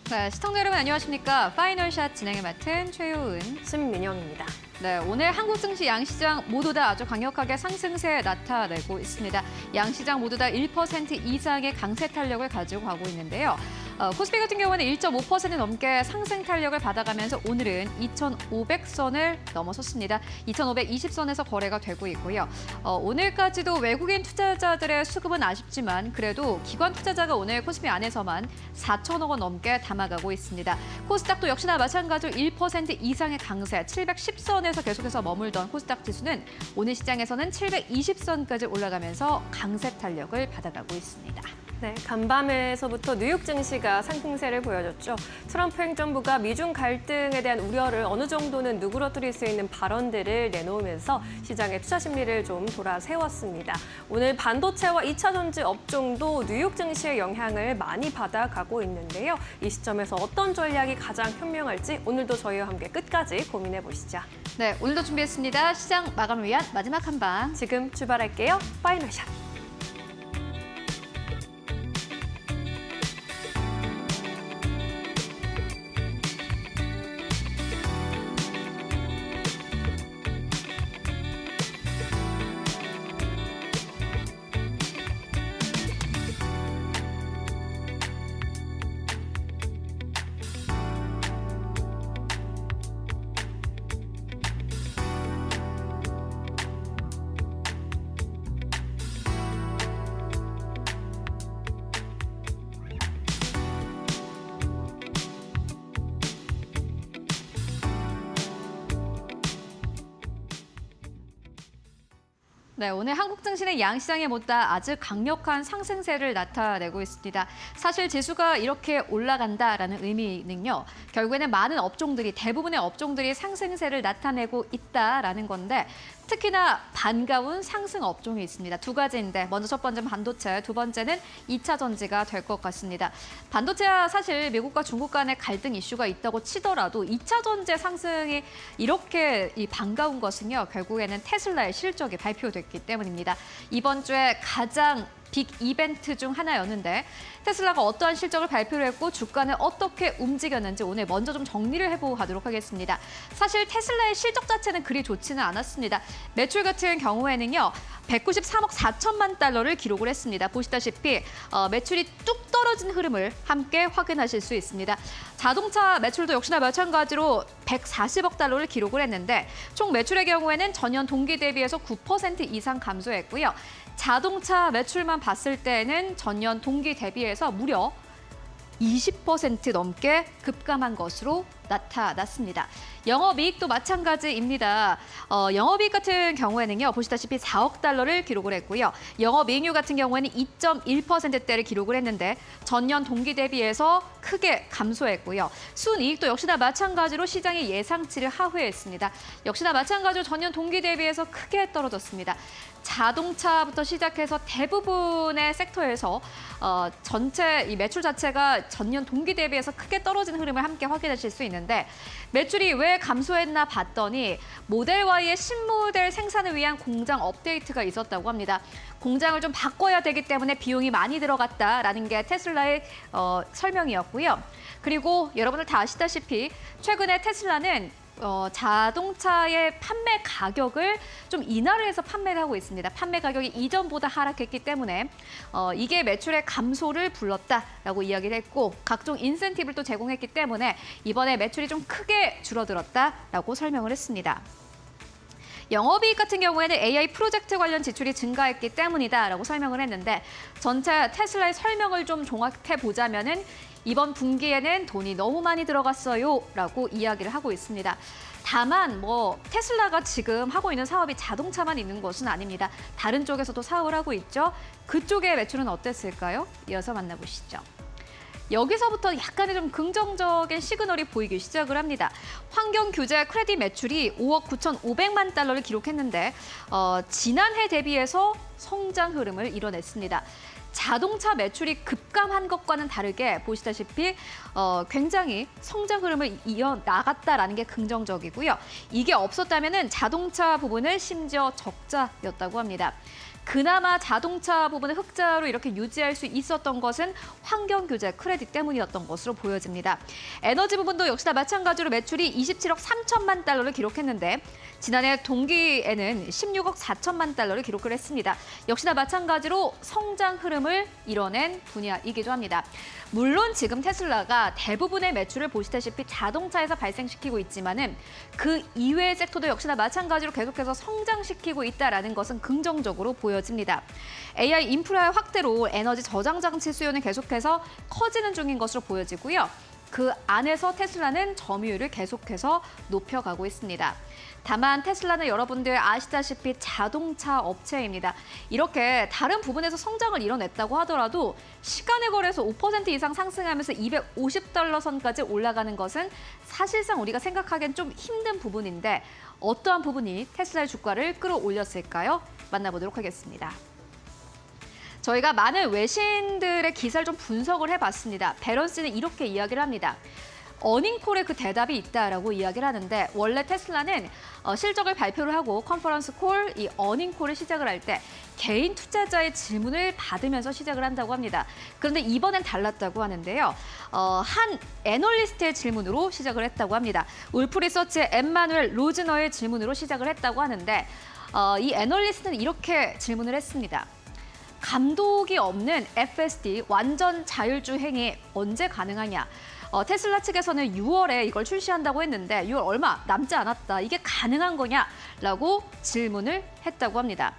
네, 시청자 여러분 안녕하십니까? 파이널샷 진행을 맡은 최효은, 신민영입니다. 네, 오늘 한국 증시 양시장 모두 다 아주 강력하게 상승세 나타내고 있습니다. 양시장 모두 다 1% 이상의 강세 탄력을 가지고 가고 있는데요. 코스피 같은 경우는 1.5% 넘게 상승 탄력을 받아가면서 오늘은 2,500선을 넘어섰습니다. 2,520선에서 거래가 되고 있고요. 오늘까지도 외국인 투자자들의 수급은 아쉽지만 그래도 기관 투자자가 오늘 코스피 안에서만 4천억 원 넘게 담아가고 있습니다. 코스닥도 역시나 마찬가지로 1% 이상의 강세, 710선에서 계속해서 머물던 코스닥 지수는 오늘 시장에서는 720선까지 올라가면서 강세 탄력을 받아가고 있습니다. 네, 간밤에서부터 뉴욕 증시가 상승세를 보여줬죠. 트럼프 행정부가 미중 갈등에 대한 우려를 어느 정도는 누그러뜨릴 수 있는 발언들을 내놓으면서 시장의 투자 심리를 좀 돌아세웠습니다. 오늘 반도체와 2차 전지 업종도 뉴욕 증시의 영향을 많이 받아가고 있는데요. 이 시점에서 어떤 전략이 가장 현명할지 오늘도 저희와 함께 끝까지 고민해 보시죠. 네, 오늘도 준비했습니다. 시장 마감을 위한 마지막 한 방. 지금 출발할게요. 파이널샷. 네, 오늘 한국 증시는 양시장에 못다 아주 강력한 상승세를 나타내고 있습니다. 사실 지수가 이렇게 올라간다라는 의미는요. 결국에는 많은 업종들이, 대부분의 업종들이 상승세를 나타내고 있다라는 건데 특히나 반가운 상승 업종이 있습니다. 두 가지인데 먼저 첫 번째는 반도체, 두 번째는 2차 전지가 될 것 같습니다. 반도체와 사실 미국과 중국 간의 갈등 이슈가 있다고 치더라도 2차 전지 상승이 이렇게 반가운 것은요. 결국에는 테슬라의 실적이 발표됐기 때문입니다. 이번 주에 가장 빅 이벤트 중 하나였는데 테슬라가 어떠한 실적을 발표를 했고 주가는 어떻게 움직였는지 오늘 먼저 좀 정리를 해보고 가도록 하겠습니다. 사실 테슬라의 실적 자체는 그리 좋지는 않았습니다. 매출 같은 경우에는요. 193억 4천만 달러를 기록을 했습니다. 보시다시피 매출이 뚝 떨어진 흐름을 함께 확인하실 수 있습니다. 자동차 매출도 역시나 마찬가지로 140억 달러를 기록을 했는데 총 매출의 경우에는 전년 동기 대비해서 9% 이상 감소했고요. 자동차 매출만 봤을 때는 전년 동기 대비해서 무려 20% 넘게 급감한 것으로 나타났습니다. 영업이익도 마찬가지입니다. 영업이익 같은 경우에는요. 보시다시피 4억 달러를 기록을 했고요. 영업이익률 같은 경우에는 2.1%대를 기록을 했는데 전년 동기 대비해서 크게 감소했고요. 순이익도 역시나 마찬가지로 시장의 예상치를 하회했습니다. 역시나 마찬가지로 전년 동기 대비해서 크게 떨어졌습니다. 자동차부터 시작해서 대부분의 sek터에서 전체 이 매출 자체가 전년 동기 대비해서 크게 떨어진 흐름을 함께 확인하실 수 있는데 매출이 왜 감소했나 봤더니 모델 Y의 신모델 생산을 위한 공장 업데이트가 있었다고 합니다. 공장을 좀 바꿔야 되기 때문에 비용이 많이 들어갔다라는 게 테슬라의 설명이었고요. 그리고 여러분들 다 아시다시피 최근에 테슬라는 자동차의 판매 가격을 좀 인하를 해서 판매를 하고 있습니다. 판매 가격이 이전보다 하락했기 때문에 이게 매출의 감소를 불렀다라고 이야기를 했고 각종 인센티브를 또 제공했기 때문에 이번에 매출이 좀 크게 줄어들었다라고 설명을 했습니다. 영업이익 같은 경우에는 AI 프로젝트 관련 지출이 증가했기 때문이다라고 설명을 했는데 전체 테슬라의 설명을 좀 종합해 보자면은 이번 분기에는 돈이 너무 많이 들어갔어요라고 이야기를 하고 있습니다. 다만 테슬라가 지금 하고 있는 사업이 자동차만 있는 것은 아닙니다. 다른 쪽에서도 사업을 하고 있죠. 그쪽의 매출은 어땠을까요? 이어서 만나보시죠. 여기서부터 약간의 좀 긍정적인 시그널이 보이기 시작을 합니다. 환경 규제 크레딧 매출이 5억 9,500만 달러를 기록했는데 지난해 대비해서 성장 흐름을 이뤄냈습니다. 자동차 매출이 급감한 것과는 다르게 보시다시피 굉장히 성장 흐름을 이어나갔다라는 게 긍정적이고요. 이게 없었다면 자동차 부분은 심지어 적자였다고 합니다. 그나마 자동차 부분을 흑자로 이렇게 유지할 수 있었던 것은 환경 규제 크레딧 때문이었던 것으로 보여집니다. 에너지 부분도 역시나 마찬가지로 매출이 27억 3천만 달러를 기록했는데 지난해 동기에는 16억 4천만 달러를 기록을 했습니다. 역시나 마찬가지로 성장 흐름을 이뤄낸 분야이기도 합니다. 물론 지금 테슬라가 대부분의 매출을 보시다시피 자동차에서 발생시키고 있지만은 그 이외의 섹터도 역시나 마찬가지로 계속해서 성장시키고 있다라는 것은 긍정적으로 보여집니다. AI 인프라의 확대로 에너지 저장 장치 수요는 계속해서 커지는 중인 것으로 보여지고요. 그 안에서 테슬라는 점유율을 계속해서 높여가고 있습니다. 다만 테슬라는 여러분들 아시다시피 자동차 업체입니다. 이렇게 다른 부분에서 성장을 이뤄냈다고 하더라도 시간의 거래에서 5% 이상 상승하면서 250달러 선까지 올라가는 것은 사실상 우리가 생각하기엔 좀 힘든 부분인데 어떠한 부분이 테슬라의 주가를 끌어올렸을까요? 만나보도록 하겠습니다. 저희가 많은 외신들의 기사를 좀 분석을 해봤습니다. 배런스는 이렇게 이야기를 합니다. 어닝콜에 그 대답이 있다라고 이야기를 하는데 원래 테슬라는 실적을 발표를 하고 컨퍼런스 콜, 이 어닝콜을 시작을 할 때 개인 투자자의 질문을 받으면서 시작을 한다고 합니다. 그런데 이번엔 달랐다고 하는데요. 한 애널리스트의 질문으로 시작을 했다고 합니다. 울프 리서치의 엠마누엘 로즈너의 질문으로 시작을 했다고 하는데 이 애널리스트는 이렇게 질문을 했습니다. 감독이 없는 FSD 완전 자율주행이 언제 가능하냐? 테슬라 측에서는 6월에 이걸 출시한다고 했는데 6월 얼마 남지 않았다. 이게 가능한 거냐라고 질문을 했다고 합니다.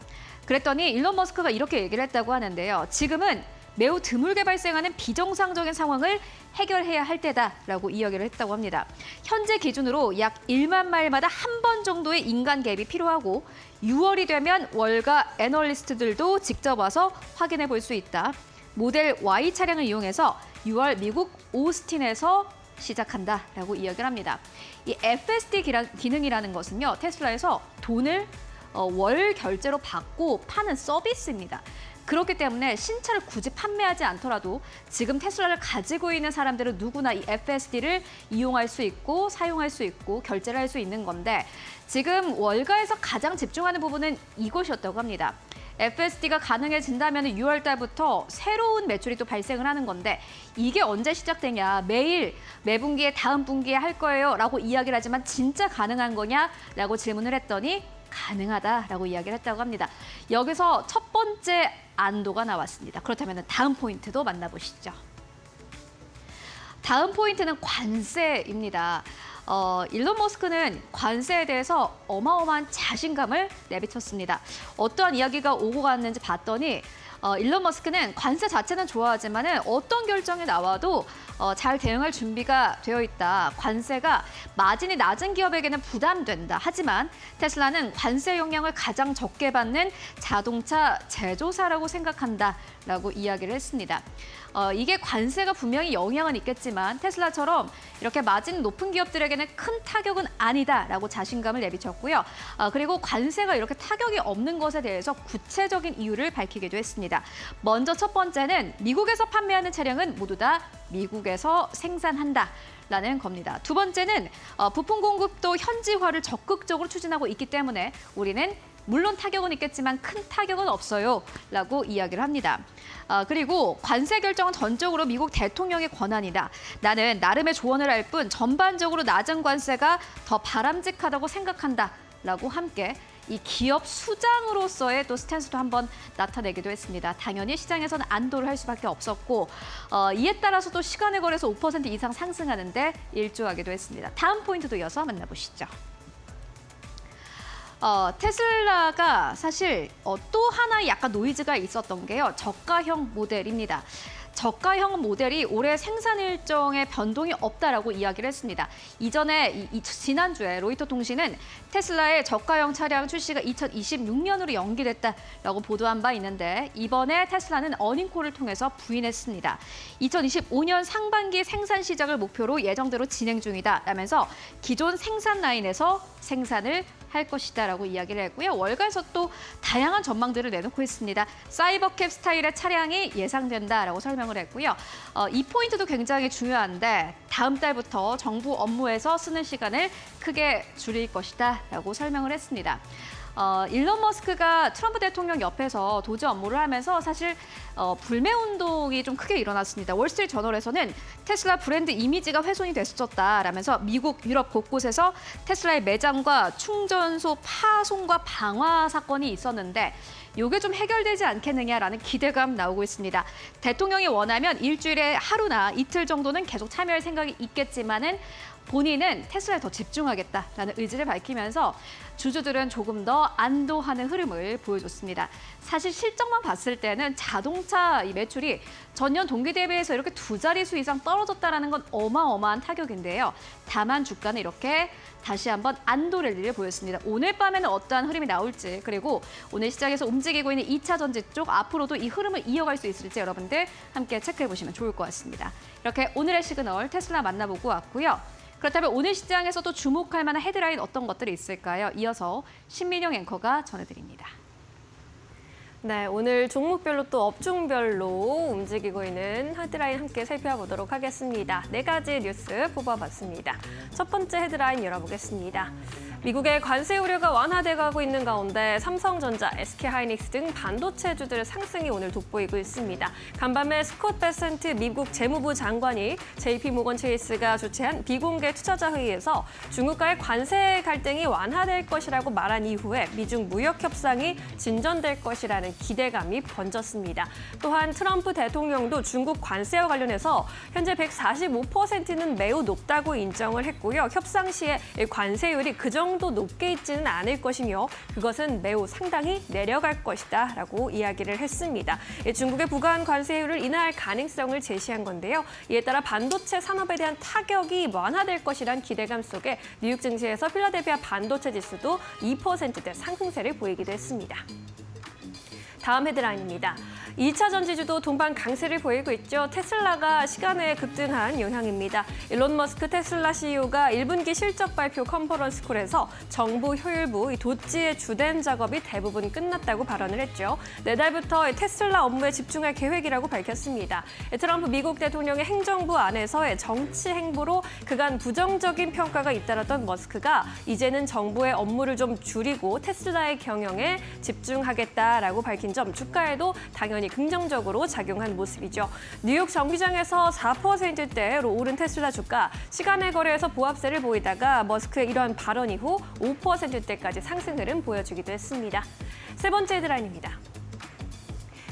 그랬더니 일론 머스크가 이렇게 얘기를 했다고 하는데요. 지금은 매우 드물게 발생하는 비정상적인 상황을 해결해야 할 때다라고 이야기를 했다고 합니다. 현재 기준으로 약 1만 마일마다 한 번 정도의 인간 개입이 필요하고 6월이 되면 월가 애널리스트들도 직접 와서 확인해 볼 수 있다. 모델 Y 차량을 이용해서 6월 미국 오스틴에서 시작한다라고 이야기를 합니다. 이 FSD 기능이라는 것은요, 테슬라에서 돈을 월 결제로 받고 파는 서비스입니다. 그렇기 때문에 신차를 굳이 판매하지 않더라도 지금 테슬라를 가지고 있는 사람들은 누구나 이 FSD를 이용할 수 있고 사용할 수 있고 결제를 할 수 있는 건데 지금 월가에서 가장 집중하는 부분은 이것이었다고 합니다. FSD가 가능해진다면 6월 달부터 새로운 매출이 또 발생을 하는 건데 이게 언제 시작되냐, 매일, 매분기에 다음 분기에 할 거예요 라고 이야기를 하지만 진짜 가능한 거냐라고 질문을 했더니 가능하다라고 이야기를 했다고 합니다. 여기서 첫 번째 안도가 나왔습니다. 그렇다면 다음 포인트도 만나보시죠. 다음 포인트는 관세입니다. 일론 머스크는 관세에 대해서 어마어마한 자신감을 내비쳤습니다. 어떠한 이야기가 오고 갔는지 봤더니 일론 머스크는 관세 자체는 좋아하지만 어떤 결정이 나와도 잘 대응할 준비가 되어 있다. 관세가 마진이 낮은 기업에게는 부담된다. 하지만 테슬라는 관세 영향을 가장 적게 받는 자동차 제조사라고 생각한다라고 이야기를 했습니다. 이게 관세가 분명히 영향은 있겠지만 테슬라처럼 이렇게 마진 높은 기업들에게는 큰 타격은 아니다라고 자신감을 내비쳤고요. 그리고 관세가 이렇게 타격이 없는 것에 대해서 구체적인 이유를 밝히기도 했습니다. 먼저 첫 번째는 미국에서 판매하는 차량은 모두 다 미국에서 생산한다라는 겁니다. 두 번째는 부품 공급도 현지화를 적극적으로 추진하고 있기 때문에 우리는 물론 타격은 있겠지만 큰 타격은 없어요 라고 이야기를 합니다. 그리고 관세 결정은 전적으로 미국 대통령의 권한이다. 나는 나름의 조언을 할 뿐 전반적으로 낮은 관세가 더 바람직하다고 생각한다 라고 함께 이 기업 수장으로서의 또 스탠스도 한번 나타내기도 했습니다. 당연히 시장에서는 안도를 할 수밖에 없었고 이에 따라서도 시간의 거래에서 5% 이상 상승하는데 일조하기도 했습니다. 다음 포인트도 이어서 만나보시죠. 테슬라가 사실 또 하나 약간 노이즈가 있었던 게요. 저가형 모델입니다. 저가형 모델이 올해 생산 일정에 변동이 없다라고 이야기를 했습니다. 이전에 지난주에 로이터 통신은 테슬라의 저가형 차량 출시가 2026년으로 연기됐다라고 보도한 바 있는데 이번에 테슬라는 어닝콜을 통해서 부인했습니다. 2025년 상반기 생산 시작을 목표로 예정대로 진행 중이다 라면서 기존 생산 라인에서 생산을 할 것이다라고 이야기를 했고요. 월가에서 또 다양한 전망들을 내놓고 있습니다. 사이버캡 스타일의 차량이 예상된다라고 설명을 했고요. 이 포인트도 굉장히 중요한데 다음 달부터 정부 업무에서 쓰는 시간을 크게 줄일 것이다라고 설명을 했습니다. 일론 머스크가 트럼프 대통령 옆에서 도지 업무를 하면서 사실 불매 운동이 좀 크게 일어났습니다. 월스트리트 저널에서는 테슬라 브랜드 이미지가 훼손이 됐었다라면서 미국, 유럽 곳곳에서 테슬라의 매장과 충전소 파손과 방화 사건이 있었는데 이게 좀 해결되지 않겠느냐라는 기대감 나오고 있습니다. 대통령이 원하면 일주일에 하루나 이틀 정도는 계속 참여할 생각이 있겠지만은 본인은 테슬라에 더 집중하겠다라는 의지를 밝히면서 주주들은 조금 더 안도하는 흐름을 보여줬습니다. 사실 실적만 봤을 때는 자동차 이 매출이 전년 동기 대비해서 이렇게 두 자릿수 이상 떨어졌다는 건 어마어마한 타격인데요. 다만 주가는 이렇게 다시 한번 안도 랠리를 보였습니다. 오늘 밤에는 어떠한 흐름이 나올지, 그리고 오늘 시장에서 움직이고 있는 2차 전지 쪽 앞으로도 이 흐름을 이어갈 수 있을지 여러분들 함께 체크해 보시면 좋을 것 같습니다. 이렇게 오늘의 시그널 테슬라 만나보고 왔고요. 그렇다면 오늘 시장에서도 주목할 만한 헤드라인 어떤 것들이 있을까요? 이어서 신민영 앵커가 전해드립니다. 네, 오늘 종목별로 또 업종별로 움직이고 있는 헤드라인 함께 살펴보도록 하겠습니다. 4가지 뉴스 뽑아봤습니다. 첫 번째 헤드라인 열어보겠습니다. 미국의 관세 우려가 완화돼가고 있는 가운데 삼성전자, SK하이닉스 등 반도체주들의 상승이 오늘 돋보이고 있습니다. 간밤에 스콧 베센트 미국 재무부 장관이 JP모건 체이스가 주최한 비공개 투자자 회의에서 중국과의 관세 갈등이 완화될 것이라고 말한 이후에 미중 무역 협상이 진전될 것이라는 기대감이 번졌습니다. 또한 트럼프 대통령도 중국 관세와 관련해서 현재 145%는 매우 높다고 인정을 했고요. 협상 시에 관세율이 그 정도 높게 있지는 않을 것이며 그것은 매우 상당히 내려갈 것이다 라고 이야기를 했습니다. 중국의 부과한 관세율을 인하할 가능성을 제시한 건데요. 이에 따라 반도체 산업에 대한 타격이 완화될 것이란 기대감 속에 뉴욕 증시에서 필라델피아 반도체 지수도 2%대 상승세를 보이기도 했습니다. 다음 헤드라인입니다. 2차 전지주도 동반 강세를 보이고 있죠. 테슬라가 시간에 급등한 영향입니다. 일론 머스크 테슬라 CEO가 1분기 실적 발표 컨퍼런스 콜에서 정부 효율부 도지의 주된 작업이 대부분 끝났다고 발언을 했죠. 내달부터 테슬라 업무에 집중할 계획이라고 밝혔습니다. 트럼프 미국 대통령의 행정부 안에서의 정치 행보로 그간 부정적인 평가가 잇따랐던 머스크가 이제는 정부의 업무를 좀 줄이고 테슬라의 경영에 집중하겠다라고 밝힌 점 주가에도 당연히 긍정적으로 작용한 모습이죠. 뉴욕 정비장에서 4%대로 오른 테슬라 주가, 시간의 거래에서 보합세를 보이다가 머스크의 이러한 발언 이후 5%대까지 상승 흐름 보여주기도 했습니다. 세 번째 헤드라인입니다.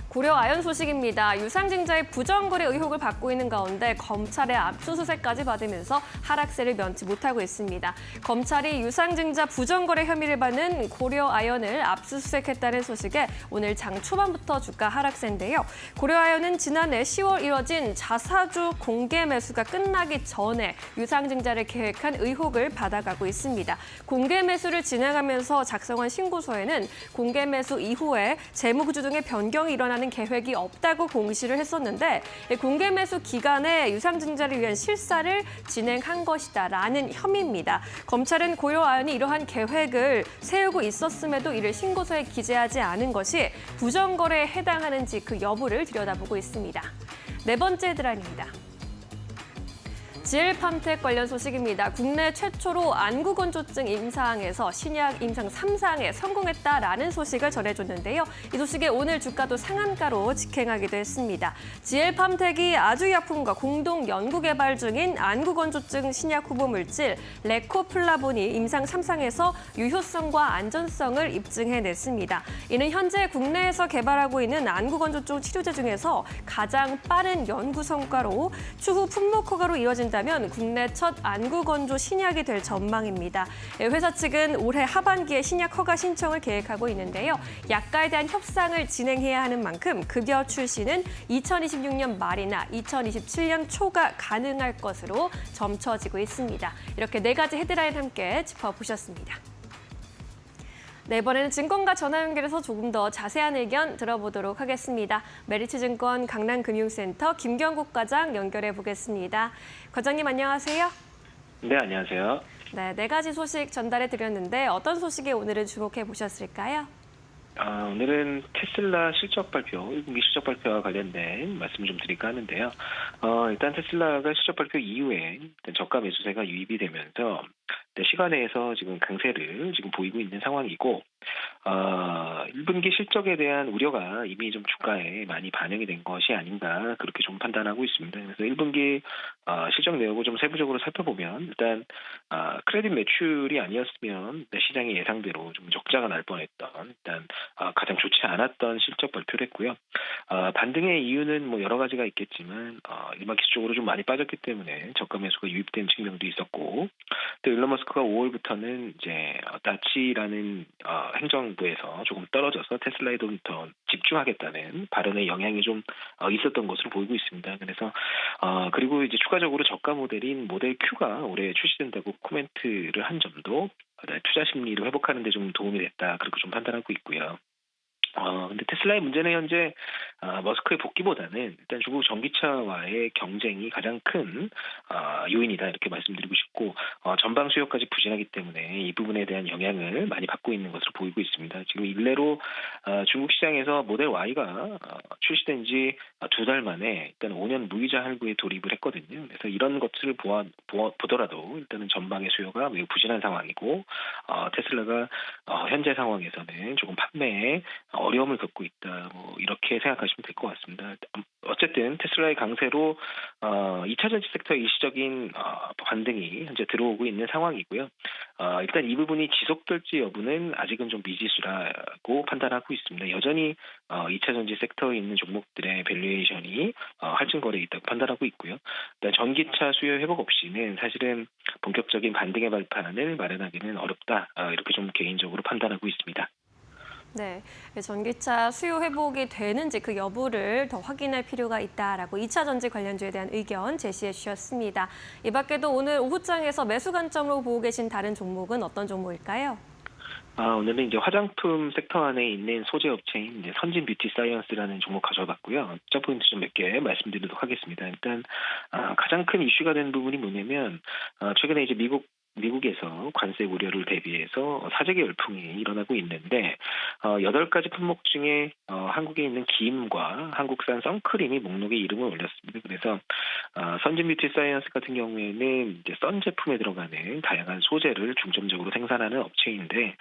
고려 아연 소식입니다. 유상증자의 부정거래 의혹을 받고 있는 가운데 검찰의 압수수색까지 받으면서 하락세를 면치 못하고 있습니다. 검찰이 유상증자 부정거래 혐의를 받는 고려 아연을 압수수색했다는 소식에 오늘 장 초반부터 주가 하락세인데요. 고려 아연은 지난해 10월 이뤄진 자사주 공개 매수가 끝나기 전에 유상증자를 계획한 의혹을 받아가고 있습니다. 공개 매수를 진행하면서 작성한 신고서에는 공개 매수 이후에 재무구조 등의 변경이 일어나는 계획이 없다고 공시를 했었는데 공개 매수 기간에 유상증자를 위한 실사를 진행한 것이다라는 혐의입니다. 검찰은 고려 아연이 이러한 계획을 세우고 있었음에도 이를 신고서에 기재하지 않은 것이 부정거래에 해당하는지 그 여부를 들여다보고 있습니다. 네 번째 헤드라인입니다. GL팜텍 관련 소식입니다. 국내 최초로 안구건조증 임상에서 신약 임상 3상에 성공했다라는 소식을 전해줬는데요. 이 소식에 오늘 주가도 상한가로 직행하기도 했습니다. GL팜텍이 아주약품과 공동 연구 개발 중인 안구건조증 신약 후보 물질 레코플라본이 임상 3상에서 유효성과 안전성을 입증해냈습니다. 이는 현재 국내에서 개발하고 있는 안구건조증 치료제 중에서 가장 빠른 연구 성과로 추후 품목 허가로 이뤄진다면 국내 첫 안구건조 신약이 될 전망입니다. 회사 측은 올해 하반기에 신약 허가 신청을 계획하고 있는데요. 약가에 대한 협상을 진행해야 하는 만큼 급여 출시는 2026년 말이나 2027년 초가 가능할 것으로 점쳐지고 있습니다. 이렇게 4가지 헤드라인 함께 짚어보셨습니다. 네, 이번에는 증권가 전화 연결해서 조금 더 자세한 의견 들어보도록 하겠습니다. 메리츠증권 강남금융센터 김경국 과장 연결해 보겠습니다. 과장님 안녕하세요. 네, 안녕하세요. 네, 4가지 소식 전달해 드렸는데 어떤 소식에 오늘은 주목해 보셨을까요? 오늘은 테슬라 실적 발표, 1분기 실적 발표와 관련된 말씀을 좀 드릴까 하는데요. 일단 테슬라가 실적 발표 이후에 일단 저가 매수세가 유입이 되면서 시간에서 지금 강세를 지금 보이고 있는 상황이고 1분기 실적에 대한 우려가 이미 좀 주가에 많이 반영이 된 것이 아닌가 그렇게 좀 판단하고 있습니다. 그래서 1분기 실적 내역을 좀 세부적으로 살펴보면 일단 크레딧 매출이 아니었으면 시장의 예상대로 좀 적자가 날 뻔했던 일단 가장 좋지 않았던 실적 발표를 했고요. 반등의 이유는 뭐 여러 가지가 있겠지만 일반 기술적으로 좀 많이 빠졌기 때문에 저가 매수가 유입된 측면도 있었고 또 일론 머스크가 5월부터는 이제 나치라는 행정부에서 조금 떨어져서 테슬라에 좀 더 집중하겠다는 발언의 영향이 좀 있었던 것으로 보이고 있습니다. 그래서 그리고 이제 추가적으로 저가 모델인 모델 Q가 올해 출시된다고 코멘트를 한 점도 투자 심리를 회복하는 데 좀 도움이 됐다 그렇게 좀 판단하고 있고요. 근데 테슬라의 문제는 현재 머스크의 복귀보다는 일단 중국 전기차와의 경쟁이 가장 큰 요인이다 이렇게 말씀드리고 싶고 전방 수요까지 부진하기 때문에 이 부분에 대한 영향을 많이 받고 있는 것으로 보이고 있습니다. 지금 일례로 중국 시장에서 모델 Y가 출시된 지 2달 만에 일단 5년 무이자 할부에 돌입을 했거든요. 그래서 이런 것들을 보더라도 일단은 전방의 수요가 매우 부진한 상황이고 테슬라가 현재 상황에서는 조금 판매에 어려움을 겪고 있다. 뭐 이렇게 생각하시면 될 것 같습니다. 어쨌든 테슬라의 강세로 2차 전지 섹터의 일시적인 반등이 현재 들어오고 있는 상황이고요. 일단 이 부분이 지속될지 여부는 아직은 좀 미지수라고 판단하고 있습니다. 여전히 2차 전지 섹터에 있는 종목들의 밸류에이션이 할증거래에 있다고 판단하고 있고요. 일단 전기차 수요 회복 없이는 사실은 본격적인 반등의 발판을 마련하기는 어렵다. 이렇게 좀 개인적으로 판단하고 있습니다. 네, 전기차 수요 회복이 되는지 그 여부를 더 확인할 필요가 있다라고 2차 전지 관련주에 대한 의견 제시해 주셨습니다. 이 밖에도 오늘 오후장에서 매수 관점으로 보고 계신 다른 종목은 어떤 종목일까요? 오늘은 이제 화장품 섹터 안에 있는 소재 업체인 이제 선진 뷰티 사이언스라는 종목 가져봤고요. 투자 포인트 좀 몇 개 말씀드리도록 하겠습니다. 일단 가장 큰 이슈가 된 부분이 뭐냐면 최근에 이제 미국에서 관세 우려를 대비해서 사재기 열풍이 일어나고 있는데 8가지 품목 중에 한국에 있는 김과 한국산 선크림이 목록에 이름을 올렸습니다. 그래서 선진 뷰티 사이언스 같은 경우에는 이제 선 제품에 들어가는 다양한 소재를 중점적으로 생산하는 업체인데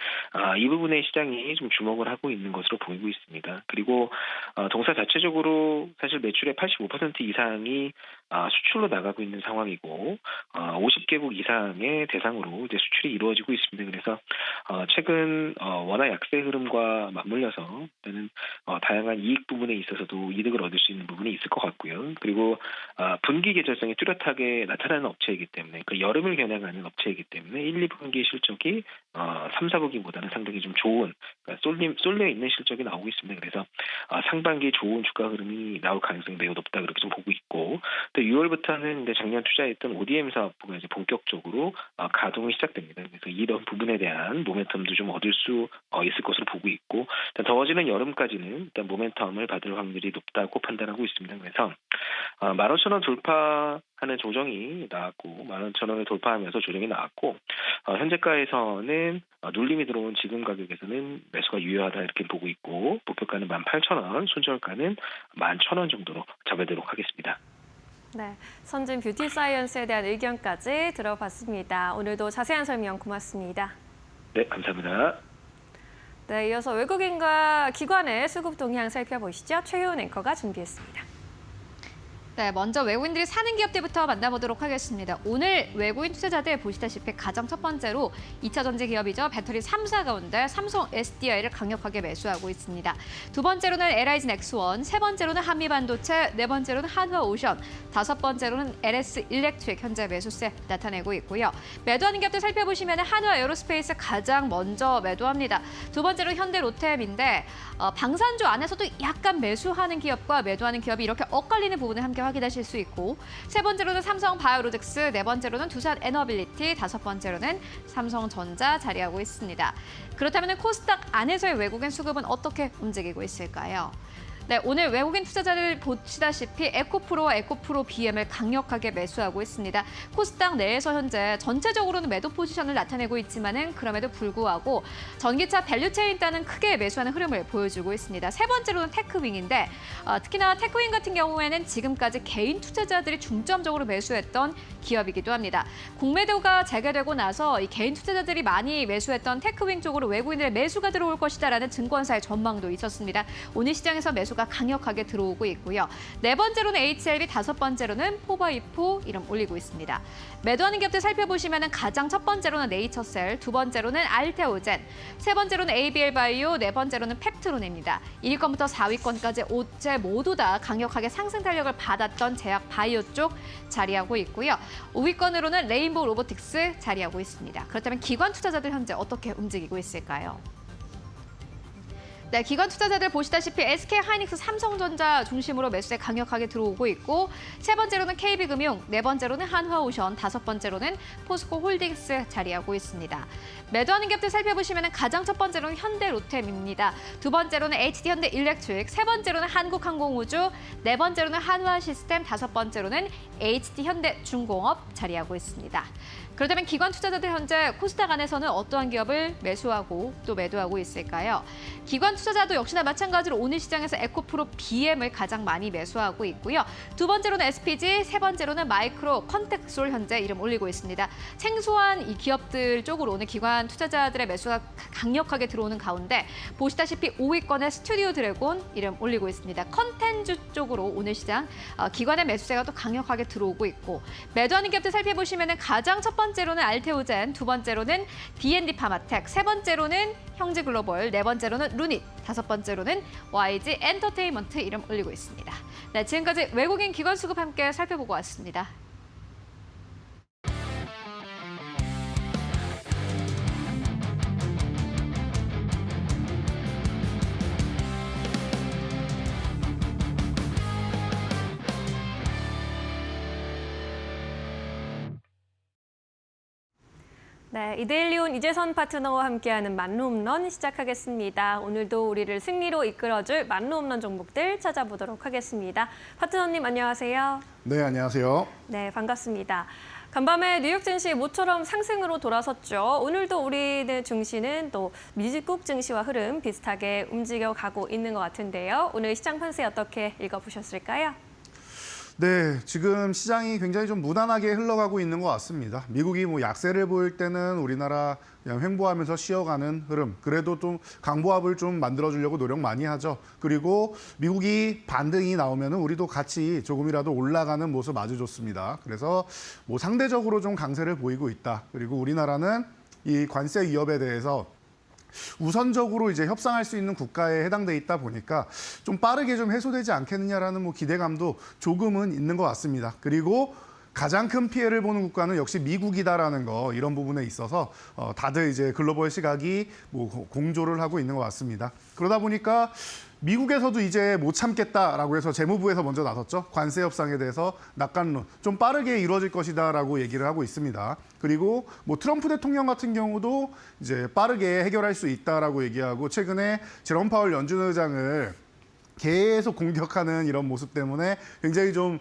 이 부분에 시장이 좀 주목을 하고 있는 것으로 보이고 있습니다. 그리고 동사 자체적으로 사실 매출의 85% 이상이 수출로 나가고 있는 상황이고 50개국 이상의 대상으로 이제 수출이 이루어지고 있습니다. 그래서 최근 원화 약세 흐름과 맞물려서 일단은 다양한 이익 부분에 있어서도 이득을 얻을 수 있는 부분이 있을 것 같고요. 그리고 분기 계절성이 뚜렷하게 나타나는 업체이기 때문에 그 여름을 겨냥하는 업체이기 때문에 1, 2분기 실적이 3, 4분기보다는 상당히 좀 좋은 그러니까 쏠려 있는 실적이 나오고 있습니다. 그래서 상반기 좋은 주가 흐름이 나올 가능성이 매우 높다 그렇게 좀 보고 있고 또 6월부터는 이제 작년 투자했던 ODM 사업부가 이제 본격적으로 가동이 시작됩니다. 그래서 이런 부분에 대한 모멘텀도 좀 얻을 수 있을 것으로 보고 있고 일단 더워지는 여름까지는 일단 모멘텀을 받을 확률이 높다고 판단하고 있습니다. 그래서 15,000원 돌파하는 조정이 나왔고 15,000원을 돌파하면서 조정이 나왔고 현재가에서는 눌림이 들어온 지금 가격에서는 매수가 유효하다 이렇게 보고 있고 목표가는 18,000원, 손절가는 11,000원 정도로 잡아보도록 하겠습니다. 네, 선진 뷰티 사이언스에 대한 의견까지 들어봤습니다. 오늘도 자세한 설명 고맙습니다. 네, 감사합니다. 네, 이어서 외국인과 기관의 수급 동향 살펴보시죠. 최효은 앵커가 준비했습니다. 네, 먼저 외국인들이 사는 기업들부터 만나보도록 하겠습니다. 오늘 외국인 투자자들 보시다시피 가장 첫 번째로 2차 전지 기업이죠. 배터리 3사 가운데 삼성 SDI를 강력하게 매수하고 있습니다. 두 번째로는 LIG 넥스원, 세 번째로는 한미반도체, 네 번째로는 한화오션, 다섯 번째로는 LS 일렉트릭 현재 매수세 나타내고 있고요. 매도하는 기업들 살펴보시면 한화에어로스페이스 가장 먼저 매도합니다. 두 번째로 현대로템인데 방산주 안에서도 약간 매수하는 기업과 매도하는 기업이 이렇게 엇갈리는 부분을 함께 확인하실 수 있고 세 번째로는 삼성바이오로직스, 네 번째로는 두산에너빌리티, 다섯 번째로는 삼성전자 자리하고 있습니다. 그렇다면 코스닥 안에서의 외국인 수급은 어떻게 움직이고 있을까요? 네, 오늘 외국인 투자자를 보시다시피 에코프로와 에코프로 BM을 강력하게 매수하고 있습니다. 코스닥 내에서 현재 전체적으로는 매도 포지션을 나타내고 있지만은 그럼에도 불구하고 전기차 밸류체인 따는 크게 매수하는 흐름을 보여주고 있습니다. 세 번째로는 테크윙인데 특히나 테크윙 같은 경우에는 지금까지 개인 투자자들이 중점적으로 매수했던 기업이기도 합니다. 공매도가 재개되고 나서 이 개인 투자자들이 많이 매수했던 테크윙 쪽으로 외국인들의 매수가 들어올 것이다라는 증권사의 전망도 있었습니다. 오늘 시장에서 매수가 강력하게 들어오고 있고요. 네 번째로는 HLB, 다섯 번째로는 포바이포 이름 올리고 있습니다. 매도하는 기업들 살펴보시면 가장 첫 번째로는 네이처셀, 두 번째로는 알테오젠, 세 번째로는 ABL바이오, 네 번째로는 펩트론입니다. 1위권부터 4위권까지 5제 모두 다 강력하게 상승 탄력을 받았던 제약 바이오 쪽 자리하고 있고요. 5위권으로는 레인보우 로보틱스 자리하고 있습니다. 그렇다면 기관 투자자들 현재 어떻게 움직이고 있을까요? 네, 기관 투자자들 보시다시피 SK하이닉스, 삼성전자 중심으로 매수세 강력하게 들어오고 있고 세 번째로는 KB금융, 네 번째로는 한화오션, 다섯 번째로는 포스코홀딩스 자리하고 있습니다. 매도하는 기업들 살펴보시면 가장 첫 번째로는 현대로템입니다. 두 번째로는 HD현대일렉트릭, 세 번째로는 한국항공우주, 네 번째로는 한화시스템, 다섯 번째로는 HD현대중공업 자리하고 있습니다. 그렇다면 기관 투자자들 현재 코스닥 안에서는 어떠한 기업을 매수하고 또 매도하고 있을까요? 기관 투자자도 역시나 마찬가지로 오늘 시장에서 에코프로 BM을 가장 많이 매수하고 있고요. 두 번째로는 SPG, 세 번째로는 마이크로 컨텍솔 현재 이름 올리고 있습니다. 생소한 이 기업들 쪽으로 오늘 기관 투자자들의 매수가 강력하게 들어오는 가운데 보시다시피 5위권의 스튜디오 드래곤 이름 올리고 있습니다. 컨텐츠 쪽으로 오늘 시장 기관의 매수세가 또 강력하게 들어오고 있고 매도하는 기업들 살펴보시면 가장 첫 번째로는 알테오젠, 두 번째로는 D&D 파마텍, 세 번째로는 형지글로벌, 네 번째로는 루닛, 다섯 번째로는 YG 엔터테인먼트 이름 올리고 있습니다. 네, 지금까지 외국인 기관 수급 함께 살펴보고 왔습니다. 네, 이데일리온 이재선 파트너와 함께하는 만루홈런 시작하겠습니다. 오늘도 우리를 승리로 이끌어줄 만루홈런 종목들 찾아보도록 하겠습니다. 파트너님 안녕하세요. 네, 안녕하세요. 네, 반갑습니다. 간밤에 뉴욕 증시 모처럼 상승으로 돌아섰죠. 오늘도 우리의 증시는 또 미국 증시와 흐름 비슷하게 움직여가고 있는 것 같은데요. 오늘 시장 판세 어떻게 읽어보셨을까요? 네, 지금 시장이 굉장히 좀 무난하게 흘러가고 있는 것 같습니다. 미국이 뭐 약세를 보일 때는 우리나라 그냥 횡보하면서 쉬어가는 흐름. 그래도 좀 강보합을 좀 만들어주려고 노력 많이 하죠. 그리고 미국이 반등이 나오면 우리도 같이 조금이라도 올라가는 모습 아주 좋습니다. 그래서 뭐 상대적으로 좀 강세를 보이고 있다. 그리고 우리나라는 이 관세 위협에 대해서 우선적으로 이제 협상할 수 있는 국가에 해당돼 있다 보니까 좀 빠르게 좀 해소되지 않겠느냐라는 뭐 기대감도 조금은 있는 것 같습니다. 그리고 가장 큰 피해를 보는 국가는 역시 미국이다라는 거 이런 부분에 있어서 다들 이제 글로벌 시각이 뭐 공조를 하고 있는 것 같습니다. 그러다 보니까 미국에서도 이제 못 참겠다라고 해서 재무부에서 먼저 나섰죠. 관세 협상에 대해서 낙관론 좀 빠르게 이루어질 것이다라고 얘기를 하고 있습니다. 그리고 뭐 트럼프 대통령 같은 경우도 이제 빠르게 해결할 수 있다라고 얘기하고 최근에 제롬 파월 연준 의장을 계속 공격하는 이런 모습 때문에 굉장히 좀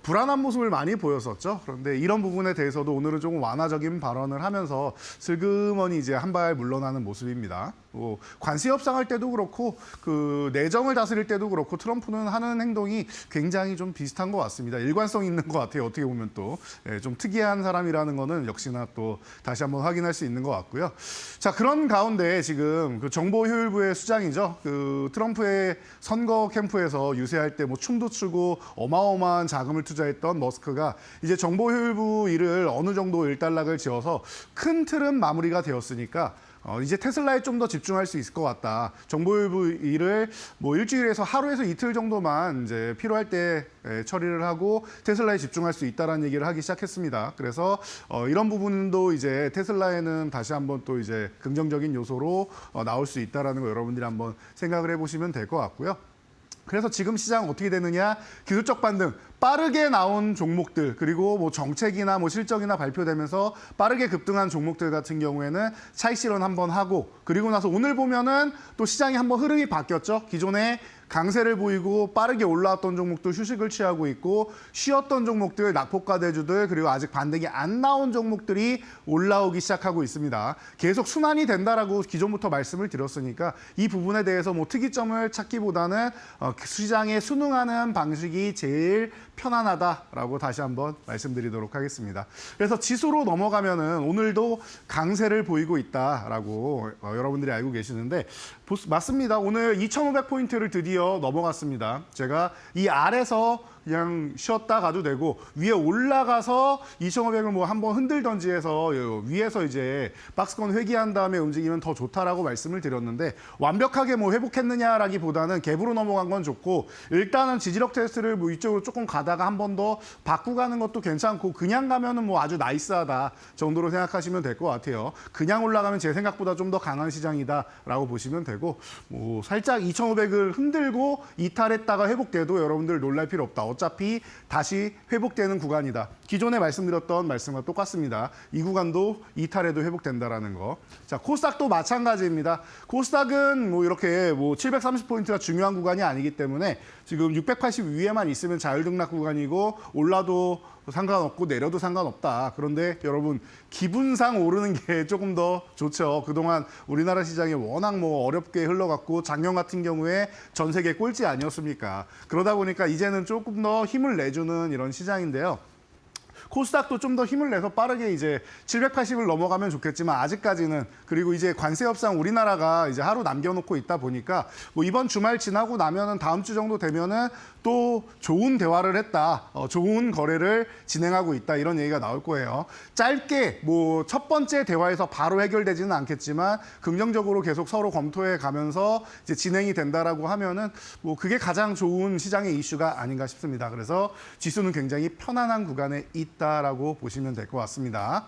불안한 모습을 많이 보였었죠. 그런데 이런 부분에 대해서도 오늘은 조금 완화적인 발언을 하면서 슬그머니 이제 한 발 물러나는 모습입니다. 뭐 관세 협상할 때도 그렇고 그 내정을 다스릴 때도 그렇고 트럼프는 하는 행동이 굉장히 좀 비슷한 것 같습니다. 일관성 있는 것 같아요. 어떻게 보면 또 좀 특이한 사람이라는 거는 역시나 또 다시 한번 확인할 수 있는 것 같고요. 자, 그런 가운데 지금 그 정보효율부의 수장이죠. 그 트럼프의 선거 캠프에서 유세할 때 뭐 춤도 추고 어마어마한 자금을 투자했던 머스크가 이제 정보효율부 일을 어느 정도 일단락을 지어서 큰 틀은 마무리가 되었으니까 이제 테슬라에 좀 더 집중할 수 있을 것 같다. 정보효율부 일을 뭐 일주일에서 하루에서 이틀 정도만 이제 필요할 때 처리를 하고 테슬라에 집중할 수 있다라는 얘기를 하기 시작했습니다. 그래서 이런 부분도 이제 테슬라에는 다시 한번 또 이제 긍정적인 요소로 나올 수 있다라는 거 여러분들이 한번 생각을 해보시면 될 것 같고요. 그래서 지금 시장 어떻게 되느냐? 기술적 반등, 빠르게 나온 종목들, 그리고 뭐 정책이나 뭐 실적이나 발표되면서 빠르게 급등한 종목들 같은 경우에는 차익 실현 한번 하고, 그리고 나서 오늘 보면은 또 시장이 한번 흐름이 바뀌었죠. 기존에 강세를 보이고 빠르게 올라왔던 종목도 휴식을 취하고 있고 쉬었던 종목들, 낙폭과 대주들 그리고 아직 반등이 안 나온 종목들이 올라오기 시작하고 있습니다. 계속 순환이 된다라고 기존부터 말씀을 드렸으니까 이 부분에 대해서 뭐 특이점을 찾기보다는 시장에 순응하는 방식이 제일 편안하다라고 다시 한번 말씀드리도록 하겠습니다. 그래서 지수로 넘어가면은 오늘도 강세를 보이고 있다라고 여러분들이 알고 계시는데 맞습니다. 오늘 2,500포인트를 드디어 넘어갔습니다. 제가 이 아래서 그냥 쉬었다 가도 되고 위에 올라가서 2,500을 뭐 한번 흔들던지 해서 위에서 이제 박스권 회귀한 다음에 움직이면 더 좋다라고 말씀을 드렸는데 완벽하게 뭐 회복했느냐라기보다는 갭으로 넘어간 건 좋고 일단은 지지력 테스트를 뭐 이쪽으로 조금 가다가 한 번 더 바꾸고 가는 것도 괜찮고 그냥 가면은 뭐 아주 나이스하다 정도로 생각하시면 될 것 같아요. 그냥 올라가면 제 생각보다 좀 더 강한 시장이다라고 보시면 되고 뭐 살짝 2,500을 흔들고 이탈했다가 회복돼도 여러분들 놀랄 필요 없다. 어차피 다시 회복되는 구간이다. 기존에 말씀드렸던 말씀과 똑같습니다. 이 구간도 이탈해도 회복된다라는 거. 자, 코스닥도 마찬가지입니다. 코스닥은 뭐 이렇게 뭐 730포인트가 중요한 구간이 아니기 때문에 지금 680 위에만 있으면 자율등락 구간이고 올라도 상관없고 내려도 상관없다. 그런데 여러분 기분상 오르는 게 조금 더 좋죠. 그동안 우리나라 시장이 워낙 뭐 어렵게 흘러갔고 작년 같은 경우에 전 세계 꼴찌 아니었습니까? 그러다 보니까 이제는 조금 더 힘을 내주는 이런 시장인데요. 코스닥도 좀 더 힘을 내서 빠르게 이제 780을 넘어가면 좋겠지만 아직까지는 그리고 이제 관세협상 우리나라가 이제 하루 남겨놓고 있다 보니까 뭐 이번 주말 지나고 나면은 다음 주 정도 되면은 또 좋은 대화를 했다, 좋은 거래를 진행하고 있다 이런 얘기가 나올 거예요. 짧게 뭐 첫 번째 대화에서 바로 해결되지는 않겠지만 긍정적으로 계속 서로 검토해 가면서 이제 진행이 된다라고 하면은 뭐 그게 가장 좋은 시장의 이슈가 아닌가 싶습니다. 그래서 지수는 굉장히 편안한 구간에 있다라고 보시면 될 것 같습니다.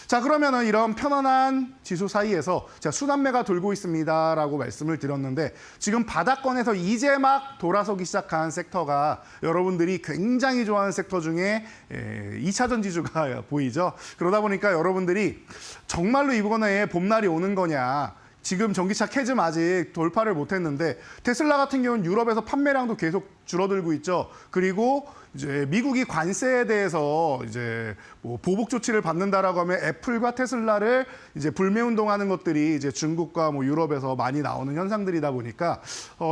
자, 그러면은 이런 편안한 지수 사이에서 제가 순환매가 돌고 있습니다라고 말씀을 드렸는데 지금 바닥권에서 이제 막 돌아서기 시작한 섹터가 여러분들이 굉장히 좋아하는 섹터 중에 2차전 지수가 보이죠. 그러다 보니까 여러분들이 정말로 이번에 봄날이 오는 거냐. 지금 전기차 캐즘 아직 돌파를 못했는데 테슬라 같은 경우는 유럽에서 판매량도 계속 줄어들고 있죠. 그리고 이제 미국이 관세에 대해서 이제 뭐 보복 조치를 받는다라고 하면 애플과 테슬라를 이제 불매운동하는 것들이 이제 중국과 뭐 유럽에서 많이 나오는 현상들이다 보니까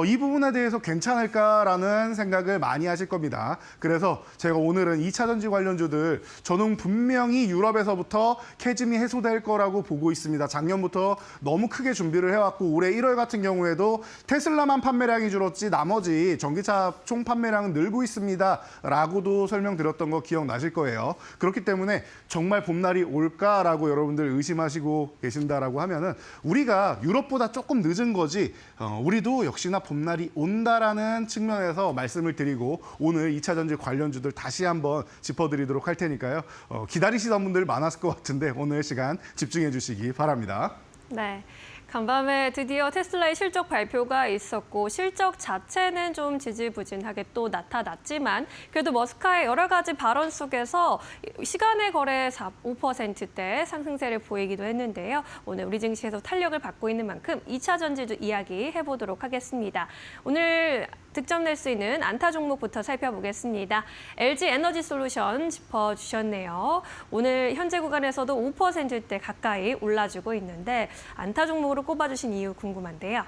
이 부분에 대해서 괜찮을까라는 생각을 많이 하실 겁니다. 그래서 제가 오늘은 2차 전지 관련주들 저는 분명히 유럽에서부터 캐즘이 해소될 거라고 보고 있습니다. 작년부터 너무 크게 준비를 해왔고 올해 1월 같은 경우에도 테슬라만 판매량이 줄었지 나머지 전기차 총 판매량은 늘고 있습니다. 라고도 설명드렸던 거 기억나실 거예요. 그렇기 때문에 정말 봄날이 올까라고 여러분들 의심하시고 계신다라고 하면은 우리가 유럽보다 조금 늦은 거지 우리도 역시나 봄날이 온다라는 측면에서 말씀을 드리고 오늘 2차 전지 관련주들 다시 한번 짚어드리도록 할 테니까요. 기다리시던 분들 많았을 것 같은데 오늘 시간 집중해 주시기 바랍니다. 네. 간밤에 드디어 테슬라의 실적 발표가 있었고 실적 자체는 좀 지지부진하게 또 나타났지만 그래도 머스크의 여러 가지 발언 속에서 시간의 거래 5%대 상승세를 보이기도 했는데요. 오늘 우리 증시에서 탄력을 받고 있는 만큼 2차 전지주 이야기 해보도록 하겠습니다. 오늘 득점 낼 수 있는 안타 종목부터 살펴보겠습니다. LG 에너지 솔루션 짚어주셨네요. 오늘 현재 구간에서도 5%대 가까이 올라주고 있는데 안타 종목으로 꼽아주신 이유 궁금한데요.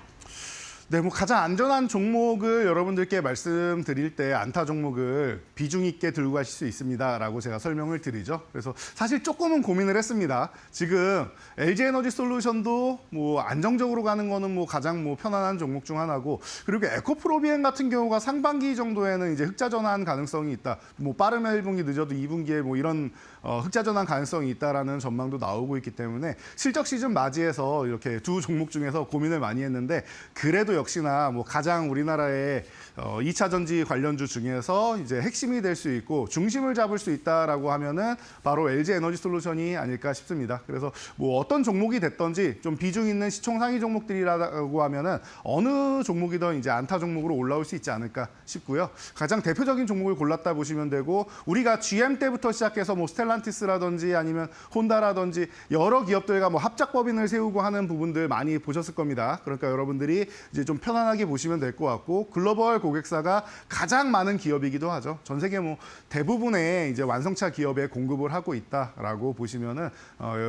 네, 뭐 가장 안전한 종목을 여러분들께 말씀드릴 때 안타 종목을 비중 있게 들고 가실 수 있습니다라고 제가 설명을 드리죠. 그래서 사실 조금은 고민을 했습니다. 지금 LG 에너지 솔루션도 뭐 안정적으로 가는 거는 뭐 가장 뭐 편안한 종목 중 하나고 그리고 에코프로비엔 같은 경우가 상반기 정도에는 이제 흑자 전환 가능성이 있다. 뭐 빠르면 1분기 늦어도 2분기에 뭐 이런 흑자 전환 가능성이 있다라는 전망도 나오고 있기 때문에 실적 시즌 맞이해서 이렇게 두 종목 중에서 고민을 많이 했는데 그래도 역시나 뭐 가장 우리나라의 2차 전지 관련주 중에서 이제 핵심이 될 수 있고 중심을 잡을 수 있다라고 하면은 바로 LG 에너지 솔루션이 아닐까 싶습니다. 그래서 뭐 어떤 종목이 됐든지 좀 비중 있는 시총 상위 종목들이라고 하면은 어느 종목이든 이제 안타 종목으로 올라올 수 있지 않을까 싶고요. 가장 대표적인 종목을 골랐다 보시면 되고 우리가 GM 때부터 시작해서 뭐 스텔란티스라든지 아니면 혼다라든지 여러 기업들과 뭐 합작법인을 세우고 하는 부분들 많이 보셨을 겁니다. 그러니까 여러분들이 이제 이제 좀 편안하게 보시면 될 것 같고 글로벌 고객사가 가장 많은 기업이기도 하죠. 전 세계 뭐 대부분의 이제 완성차 기업에 공급을 하고 있다라고 보시면은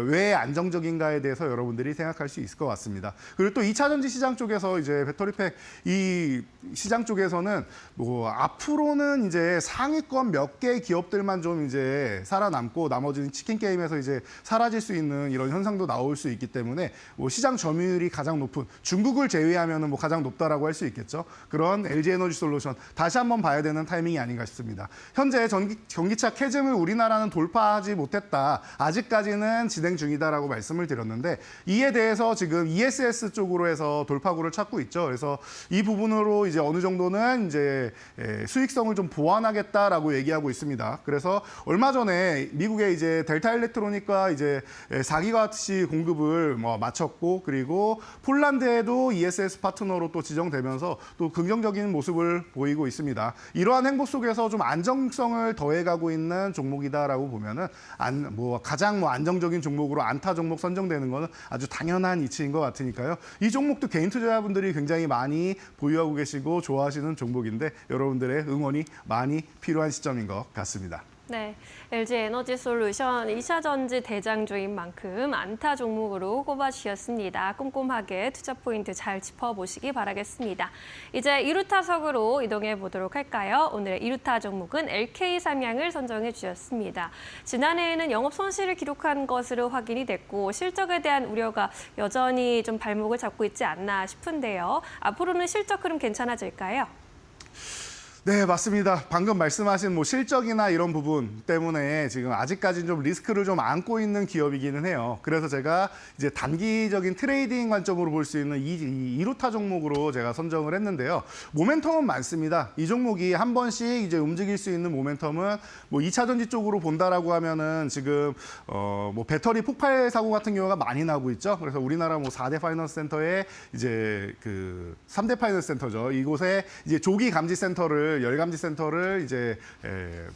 왜 안정적인가에 대해서 여러분들이 생각할 수 있을 것 같습니다. 그리고 또 2차 전지 시장 쪽에서 이제 배터리팩 이 시장 쪽에서는 뭐 앞으로는 이제 상위권 몇 개 기업들만 좀 이제 살아남고 나머지는 치킨 게임에서 이제 사라질 수 있는 이런 현상도 나올 수 있기 때문에 뭐 시장 점유율이 가장 높은 중국을 제외하면은 뭐 가장 높다라고 할 수 있겠죠. 그런 LG 에너지 솔루션 다시 한번 봐야 되는 타이밍이 아닌가 싶습니다. 현재 전기차 캐즘을 우리나라는 돌파하지 못했다. 아직까지는 진행 중이다라고 말씀을 드렸는데 이에 대해서 지금 ESS 쪽으로 해서 돌파구를 찾고 있죠. 그래서 이 부분으로 이제 어느 정도는 이제 수익성을 좀 보완하겠다라고 얘기하고 있습니다. 그래서 얼마 전에 미국의 이제 델타 일렉트로닉과 이제 4기가와트시 공급을 뭐 마쳤고 그리고 폴란드에도 ESS 파트너로 또 지정되면서 또 긍정적인 모습을 보이고 있습니다. 이러한 행보 속에서 좀 안정성을 더해가고 있는 종목이다라고 보면은 가장 안정적인 종목으로 안타 종목 선정되는 것은 아주 당연한 이치인 것 같으니까요. 이 종목도 개인 투자자분들이 굉장히 많이 보유하고 계시고 좋아하시는 종목인데 여러분들의 응원이 많이 필요한 시점인 것 같습니다. 네, LG 에너지 솔루션 2차 전지 대장주인 만큼 안타 종목으로 꼽아주셨습니다. 꼼꼼하게 투자 포인트 잘 짚어보시기 바라겠습니다. 이제 2루 타석으로 이동해 보도록 할까요? 오늘의 2루타 종목은 LK 삼양을 선정해 주셨습니다. 지난해에는 영업 손실을 기록한 것으로 확인이 됐고 실적에 대한 우려가 여전히 좀 발목을 잡고 있지 않나 싶은데요. 앞으로는 실적 흐름 괜찮아질까요? 네, 맞습니다. 방금 말씀하신 뭐 실적이나 이런 부분 때문에 지금 아직까지는 좀 리스크를 좀 안고 있는 기업이기는 해요. 그래서 제가 이제 단기적인 트레이딩 관점으로 볼 수 있는 이 2루타 종목으로 제가 선정을 했는데요. 모멘텀은 많습니다. 이 종목이 한 번씩 이제 움직일 수 있는 모멘텀은 뭐 2차 전지 쪽으로 본다라고 하면은 지금 뭐 배터리 폭발 사고 같은 경우가 많이 나고 있죠. 그래서 우리나라 뭐 4대 파이낸스 센터에 이제 그 3대 파이낸스 센터죠. 이곳에 이제 조기 감지 센터를 열감지 센터를 이제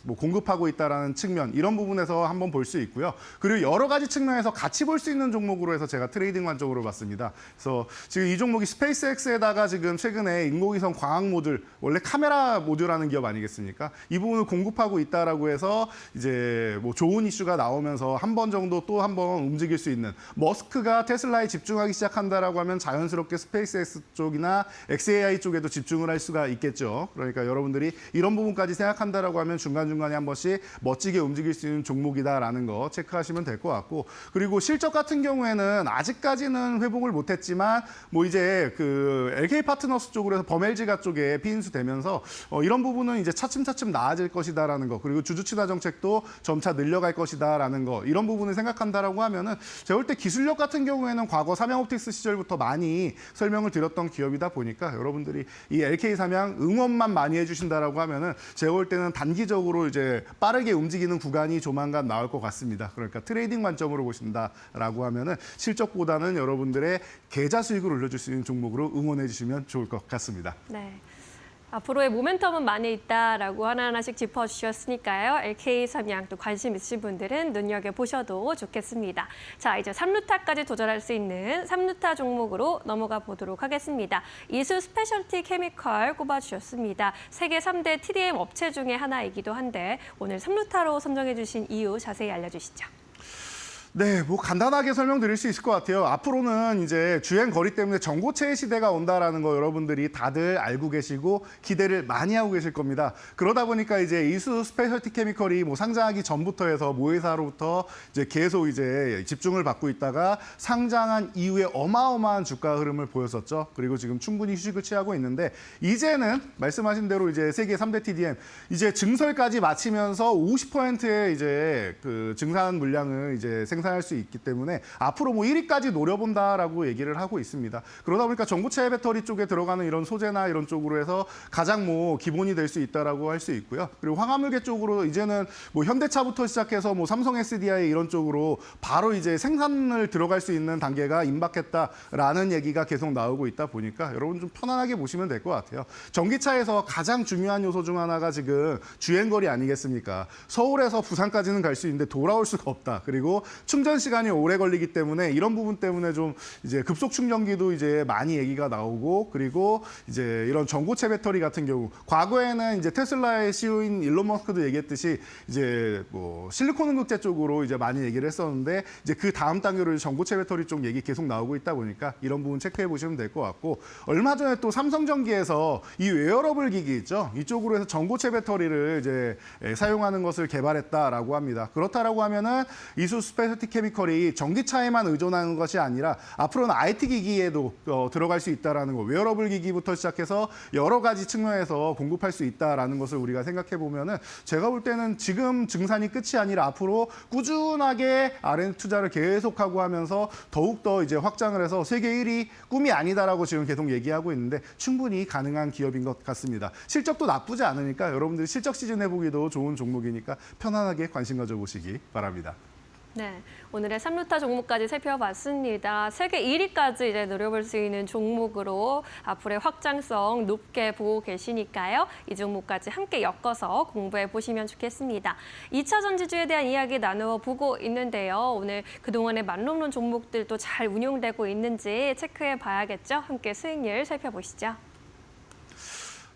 뭐 공급하고 있다라는 측면 이런 부분에서 한번 볼 수 있고요. 그리고 여러 가지 측면에서 같이 볼 수 있는 종목으로 해서 제가 트레이딩 관점으로 봤습니다. 그래서 지금 이 종목이 스페이스X에다가 지금 최근에 인공위성 광학 모듈 원래 카메라 모듈하는 기업 아니겠습니까? 이 부분을 공급하고 있다라고 해서 이제 뭐 좋은 이슈가 나오면서 한 번 정도 또 한 번 움직일 수 있는 머스크가 테슬라에 집중하기 시작한다라고 하면 자연스럽게 스페이스X 쪽이나 XAI 쪽에도 집중을 할 수가 있겠죠. 그러니까 여러분들이 이런 부분까지 생각한다라고 하면 중간중간에 한 번씩 멋지게 움직일 수 있는 종목이다라는 거 체크하시면 될 것 같고 그리고 실적 같은 경우에는 아직까지는 회복을 못했지만 뭐 이제 그 LK 파트너스 쪽으로 해서 범LG가 쪽에 피인수 되면서 이런 부분은 이제 차츰차츰 나아질 것이다라는 거 그리고 주주 친화 정책도 점차 늘려갈 것이다라는 거 이런 부분을 생각한다라고 하면은 제가 볼 때 기술력 같은 경우에는 과거 삼양옵틱스 시절부터 많이 설명을 드렸던 기업이다 보니까 여러분들이 이 LK 삼양 응원만 많이 해주신다라고 하면은 제가 볼 때는 단기적으로 이제 빠르게 움직이는 구간이 조만간 나올 것 같습니다. 그러니까 트레이딩 관점으로 보신다라고 하면은 실적보다는 여러분들의 계좌 수익을 올려줄 수 있는 종목으로 응원해 주시면 좋을 것 같습니다. 네. 앞으로의 모멘텀은 많이 있다라고 하나하나씩 짚어주셨으니까요. LK 삼양 또 관심 있으신 분들은 눈여겨보셔도 좋겠습니다. 자, 이제 3루타까지 도전할 수 있는 3루타 종목으로 넘어가 보도록 하겠습니다. 이수 스페셜티 케미컬 꼽아주셨습니다. 세계 3대 TDM 업체 중에 하나이기도 한데 오늘 3루타로 선정해 주신 이유 자세히 알려주시죠. 네, 뭐 간단하게 설명드릴 수 있을 것 같아요. 앞으로는 이제 주행 거리 때문에 전고체의 시대가 온다라는 거 여러분들이 다들 알고 계시고 기대를 많이 하고 계실 겁니다. 그러다 보니까 이제 이수 스페셜티 케미컬이 뭐 상장하기 전부터 해서 모회사로부터 이제 계속 이제 집중을 받고 있다가 상장한 이후에 어마어마한 주가 흐름을 보였었죠. 그리고 지금 충분히 휴식을 취하고 있는데 이제는 말씀하신 대로 이제 세계 3대 TDM 이제 증설까지 마치면서 50%의 이제 그 증산 물량을 이제 생산할 수 있기 때문에 앞으로 뭐 1위까지 노려본다라고 얘기를 하고 있습니다. 그러다 보니까 전고체 배터리 쪽에 들어가는 이런 소재나 이런 쪽으로 해서 가장 뭐 기본이 될 수 있다라고 할 수 있고요. 그리고 화학물계 쪽으로 이제는 뭐 현대차부터 시작해서 뭐 삼성 SDI 이런 쪽으로 바로 이제 생산을 들어갈 수 있는 단계가 임박했다라는 얘기가 계속 나오고 있다 보니까 여러분 좀 편안하게 보시면 될 것 같아요. 전기차에서 가장 중요한 요소 중 하나가 지금 주행거리 아니겠습니까? 서울에서 부산까지는 갈 수 있는데 돌아올 수가 없다. 그리고 충전 시간이 오래 걸리기 때문에 이런 부분 때문에 좀 이제 급속 충전기도 이제 많이 얘기가 나오고, 그리고 이제 이런 전고체 배터리 같은 경우 과거에는 이제 테슬라의 CEO인 일론 머스크도 얘기했듯이 이제 뭐 실리콘 응급제 쪽으로 이제 많이 얘기를 했었는데, 이제 그 다음 단계로 전고체 배터리 쪽 얘기 계속 나오고 있다 보니까 이런 부분 체크해 보시면 될 것 같고, 얼마 전에 또 삼성전기에서 이 웨어러블 기기 있죠, 이쪽으로 해서 전고체 배터리를 이제 사용하는 것을 개발했다라고 합니다. 그렇다라고 하면은 이수 스페셜티 케미컬이 전기차에만 의존하는 것이 아니라 앞으로는 IT 기기에도 들어갈 수 있다라는 거, 웨어러블 기기부터 시작해서 여러 가지 측면에서 공급할 수 있다라는 것을 우리가 생각해 보면은, 제가 볼 때는 지금 증산이 끝이 아니라 앞으로 꾸준하게 R&D 투자를 계속하고 하면서 더욱더 이제 확장을 해서 세계 1위 꿈이 아니다라고 지금 계속 얘기하고 있는데, 충분히 가능한 기업인 것 같습니다. 실적도 나쁘지 않으니까 여러분들이 실적 시즌 해보기도 좋은 종목이니까 편안하게 관심 가져보시기 바랍니다. 네, 오늘의 3루타 종목까지 살펴봤습니다. 세계 1위까지 이제 노려볼 수 있는 종목으로 앞으로의 확장성 높게 보고 계시니까요. 이 종목까지 함께 엮어서 공부해 보시면 좋겠습니다. 2차 전지주에 대한 이야기 나누어 보고 있는데요. 오늘 그동안의 만론론 종목들도 잘 운용되고 있는지 체크해 봐야겠죠. 함께 수익률 살펴보시죠.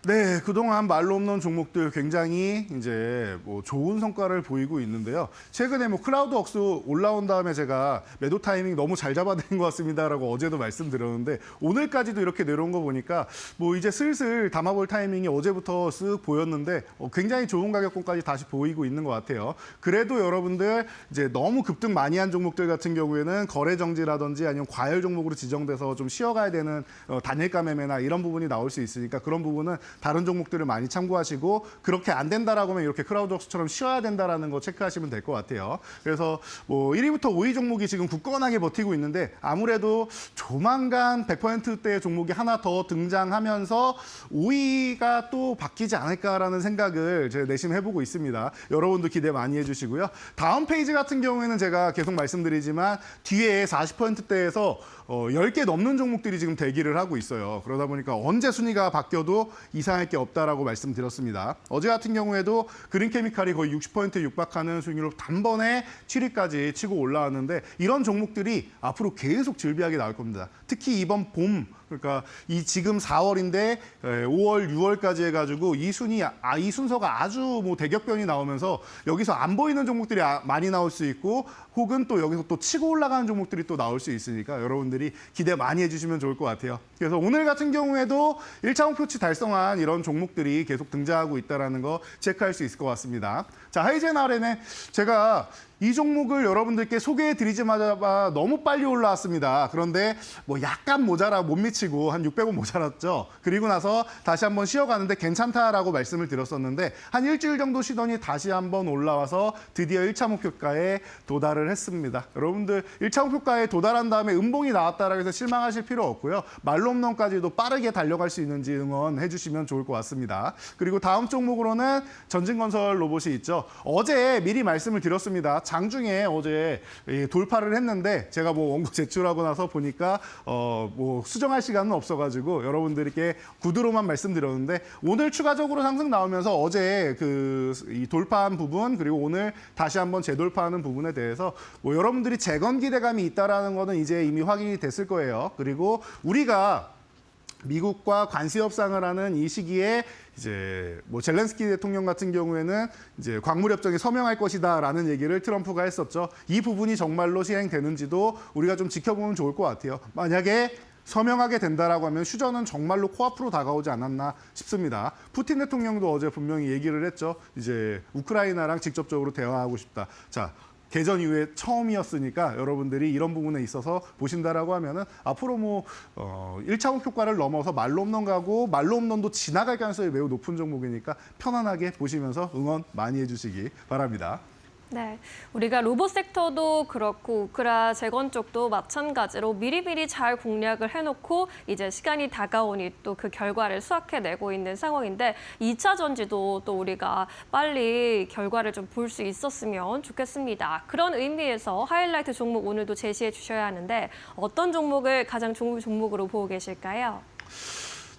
네, 그동안 말로 없는 종목들 굉장히 이제 뭐 좋은 성과를 보이고 있는데요. 최근에 뭐 클라우드웍스 올라온 다음에 제가 매도 타이밍 너무 잘 잡아낸 것 같습니다라고 어제도 말씀드렸는데, 오늘까지도 이렇게 내려온 거 보니까 뭐 이제 슬슬 담아볼 타이밍이 어제부터 쓱 보였는데 굉장히 좋은 가격권까지 다시 보이고 있는 것 같아요. 그래도 여러분들 이제 너무 급등 많이 한 종목들 같은 경우에는 거래 정지라든지 아니면 과열 종목으로 지정돼서 좀 쉬어가야 되는 단일가 매매나 이런 부분이 나올 수 있으니까, 그런 부분은 다른 종목들을 많이 참고하시고, 그렇게 안 된다라고 하면 이렇게 크라우드웍스처럼 쉬어야 된다라는 거 체크하시면 될 것 같아요. 그래서 뭐 1위부터 5위 종목이 지금 굳건하게 버티고 있는데, 아무래도 조만간 100%대의 종목이 하나 더 등장하면서 5위가 또 바뀌지 않을까라는 생각을 제가 내심해보고 있습니다. 여러분도 기대 많이 해주시고요. 다음 페이지 같은 경우에는 제가 계속 말씀드리지만 뒤에 40%대에서 10개 넘는 종목들이 지금 대기를 하고 있어요. 그러다 보니까 언제 순위가 바뀌어도 이상할 게 없다라고 말씀드렸습니다. 어제 같은 경우에도 그린케미칼이 거의 60% 육박하는 수익률로 단번에 7위까지 치고 올라왔는데, 이런 종목들이 앞으로 계속 즐비하게 나올 겁니다. 특히 이번 봄, 그러니까 이 지금 4월인데 5월, 6월까지 해가지고 이 순서가 아주 뭐 대격변이 나오면서 여기서 안 보이는 종목들이 많이 나올 수 있고, 혹은 또 여기서 또 치고 올라가는 종목들이 또 나올 수 있으니까 여러분들이 기대 많이 해주시면 좋을 것 같아요. 그래서 오늘 같은 경우에도 1차 목표치 달성한 이런 종목들이 계속 등장하고 있다는 거 체크할 수 있을 것 같습니다. 자, 하이젠 RN에 제가 이 종목을 여러분들께 소개해드리자마자 너무 빨리 올라왔습니다. 그런데 뭐 약간 못 미치고 한 600원 모자랐죠. 그리고 나서 다시 한번 쉬어가는데 괜찮다라고 말씀을 드렸었는데, 한 일주일 정도 쉬더니 다시 한번 올라와서 드디어 1차 목표가에 도달을 했습니다. 여러분들 1차 목표가에 도달한 다음에 음봉이 나왔다라고 해서 실망하실 필요 없고요. 말홈런까지도 빠르게 달려갈 수 있는지 응원해 주시면 좋을 것 같습니다. 그리고 다음 종목으로는 전진건설 로봇이 있죠. 어제 미리 말씀을 드렸습니다. 장중에 어제 돌파를 했는데, 제가 뭐 원고 제출하고 나서 보니까 뭐 수정할 시간은 없어가지고 여러분들께 구두로만 말씀드렸는데, 오늘 추가적으로 상승 나오면서 어제 이 돌파한 부분, 그리고 오늘 다시 한번 재돌파하는 부분에 대해서 뭐 여러분들이 재건 기대감이 있다라는 거는 이제 이미 확인이 됐을 거예요. 그리고 우리가 미국과 관세 협상을 하는 이 시기에 이제 뭐 젤렌스키 대통령 같은 경우에는 이제 광물 협정에 서명할 것이다라는 얘기를 트럼프가 했었죠. 이 부분이 정말로 시행되는지도 우리가 좀 지켜보면 좋을 것 같아요. 만약에 서명하게 된다라고 하면 휴전은 정말로 코앞으로 다가오지 않았나 싶습니다. 푸틴 대통령도 어제 분명히 얘기를 했죠. 이제 우크라이나랑 직접적으로 대화하고 싶다. 자, 개전 이후에 처음이었으니까 여러분들이 이런 부분에 있어서 보신다라고 하면은 앞으로 뭐 1차 목표가를 넘어서 말로 홈런 가고, 말로 홈런도 지나갈 가능성이 매우 높은 종목이니까 편안하게 보시면서 응원 많이 해주시기 바랍니다. 네, 우리가 로봇 섹터도 그렇고 우크라 재건 쪽도 마찬가지로 미리미리 잘 공략을 해놓고 이제 시간이 다가오니 또 그 결과를 수확해내고 있는 상황인데, 2차 전지도 또 우리가 빨리 결과를 좀 볼 수 있었으면 좋겠습니다. 그런 의미에서 하이라이트 종목 오늘도 제시해 주셔야 하는데, 어떤 종목을 가장 좋은 종목으로 보고 계실까요?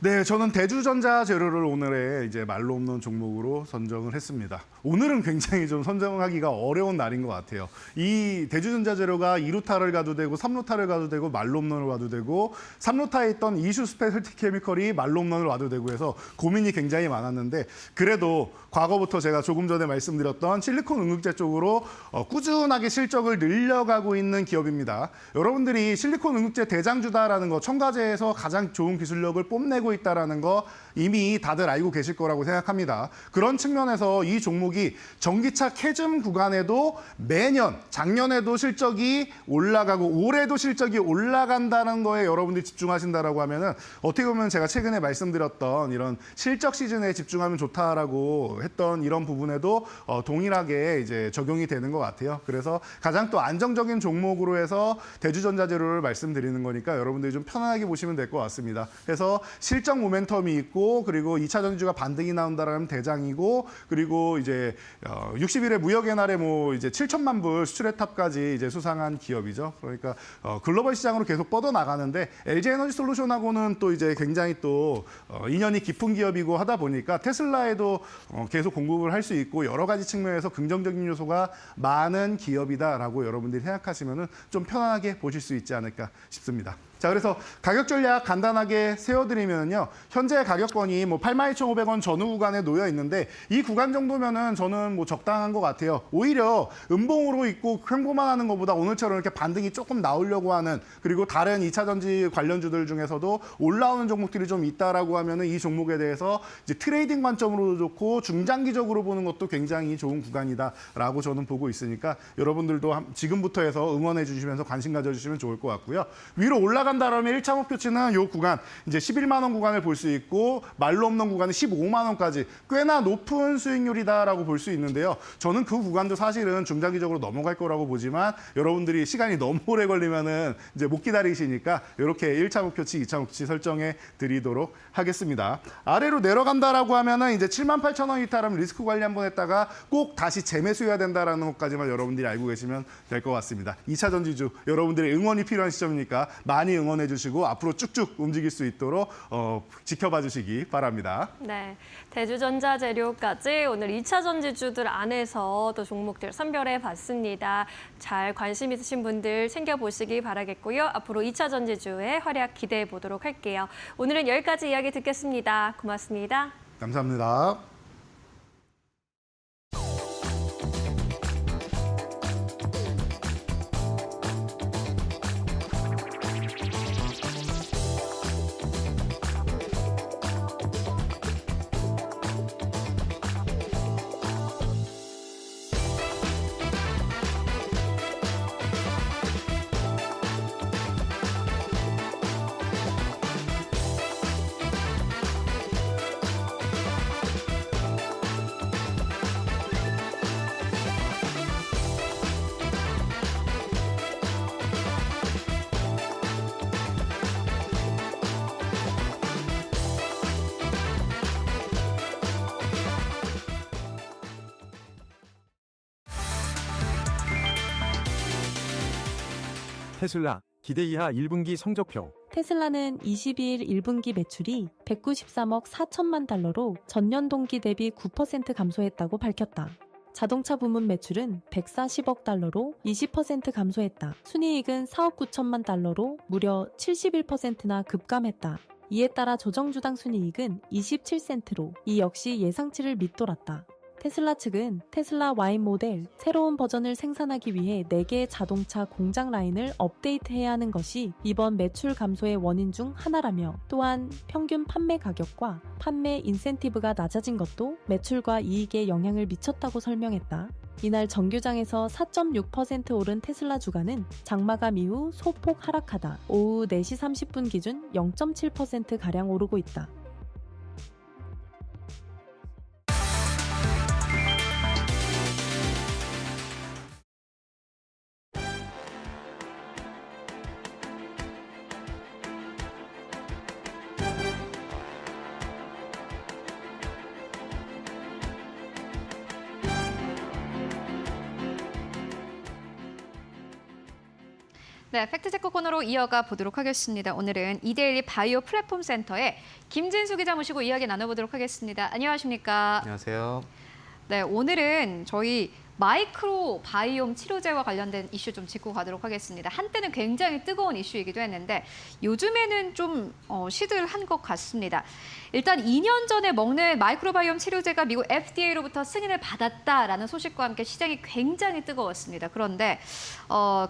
네, 저는 대주전자 재료를 오늘의 이제 말로 없는 종목으로 선정을 했습니다. 오늘은 굉장히 좀 선정하기가 어려운 날인 것 같아요. 이 대주전자 재료가 2루타를 가도 되고 3루타를 가도 되고 말로 홈런을 와도 되고 3루타에 있던 이슈 스페셜티 케미컬이 말로 홈런을 와도 되고 해서 고민이 굉장히 많았는데 그래도 과거부터 제가 조금 전에 말씀드렸던 실리콘 응급제 쪽으로 꾸준하게 실적을 늘려가고 있는 기업입니다. 여러분들이 실리콘 응급제 대장주다라는 거, 첨가제에서 가장 좋은 기술력을 뽐내고 있다라는 거 이미 다들 알고 계실 거라고 생각합니다. 그런 측면에서 이 종목이 전기차 캐즘 구간에도 매년 작년에도 실적이 올라가고 올해도 실적이 올라간다는 거에 여러분들이 집중하신다라고 하면은 어떻게 보면 제가 최근에 말씀드렸던 이런 실적 시즌에 집중하면 좋다라고 했던 이런 부분에도 동일하게 이제 적용이 되는 것 같아요. 그래서 가장 또 안정적인 종목으로 해서 대주전자재료를 말씀드리는 거니까 여러분들이 좀 편안하게 보시면 될 것 같습니다. 그래서 실적 모멘텀이 있고 그리고 2차 전지주가 반등이 나온다라면 대장이고 그리고 이제 60일의 무역의 날에 뭐 이제 7천만 불 수출의 탑까지 이제 수상한 기업이죠. 그러니까 글로벌 시장으로 계속 뻗어 나가는데 LG에너지솔루션하고는 또 이제 굉장히 또 인연이 깊은 기업이고 하다 보니까 테슬라에도 계속 공급을 할 수 있고 여러 가지 측면에서 긍정적인 요소가 많은 기업이다라고 여러분들이 생각하시면은 좀 편안하게 보실 수 있지 않을까 싶습니다. 자, 그래서 가격 전략 간단하게 세워드리면요. 현재 가격권이 뭐 82,500원 전후 구간에 놓여 있는데 이 구간 정도면은 저는 뭐 적당한 것 같아요. 오히려 음봉으로 있고 횡보만 하는 것보다 오늘처럼 이렇게 반등이 조금 나오려고 하는 그리고 다른 2차 전지 관련주들 중에서도 올라오는 종목들이 좀 있다라고 하면은 이 종목에 대해서 이제 트레이딩 관점으로도 좋고 중장기적으로 보는 것도 굉장히 좋은 구간이다라고 저는 보고 있으니까 여러분들도 지금부터 해서 응원해 주시면서 관심 가져주시면 좋을 것 같고요. 위로 올라간다라면 1차 목표치는 이 구간 이제 11만 원 구간을 볼 수 있고 말로 없는 구간은 15만 원까지 꽤나 높은 수익률이다라고 볼 수 있는데요. 저는 그 구간도 사실은 중장기적으로 넘어갈 거라고 보지만 여러분들이 시간이 너무 오래 걸리면은 이제 못 기다리시니까 이렇게 1차 목표치, 2차 목표치 설정해 드리도록 하겠습니다. 아래로 내려간다라고 하면은 이제 78,000원 이탈하면 리스크 관리 한번 했다가 꼭 다시 재매수해야 된다라는 것까지만 여러분들이 알고 계시면 될 것 같습니다. 2차 전지주 여러분들의 응원이 필요한 시점이니까 많이 응원해 주시고 앞으로 쭉쭉 움직일 수 있도록 지켜봐 주시기 바랍니다. 네, 대주전자 재료까지 오늘 2차 전지주들 안에서 또 종목들 선별해 봤습니다. 잘 관심 있으신 분들 챙겨보시기 바라겠고요. 앞으로 2차 전지주의 활약 기대해 보도록 할게요. 오늘은 여기까지 이야기 듣겠습니다. 고맙습니다. 감사합니다. 테슬라 기대 이하 1분기 성적표. 테슬라는 22일 1분기 매출이 193억 4천만 달러로 전년 동기 대비 9% 감소했다고 밝혔다. 자동차 부문 매출은 140억 달러로 20% 감소했다. 순이익은 4억 9천만 달러로 무려 71%나 급감했다. 이에 따라 조정주당 순이익은 27센트로 이 역시 예상치를 밑돌았다. 테슬라 측은 테슬라 Y 모델 새로운 버전을 생산하기 위해 4개의 자동차 공장 라인을 업데이트해야 하는 것이 이번 매출 감소의 원인 중 하나라며 또한 평균 판매 가격과 판매 인센티브가 낮아진 것도 매출과 이익에 영향을 미쳤다고 설명했다. 이날 정규장에서 4.6% 오른 테슬라 주가는 장마감 이후 소폭 하락하다 오후 4시 30분 기준 0.7%가량 오르고 있다. 네, 팩트체크 코너로 이어가 보도록 하겠습니다. 오늘은 이데일리 바이오 플랫폼 센터의 김진수 기자 모시고 이야기 나눠보도록 하겠습니다. 안녕하십니까? 안녕하세요. 네, 오늘은 저희 마이크로 바이옴 치료제와 관련된 이슈 좀 짚고 가도록 하겠습니다. 한때는 굉장히 뜨거운 이슈이기도 했는데 요즘에는 좀 시들한 것 같습니다. 일단 2년 전에 먹는 마이크로바이옴 치료제가 미국 FDA로부터 승인을 받았다라는 소식과 함께 시장이 굉장히 뜨거웠습니다. 그런데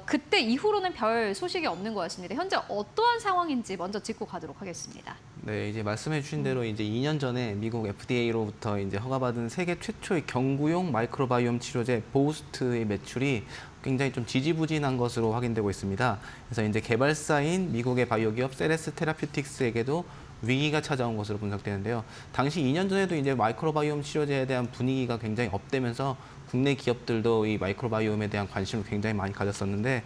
그때 이후로는 별 소식이 없는 것 같습니다. 현재 어떠한 상황인지 먼저 짚고 가도록 하겠습니다. 네, 이제 말씀해 주신 대로 이제 2년 전에 미국 FDA로부터 이제 허가받은 세계 최초의 경구용 마이크로바이옴 치료제 보스트의 매출이 굉장히 좀 지지부진한 것으로 확인되고 있습니다. 그래서 이제 개발사인 미국의 바이오 기업 세레스 테라퓨틱스에게도 위기가 찾아온 것으로 분석되는데요. 당시 2년 전에도 이제 마이크로바이옴 치료제에 대한 분위기가 굉장히 업되면서 국내 기업들도 이 마이크로바이옴에 대한 관심을 굉장히 많이 가졌었는데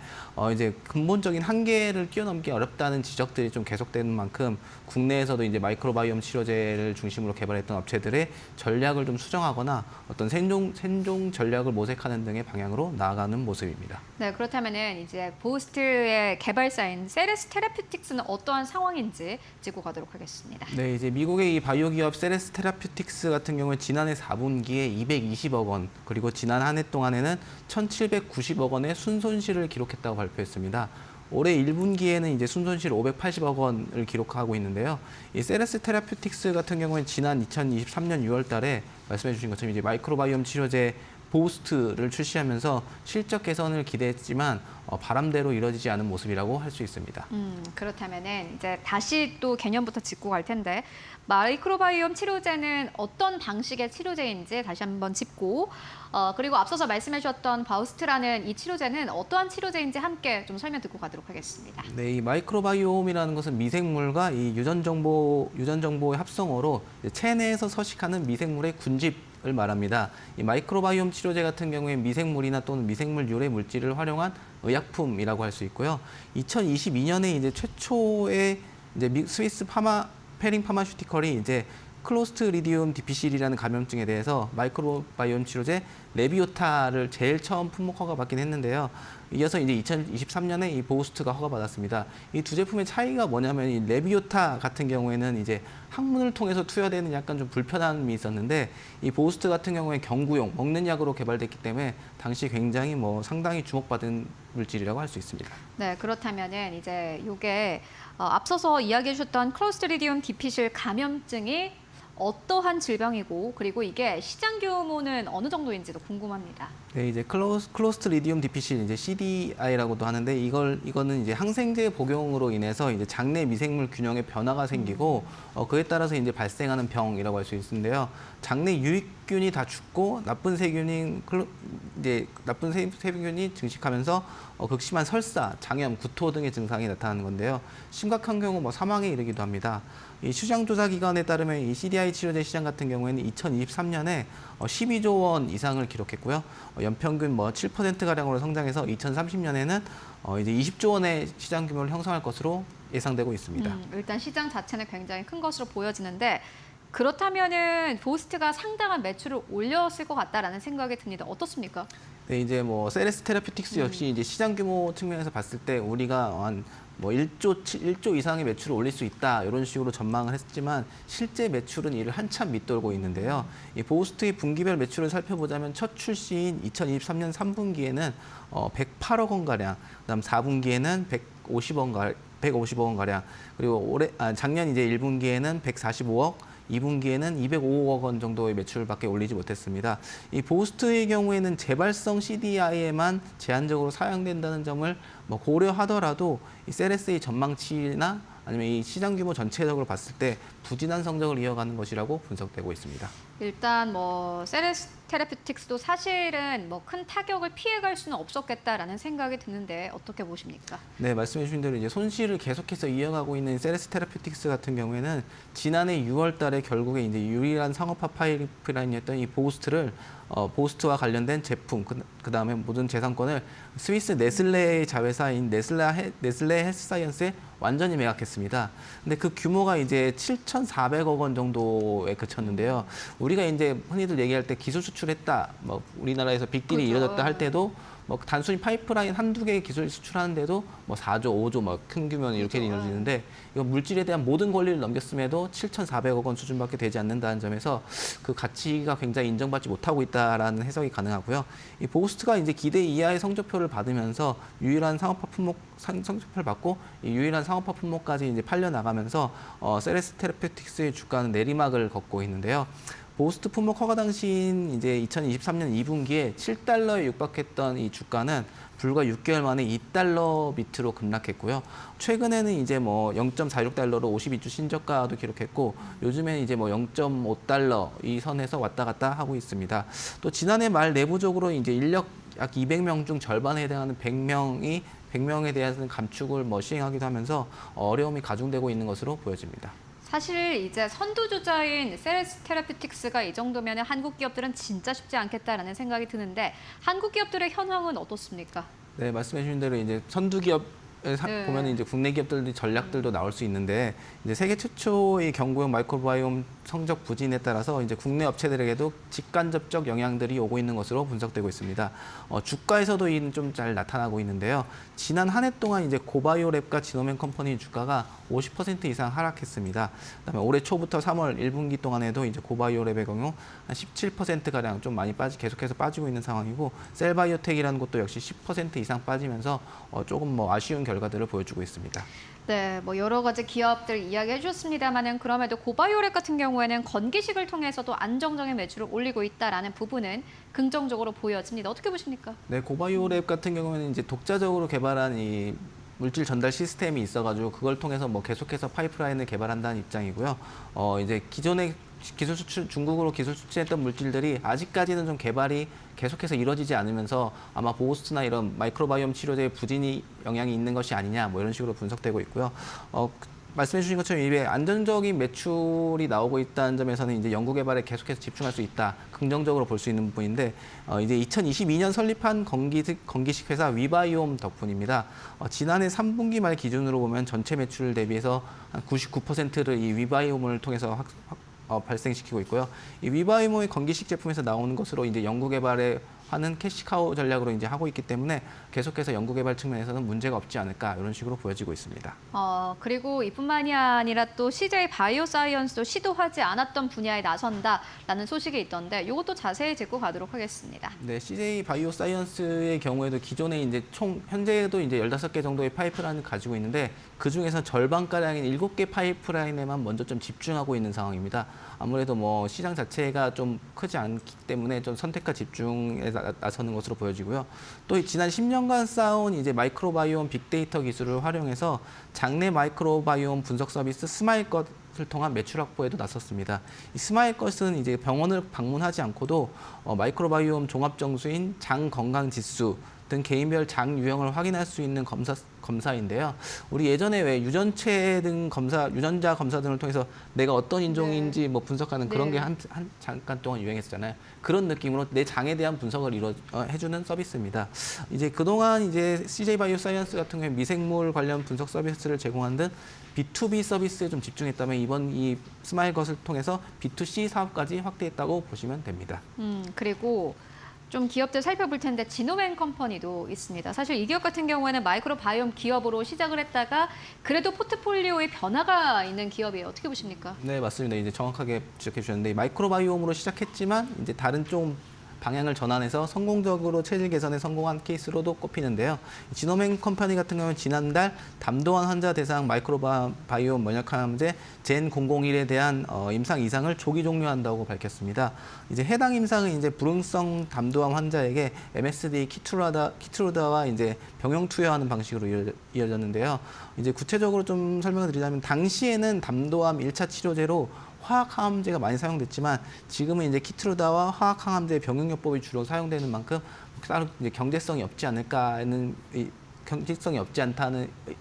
이제 근본적인 한계를 뛰어넘기 어렵다는 지적들이 좀 계속되는 만큼 국내에서도 이제 마이크로바이옴 치료제를 중심으로 개발했던 업체들의 전략을 좀 수정하거나 어떤 생존 전략을 모색하는 등의 방향으로 나아가는 모습입니다. 네, 그렇다면은 이제 보스트의 개발사인 세레스 테라퓨틱스는 어떠한 상황인지 짚고 가도록 하겠습니다. 네, 이제 미국의 이 바이오 기업 세레스 테라퓨틱스 같은 경우에 지난해 4분기에 220억 원, 그리고 지난 한 해 동안에는 1,790억 원의 순손실을 기록했다고 발표했습니다. 올해 1분기에는 이제 순손실 580억 원을 기록하고 있는데요. 이 세레스 테라퓨틱스 같은 경우에 지난 2023년 6월 달에 말씀해 주신 것처럼 이제 마이크로바이옴 치료제 보스트를 출시하면서 실적 개선을 기대했지만 바람대로 이뤄지지 않은 모습이라고 할 수 있습니다. 그렇다면은 이제 다시 또 개념부터 짚고 갈 텐데 마이크로바이옴 치료제는 어떤 방식의 치료제인지 다시 한번 짚고 그리고 앞서서 말씀해 주셨던 바우스트라는 이 치료제는 어떠한 치료제인지 함께 좀 설명 듣고 가도록 하겠습니다. 네, 이 마이크로바이옴이라는 것은 미생물과 이 유전 정보의 합성어로 체내에서 서식하는 미생물의 군집을 말합니다. 이 마이크로바이옴 치료제 같은 경우에 미생물이나 또는 미생물 유래 물질을 활용한 의약품이라고 할 수 있고요. 2022년에 이제 최초의 이제 스위스 페링 파마슈티컬이 이제 클로스트리디움 디피실이라는 감염증에 대해서 마이크로바이옴 치료제 레비오타를 제일 처음 품목 허가받긴 했는데요. 이어서 이제 2023년에 이 보스트가 허가받았습니다. 이 두 제품의 차이가 뭐냐면 이 레비오타 같은 경우에는 이제 항문을 통해서 투여되는 약간 좀 불편함이 있었는데 이 보스트 같은 경우에 경구용 먹는 약으로 개발됐기 때문에 당시 굉장히 상당히 주목받은 물질이라고 할 수 있습니다. 네, 그렇다면은 이제 요게 앞서서 이야기해 주셨던 클로스트리디움 디피실 감염증이 어떠한 질병이고 그리고 이게 시장 규모는 어느 정도인지도 궁금합니다. 네, 이제 클로스트리디움 디피실 이제 CDI라고도 하는데 이거는 이제 항생제 복용으로 인해서 이제 장내 미생물 균형에 변화가 생기고 그에 따라서 이제 발생하는 병이라고 할 수 있는데요. 장내 유익균이 다 죽고 나쁜 세균이 증식하면서 극심한 설사, 장염, 구토 등의 증상이 나타나는 건데요. 심각한 경우 사망에 이르기도 합니다. 이 시장 조사 기관에 따르면 이 CDI 치료제 시장 같은 경우에는 2023년에 12조 원 이상을 기록했고요. 연평균 7%가량으로 성장해서 2030년에는 이제 20조 원의 시장 규모를 형성할 것으로 예상되고 있습니다. 일단 시장 자체는 굉장히 큰 것으로 보여지는데 그렇다면은 보스트가 상당한 매출을 올렸을 것 같다라는 생각이 듭니다. 어떻습니까? 네, 이제 세레스 테라퓨틱스 역시 이제 시장 규모 측면에서 봤을 때 우리가 한 1조 이상의 매출을 올릴 수 있다 이런 식으로 전망을 했지만 실제 매출은 이를 한참 밑돌고 있는데요. 이 보스트의 분기별 매출을 살펴보자면 첫 출시인 2023년 3분기에는 108억 원 가량, 그다음 4분기에는 150억 원 가량, 그리고 작년 이제 1분기에는 145억, 2분기에는 205억 원 정도의 매출밖에 올리지 못했습니다. 이 보스트의 경우에는 재발성 CDI에만 제한적으로 사용된다는 점을 고려하더라도 이 세레스의 전망치나 아니면 이 시장 규모 전체적으로 봤을 때 부진한 성적을 이어가는 것이라고 분석되고 있습니다. 일단 세레스 테라퓨틱스도 사실은 큰 타격을 피해갈 수는 없었겠다라는 생각이 드는데 어떻게 보십니까? 네, 말씀해 주신 대로 이제 손실을 계속해서 이어가고 있는 세레스 테라퓨틱스 같은 경우에는 지난해 6월 달에 결국에 이제 유일한 상업화 파이프라인이었던 이 보스트와 관련된 제품, 그다음에 모든 재산권을 스위스 네슬레의 자회사인 네슬레 헬스사이언스에 완전히 매각했습니다. 근데 그 규모가 이제 7,400억 원 정도에 그쳤는데요. 우리가 이제 흔히들 얘기할 때 기술 수출했다, 우리나라에서 빅딜이 그렇죠. 이뤄졌다 할 때도 뭐 단순히 파이프라인 한두 개의 기술을 수출하는데도 뭐 4조, 5조 뭐 큰 규모는 이렇게 이루어지는데 이거 물질에 대한 모든 권리를 넘겼음에도 7,400억 원 수준밖에 되지 않는다는 점에서 그 가치가 굉장히 인정받지 못하고 있다라는 해석이 가능하고요. 이 보스트가 이제 기대 이하의 성적표를 받으면서 유일한 상업화 품목 성적표를 받고 이 유일한 상업화 품목까지 이제 팔려 나가면서 세레스 테라피틱스의 주가는 내리막을 걷고 있는데요. 보스트 품목 허가 당시인 이제 2023년 2분기에 7달러에 육박했던 이 주가는 불과 6개월 만에 2달러 밑으로 급락했고요. 최근에는 이제 뭐 0.46달러로 52주 신저가도 기록했고 요즘에는 이제 뭐 0.5달러 이 선에서 왔다 갔다 하고 있습니다. 또 지난해 말 내부적으로 이제 인력 약 200명 중 절반에 해당하는 100명에 대한 감축을 뭐 시행하기도 하면서 어려움이 가중되고 있는 것으로 보여집니다. 사실 이제 선두주자인 세레스 테라피틱스가 이 정도면 한국 기업들은 진짜 쉽지 않겠다라는 생각이 드는데 한국 기업들의 현황은 어떻습니까? 네, 말씀해 주신 대로 이제 선두 기업 네. 보면 이제 국내 기업들의 전략들도 나올 수 있는데 이제 세계 최초의 경구용 마이크로바이옴 성적 부진에 따라서 이제 국내 업체들에게도 직간접적 영향들이 오고 있는 것으로 분석되고 있습니다. 주가에서도 이는 좀 잘 나타나고 있는데요. 지난 한 해 동안 이제 고바이오랩과 지노맨 컴퍼니 주가가 50% 이상 하락했습니다. 그다음에 올해 초부터 3월 1분기 동안에도 이제 고바이오랩의 경우 한 17% 가량 좀 많이 계속해서 빠지고 있는 상황이고 셀바이오텍이라는 것도 역시 10% 이상 빠지면서 조금 뭐 아쉬운 결과들을 보여주고 있습니다. 네, 뭐 여러 가지 기업들 이야기해 주셨습니다만은 그럼에도 고바이오랩 같은 경우에는 건기식을 통해서도 안정적인 매출을 올리고 있다라는 부분은 긍정적으로 보여집니다. 어떻게 보십니까? 네, 고바이오랩 같은 경우에는 이제 독자적으로 개발한 이 물질 전달 시스템이 있어가지고 그걸 통해서 뭐 계속해서 파이프라인을 개발한다는 입장이고요. 이제 기존의 기술 수출 중국으로 기술 수출했던 물질들이 아직까지는 좀 개발이 계속해서 이루어지지 않으면서 아마 보스트나 이런 마이크로바이옴 치료제의 부진이 영향이 있는 것이 아니냐 뭐 이런 식으로 분석되고 있고요. 말씀해 주신 것처럼 이게 안정적인 매출이 나오고 있다는 점에서는 이제 연구 개발에 계속해서 집중할 수 있다. 긍정적으로 볼 수 있는 부분인데 이제 2022년 설립한 건기식 회사 위바이옴 덕분입니다. 지난해 3분기 말 기준으로 보면 전체 매출 대비해서 한 99%를 이 위바이옴을 통해서 발생시키고 있고요. 이 위바이옴의 건기식 제품에서 나오는 것으로 이제 연구 개발에 하는 캐시카우 전략으로 이제 하고 있기 때문에 계속해서 연구 개발 측면에서는 문제가 없지 않을까 이런 식으로 보여지고 있습니다. 그리고 이뿐만이 아니라 또 CJ 바이오사이언스도 시도하지 않았던 분야에 나선다라는 소식이 있던데 이것도 자세히 짚고 가도록 하겠습니다. 네, CJ 바이오사이언스의 경우에도 기존에 이제 현재도 이제 15개 정도의 파이프라인을 가지고 있는데 그 중에서 절반가량인 7개 파이프라인에만 먼저 좀 집중하고 있는 상황입니다. 아무래도 뭐 시장 자체가 좀 크지 않기 때문에 좀 선택과 집중에 나서는 것으로 보여지고요. 또 지난 10년간 쌓아온 이제 마이크로바이옴 빅데이터 기술을 활용해서 장내 마이크로바이옴 분석 서비스 스마일것을 통한 매출 확보에도 나섰습니다. 이 스마일것은 이제 병원을 방문하지 않고도 마이크로바이옴 종합 정수인 장 건강 지수 등 개인별 장 유형을 확인할 수 있는 검사인데요. 우리 예전에 왜 유전체 등 유전자 검사 등을 통해서 내가 어떤 인종인지 뭐 분석하는 그런 게 잠깐 동안 유행했었잖아요. 그런 느낌으로 내 장에 대한 분석을 해주는 서비스입니다. 이제 그동안 이제 CJ 바이오사이언스 같은 경우에 미생물 관련 분석 서비스를 제공한 듯 B2B 서비스에 좀 집중했다면 이번 이 스마일것을 통해서 B2C 사업까지 확대했다고 보시면 됩니다. 그리고 좀 기업들 살펴볼 텐데 지노맨 컴퍼니도 있습니다. 사실 이 기업 같은 경우에는 마이크로바이옴 기업으로 시작을 했다가 그래도 포트폴리오에 변화가 있는 기업이에요. 어떻게 보십니까? 네, 맞습니다. 이제 정확하게 지적해 주셨는데 마이크로바이옴으로 시작했지만 이제 다른 좀 방향을 전환해서 성공적으로 체질 개선에 성공한 케이스로도 꼽히는데요. 지노맨 컴퍼니 같은 경우는 지난달 담도환 환자 대상 마이크로바이옴 면역항암제 젠 001에 대한 임상 이상을 조기 종료한다고 밝혔습니다. 이제 해당 임상은 이제 불응성 담도암 환자에게 MSD 키트루다와 이제 병용 투여하는 방식으로 이어졌는데요. 이제 구체적으로 좀 설명을 드리자면 당시에는 담도암 1차 치료제로 화학항암제가 많이 사용됐지만 지금은 이제 키트루다와 화학항암제 병용요법이 주로 사용되는 만큼 따로 이제 경제성이 없지 않을까는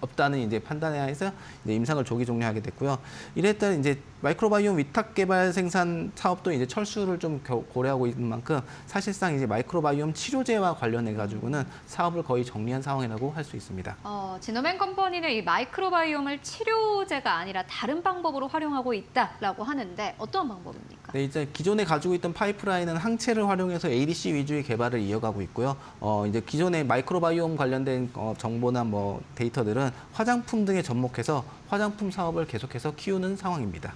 없다는 이제 판단에 의해서 이제 임상을 조기 종료하게 됐고요. 이에 따라 이제 마이크로바이옴 위탁 개발 생산 사업도 이제 철수를 좀 고려하고 있는 만큼 사실상 이제 마이크로바이옴 치료제와 관련해 가지고는 사업을 거의 정리한 상황이라고 할 수 있습니다. 지노맨 컴퍼니는 이 마이크로바이옴을 치료제가 아니라 다른 방법으로 활용하고 있다라고 하는데 어떤 방법입니까? 네, 이제 기존에 가지고 있던 파이프라인은 항체를 활용해서 ADC 위주의 개발을 이어가고 있고요. 이제 기존의 마이크로바이옴 관련된 정보나 뭐 데이터들은 화장품 등에 접목해서 화장품 사업을 계속해서 키우는 상황입니다.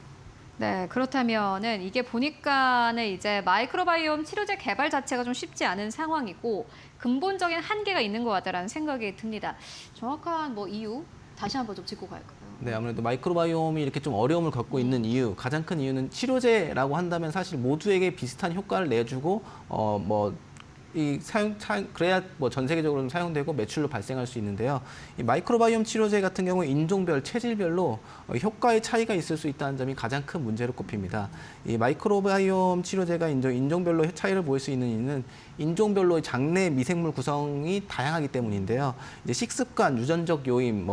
네, 그렇다면은 이게 보니까는 이제 마이크로바이옴 치료제 개발 자체가 좀 쉽지 않은 상황이고 근본적인 한계가 있는 것 같다라는 생각이 듭니다. 정확한 뭐 이유 다시 한번 좀 짚고 갈까요? 네, 아무래도 마이크로바이옴이 이렇게 좀 어려움을 겪고 있는 이유, 가장 큰 이유는 치료제라고 한다면 사실 모두에게 비슷한 효과를 내주고 그래야 뭐 전 세계적으로 사용되고 매출로 발생할 수 있는데요. 이 마이크로바이옴 치료제 같은 경우 인종별, 체질별로 효과의 차이가 있을 수 있다는 점이 가장 큰 문제로 꼽힙니다. 이 마이크로바이옴 치료제가 인종별로 차이를 보일 수 있는 이유는 인종별로 장내 미생물 구성이 다양하기 때문인데요. 이제 식습관, 유전적 요인,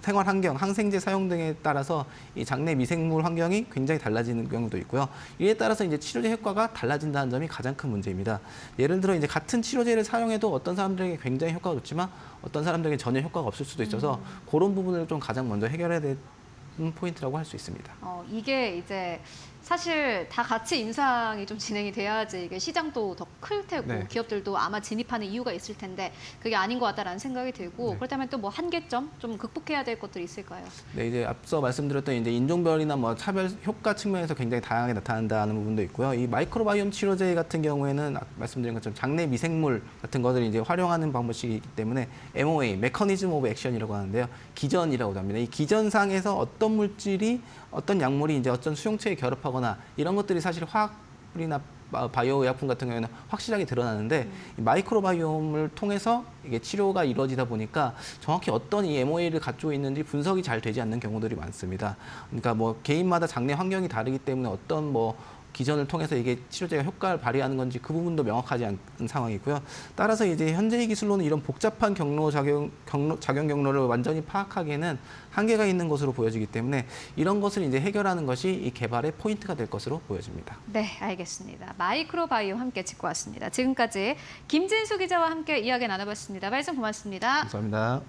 생활 환경, 항생제 사용 등에 따라서 이 장내 미생물 환경이 굉장히 달라지는 경우도 있고요. 이에 따라서 이제 치료제 효과가 달라진다는 점이 가장 큰 문제입니다. 예를 들어 이제 같은 치료제를 사용해도 어떤 사람들에게 굉장히 효과가 좋지만 어떤 사람들에게 전혀 효과가 없을 수도 있어서 그런 부분을 좀 가장 먼저 해결해야 되는 포인트라고 할 수 있습니다. 이게 이제 사실 다 같이 인상이 좀 진행이 돼야지 이게 시장도 더 클 테고 네. 기업들도 아마 진입하는 이유가 있을 텐데 그게 아닌 것 같다라는 생각이 들고 네. 그렇다면 또 뭐 한계점 좀 극복해야 될 것들이 있을까요? 네, 이제 앞서 말씀드렸던 이제 인종별이나 차별 효과 측면에서 굉장히 다양하게 나타난다는 부분도 있고요. 이 마이크로바이옴 치료제 같은 경우에는 말씀드린 것처럼 장내 미생물 같은 것들을 이제 활용하는 방법이기 때문에 MOA, 메커니즘 오브 액션이라고 하는데요. 기전이라고도 합니다. 이 기전상에서 어떤 물질이 어떤 약물이 이제 어떤 수용체에 결합하거나 이런 것들이 사실 화학이나 바이오 의약품 같은 경우에는 확실하게 드러나는데 이 마이크로바이옴을 통해서 이게 치료가 이루어지다 보니까 정확히 어떤 이 MOA를 갖고 있는지 분석이 잘 되지 않는 경우들이 많습니다. 그러니까 개인마다 장내 환경이 다르기 때문에 어떤 기전을 통해서 이게 치료제가 효과를 발휘하는 건지 그 부분도 명확하지 않은 상황이고요. 따라서 이제 현재의 기술로는 이런 복잡한 작용 경로를 완전히 파악하기에는 한계가 있는 것으로 보여지기 때문에 이런 것을 이제 해결하는 것이 이 개발의 포인트가 될 것으로 보여집니다. 네, 알겠습니다. 마이크로바이옴 함께 짚고 왔습니다. 지금까지 김진수 기자와 함께 이야기 나눠봤습니다. 말씀 고맙습니다. 감사합니다.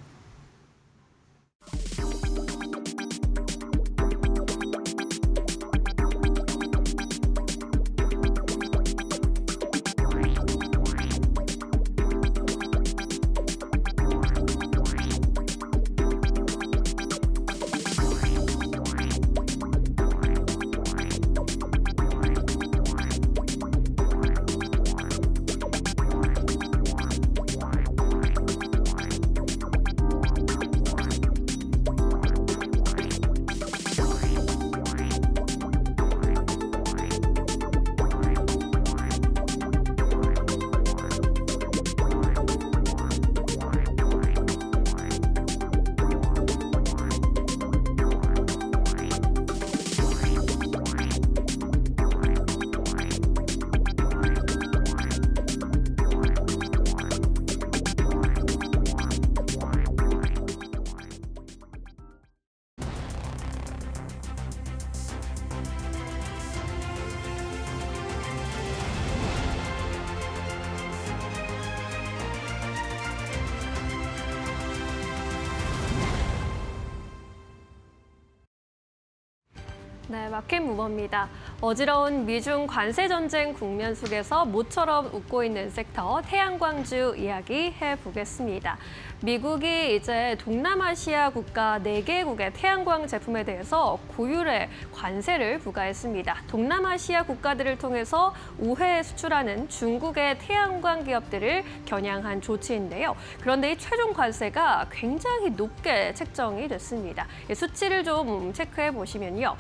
네, 마켓 무버입니다. 어지러운 미중 관세 전쟁 국면 속에서 모처럼 웃고 있는 섹터 태양광주 이야기 해보겠습니다. 미국이 이제 동남아시아 국가 4개국의 태양광 제품에 대해서 고율의 관세를 부과했습니다. 동남아시아 국가들을 통해서 우회에 수출하는 중국의 태양광 기업들을 겨냥한 조치인데요. 그런데 이 최종 관세가 굉장히 높게 책정이 됐습니다. 수치를 좀 체크해 보시면요.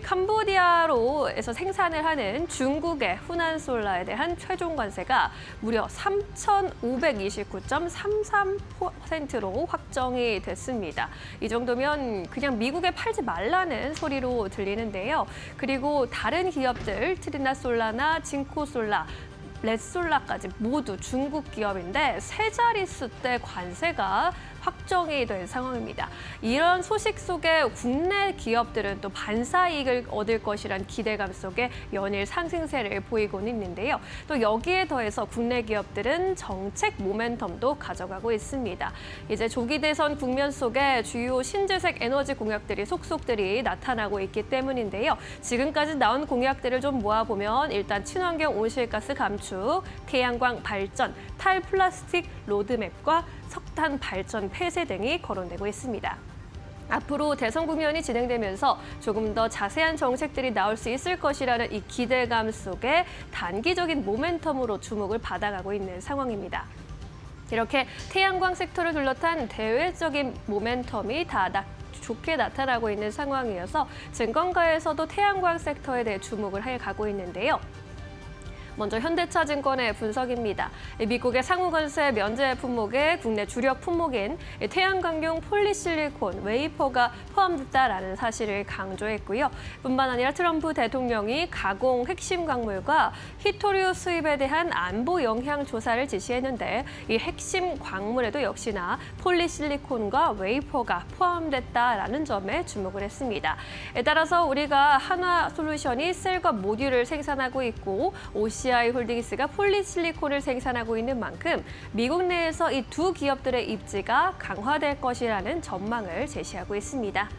캄보디아로에서 생산을 하는 중국의 후난솔라에 대한 최종 관세가 무려 3,529.33%로 확정이 됐습니다. 이 정도면 그냥 미국에 팔지 말라는 소리로 들리는데요. 그리고 다른 기업들 트리나솔라나 징코솔라, 렛솔라까지 모두 중국 기업인데 세 자릿수대 관세가 확정이 된 상황입니다. 이런 소식 속에 국내 기업들은 또 반사이익을 얻을 것이란 기대감 속에 연일 상승세를 보이고는 있는데요. 또 여기에 더해서 국내 기업들은 정책 모멘텀도 가져가고 있습니다. 이제 조기 대선 국면 속에 주요 신재생 에너지 공약들이 속속들이 나타나고 있기 때문인데요. 지금까지 나온 공약들을 좀 모아보면 일단 친환경 온실가스 감축, 태양광 발전, 탈플라스틱 로드맵과 석탄 발전 폐쇄 등이 거론되고 있습니다. 앞으로 대선 국면이 진행되면서 조금 더 자세한 정책들이 나올 수 있을 것이라는 이 기대감 속에 단기적인 모멘텀으로 주목을 받아가고 있는 상황입니다. 이렇게 태양광 섹터를 둘러싼 대외적인 모멘텀이 다 좋게 나타나고 있는 상황이어서 증권가에서도 태양광 섹터에 대해 주목을 해가고 있는데요. 먼저 현대차증권의 분석입니다. 미국의 상호관세 면제 품목에 국내 주력 품목인 태양광용 폴리실리콘 웨이퍼가 포함됐다라는 사실을 강조했고요. 뿐만 아니라 트럼프 대통령이 가공 핵심 광물과 히토류 수입에 대한 안보 영향 조사를 지시했는데 이 핵심 광물에도 역시나 폴리실리콘과 웨이퍼가 포함됐다라는 점에 주목을 했습니다. 따라서 우리가 한화솔루션이 셀과 모듈을 생산하고 있고 OCI 홀딩스가 폴리실리콘을 생산하고 있는 만큼 미국 내에서 이 두 기업들의 입지가 강화될 것이라는 전망을 제시하고 있습니다.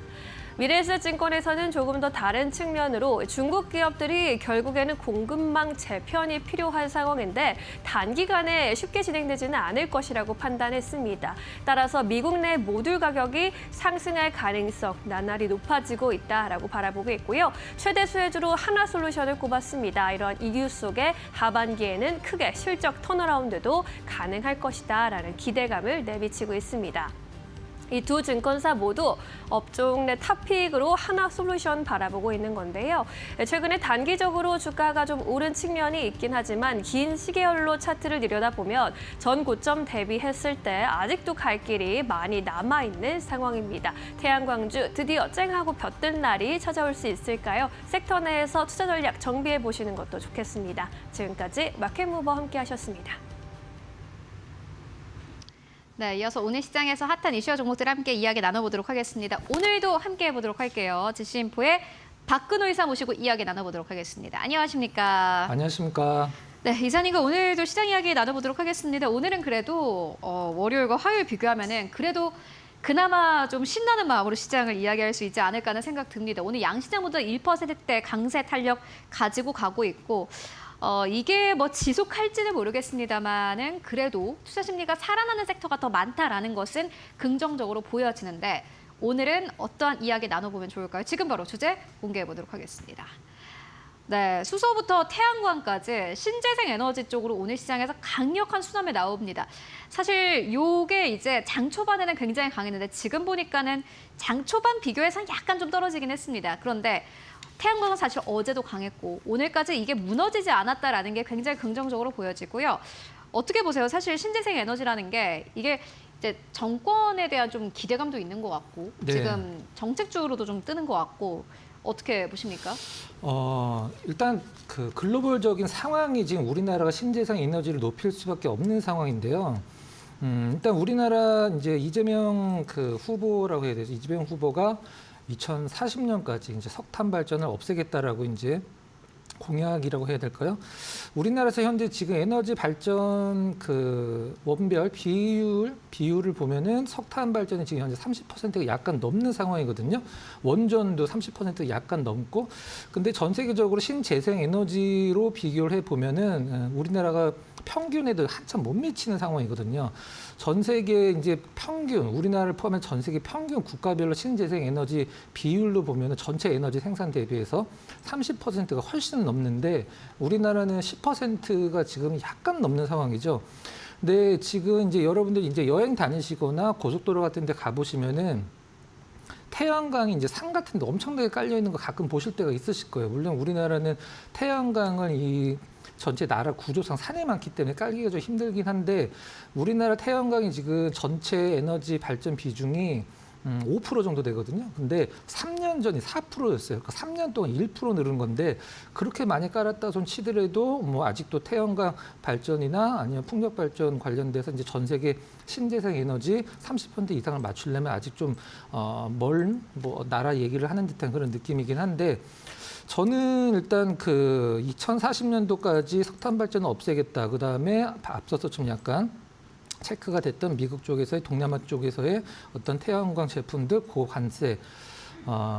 미래에셋증권에서는 조금 더 다른 측면으로 중국 기업들이 결국에는 공급망 재편이 필요한 상황인데 단기간에 쉽게 진행되지는 않을 것이라고 판단했습니다. 따라서 미국 내 모듈 가격이 상승할 가능성 나날이 높아지고 있다라고 바라보고 있고요. 최대 수혜주로 한화솔루션을 꼽았습니다. 이러한 이유 속에 하반기에는 크게 실적 턴어라운드도 가능할 것이다라는 기대감을 내비치고 있습니다. 이 두 증권사 모두 업종 내 탑픽으로 한화솔루션 바라보고 있는 건데요. 최근에 단기적으로 주가가 좀 오른 측면이 있긴 하지만 긴 시계열로 차트를 들여다보면 전 고점 대비했을 때 아직도 갈 길이 많이 남아있는 상황입니다. 태양광주 드디어 쨍하고 볕든 날이 찾아올 수 있을까요? 섹터 내에서 투자 전략 정비해 보시는 것도 좋겠습니다. 지금까지 마켓무버 함께 하셨습니다. 네, 이어서 오늘 시장에서 핫한 이슈와 종목들 함께 이야기 나눠보도록 하겠습니다. 오늘도 함께 해보도록 할게요. 지시인포의 박근호 이사 모시고 이야기 나눠보도록 하겠습니다. 안녕하십니까? 안녕하십니까? 네, 이사님과 오늘도 시장 이야기 나눠보도록 하겠습니다. 오늘은 그래도 월요일과 화요일 비교하면은 그래도 그나마 좀 신나는 마음으로 시장을 이야기할 수 있지 않을까 하는 생각 듭니다. 오늘 양시장보다 1%대 강세 탄력 가지고 가고 있고 이게 뭐 지속할지는 모르겠습니다만은 그래도 투자 심리가 살아나는 섹터가 더 많다라는 것은 긍정적으로 보여지는데 오늘은 어떠한 이야기 나눠보면 좋을까요? 지금 바로 주제 공개해 보도록 하겠습니다. 네, 수소부터 태양광까지 신재생 에너지 쪽으로 오늘 시장에서 강력한 순환이 나옵니다. 사실 요게 이제 장 초반에는 굉장히 강했는데 지금 보니까는 장 초반 비교해서는 약간 좀 떨어지긴 했습니다. 그런데 태양광은 사실 어제도 강했고 오늘까지 이게 무너지지 않았다라는 게 굉장히 긍정적으로 보여지고요. 어떻게 보세요? 사실 신재생 에너지라는 게 이게 이제 정권에 대한 좀 기대감도 있는 것 같고 네. 지금 정책주로도 좀 뜨는 것 같고 어떻게 보십니까? 일단 그 글로벌적인 상황이 지금 우리나라가 신재생 에너지를 높일 수밖에 없는 상황인데요. 일단 우리나라 이제 이재명 그 후보라고 해야 되죠. 이재명 후보가 2040년까지 이제 석탄 발전을 없애겠다라고 이제 공약이라고 해야 될까요? 우리나라에서 현재 지금 에너지 발전 그 원별 비율을 보면은 석탄 발전이 지금 현재 30%가 약간 넘는 상황이거든요. 원전도 30%가 약간 넘고, 근데 전 세계적으로 신재생 에너지로 비교를 해 보면은 우리나라가 평균에도 한참 못 미치는 상황이거든요. 전 세계 이제 평균, 우리나라를 포함한 전 세계 평균 국가별로 신재생 에너지 비율로 보면은 전체 에너지 생산 대비해서 30%가 훨씬 넘는데 우리나라는 10%가 지금 약간 넘는 상황이죠. 근데 지금 이제 여러분들 이제 여행 다니시거나 고속도로 같은 데 가보시면은 태양광이 이제 산 같은 데 엄청나게 깔려 있는 거 가끔 보실 때가 있으실 거예요. 물론 우리나라는 태양광을 이 전체 나라 구조상 산이 많기 때문에 깔기가 좀 힘들긴 한데 우리나라 태양광이 지금 전체 에너지 발전 비중이 5% 정도 되거든요. 근데 3년 전이 4%였어요. 그러니까 3년 동안 1% 늘은 건데 그렇게 많이 깔았다 손 치더라도 뭐 아직도 태양광 발전이나 아니면 풍력 발전 관련돼서 이제 전 세계 신재생 에너지 30% 이상을 맞추려면 아직 좀 멀 뭐 나라 얘기를 하는 듯한 그런 느낌이긴 한데 저는 일단 그 2040년도까지 석탄 발전을 없애겠다. 그 다음에 앞서서 좀 약간 체크가 됐던 미국 쪽에서의 동남아 쪽에서의 어떤 태양광 제품들 고관세.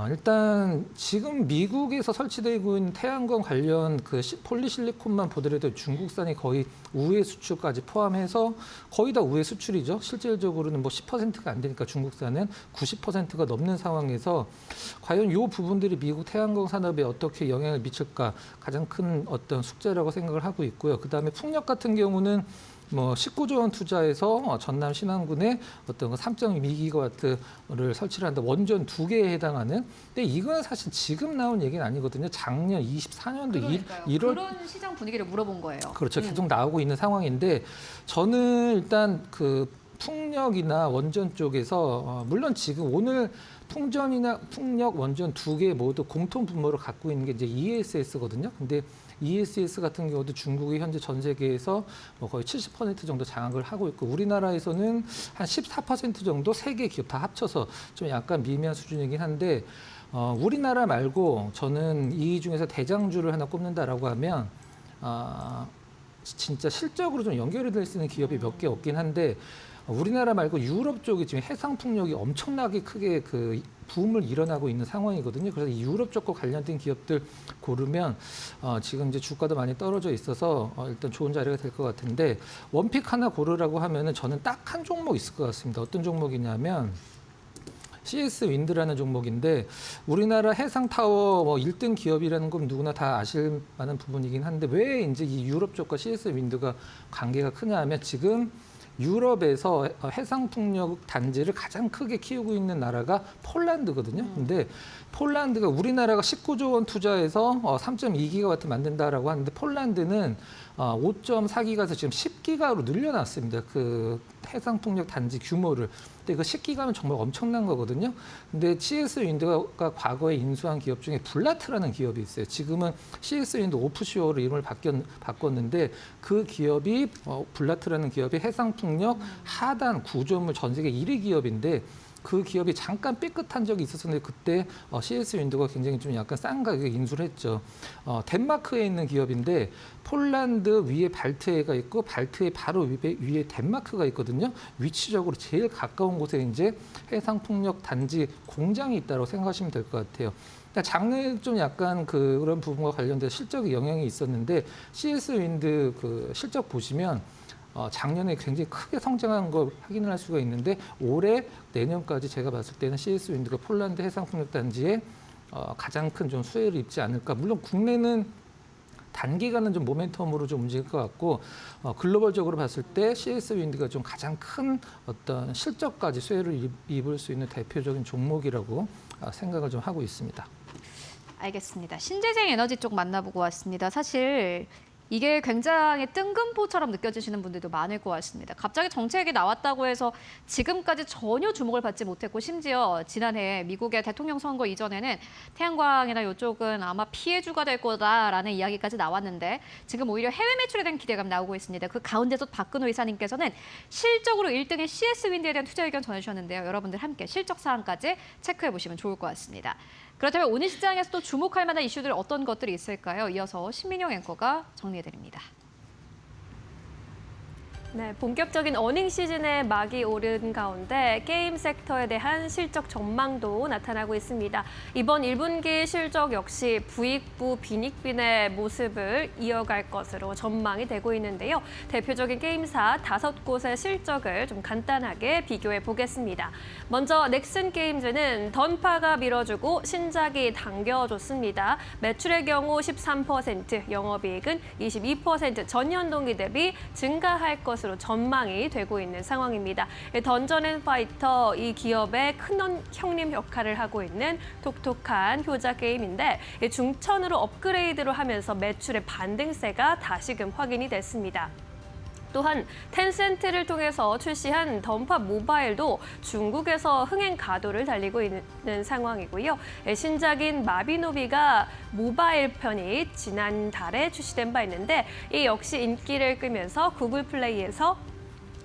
일단 지금 미국에서 설치되고 있는 태양광 관련 그 폴리실리콘만 보더라도 중국산이 거의 우회 수출까지 포함해서 거의 다 우회 수출이죠. 실질적으로는 뭐 10%가 안 되니까 중국산은 90%가 넘는 상황에서 과연 이 부분들이 미국 태양광 산업에 어떻게 영향을 미칠까 가장 큰 어떤 숙제라고 생각을 하고 있고요. 그다음에 풍력 같은 경우는 뭐 19조 원 투자해서 전남 신안군에 어떤 3.2기가와트를 설치를 한다. 원전 2개에 해당하는. 근데 이건 사실 지금 나온 얘기는 아니거든요. 작년 24년도 1월 그런 시장 분위기를 물어본 거예요. 그렇죠. 계속 나오고 있는 상황인데 저는 일단 그 풍력이나 원전 쪽에서 물론 지금 오늘 풍전이나 풍력, 원전 2개 모두 공통 분모를 갖고 있는 게 이제 ESS거든요. 근데 ESS 같은 경우도 중국이 현재 전 세계에서 뭐 거의 70% 정도 장악을 하고 있고 우리나라에서는 한 14% 정도 세 개 기업 다 합쳐서 좀 약간 미미한 수준이긴 한데 우리나라 말고 저는 이 중에서 대장주를 하나 꼽는다라고 하면 진짜 실적으로 좀 연결이 될 수 있는 기업이 몇 개 없긴 한데 우리나라 말고 유럽 쪽이 지금 해상 풍력이 엄청나게 크게 그 붐을 일어나고 있는 상황이거든요. 그래서 이 유럽 쪽과 관련된 기업들 고르면 지금 이제 주가도 많이 떨어져 있어서 일단 좋은 자리가 될 것 같은데 원픽 하나 고르라고 하면은 저는 딱 한 종목 있을 것 같습니다. 어떤 종목이냐면 CS 윈드라는 종목인데 우리나라 해상 타워 뭐 1등 기업이라는 건 누구나 다 아실 만한 부분이긴 한데 왜 이제 이 유럽 쪽과 CS 윈드가 관계가 크냐 하면 지금 유럽에서 해상 풍력 단지를 가장 크게 키우고 있는 나라가 폴란드거든요. 근데 폴란드가 우리나라가 19조 원 투자해서 3.2기가와트 만든다라고 하는데 폴란드는 5.4기가에서 지금 10기가로 늘려놨습니다. 그 해상 풍력 단지 규모를. 근데 그 10기가면 정말 엄청난 거거든요. 근데 CS 윈드가 과거에 인수한 기업 중에 블라트라는 기업이 있어요. 지금은 CS 윈드 오프쇼어로 이름을 바꿨는데 그 기업이 블라트라는 기업이 해상 풍력 하단 구조물 전 세계 1위 기업인데 그 기업이 잠깐 삐끗한 적이 있었는데 그때 CS 윈드가 굉장히 좀 약간 싼 가격에 인수를 했죠. 덴마크에 있는 기업인데 폴란드 위에 발트해가 있고 발트해 바로 위에 덴마크가 있거든요. 위치적으로 제일 가까운 곳에 이제 해상 풍력 단지 공장이 있다고 생각하시면 될 것 같아요. 작년에 좀 약간 그런 부분과 관련돼서 실적에 영향이 있었는데 CS 윈드 그 실적 보시면 작년에 굉장히 크게 성장한 걸 확인을 할 수가 있는데 올해 내년까지 제가 봤을 때는 CS 윈드가 폴란드 해상풍력 단지에 가장 큰 좀 수혜를 입지 않을까. 물론 국내는 단기간은 좀 모멘텀으로 좀 움직일 것 같고 글로벌적으로 봤을 때 CS 윈드가 좀 가장 큰 어떤 실적까지 수혜를 입을 수 있는 대표적인 종목이라고 생각을 좀 하고 있습니다. 알겠습니다. 신재생 에너지 쪽 만나보고 왔습니다. 사실 이게 굉장히 뜬금포처럼 느껴지시는 분들도 많을 것 같습니다. 갑자기 정책이 나왔다고 해서 지금까지 전혀 주목을 받지 못했고 심지어 지난해 미국의 대통령 선거 이전에는 태양광이나 이쪽은 아마 피해주가 될 거다라는 이야기까지 나왔는데 지금 오히려 해외 매출에 대한 기대감 나오고 있습니다. 그 가운데서 박근호 이사님께서는 실적으로 1등의 CS 윈드에 대한 투자 의견 전해주셨는데요. 여러분들 함께 실적 사항까지 체크해 보시면 좋을 것 같습니다. 그렇다면 오늘 시장에서 또 주목할 만한 이슈들 어떤 것들이 있을까요? 이어서 신민영 앵커가 정리해드립니다. 네, 본격적인 어닝 시즌에 막이 오른 가운데 게임 섹터에 대한 실적 전망도 나타나고 있습니다. 이번 1분기 실적 역시 부익부 빈익빈의 모습을 이어갈 것으로 전망이 되고 있는데요. 대표적인 게임사 5곳의 실적을 좀 간단하게 비교해 보겠습니다. 먼저 넥슨 게임즈는 던파가 밀어주고 신작이 당겨줬습니다. 매출의 경우 13%, 영업이익은 22% 전년 동기 대비 증가할 것으로 전망이 되고 있는 상황입니다. 던전 앤 파이터 이 기업의 큰 형님 역할을 하고 있는 독특한 효자 게임인데 중천으로 업그레이드를 하면서 매출의 반등세가 다시금 확인이 됐습니다. 또한 텐센트를 통해서 출시한 던파 모바일도 중국에서 흥행 가도를 달리고 있는 상황이고요. 신작인 마비노비가 모바일 편이 지난달에 출시된 바 있는데 이 역시 인기를 끌면서 구글 플레이에서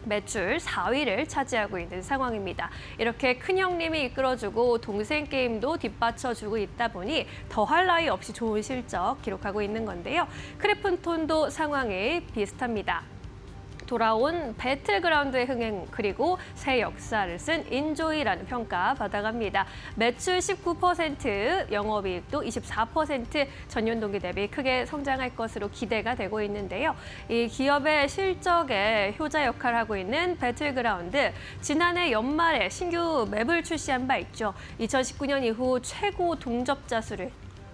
매출 4위를 차지하고 있는 상황입니다. 이렇게 큰형님이 이끌어주고 동생 게임도 뒷받쳐주고 있다 보니 더할 나위 없이 좋은 실적 기록하고 있는 건데요. 크래프톤도 상황이 비슷합니다. 돌아온 배틀그라운드의 흥행 그리고 새 역사를 쓴 인조이라는 평가 받아갑니다. 매출 19%, 영업이익도 24% 전년 동기 대비 크게 성장할 것으로 기대가 되고 있는데요. 이 기업의 실적에 효자 역할을 하고 있는 배틀그라운드, 지난해 연말에 신규 맵을 출시한 바 있죠. 2019년 이후 최고 동접자 수를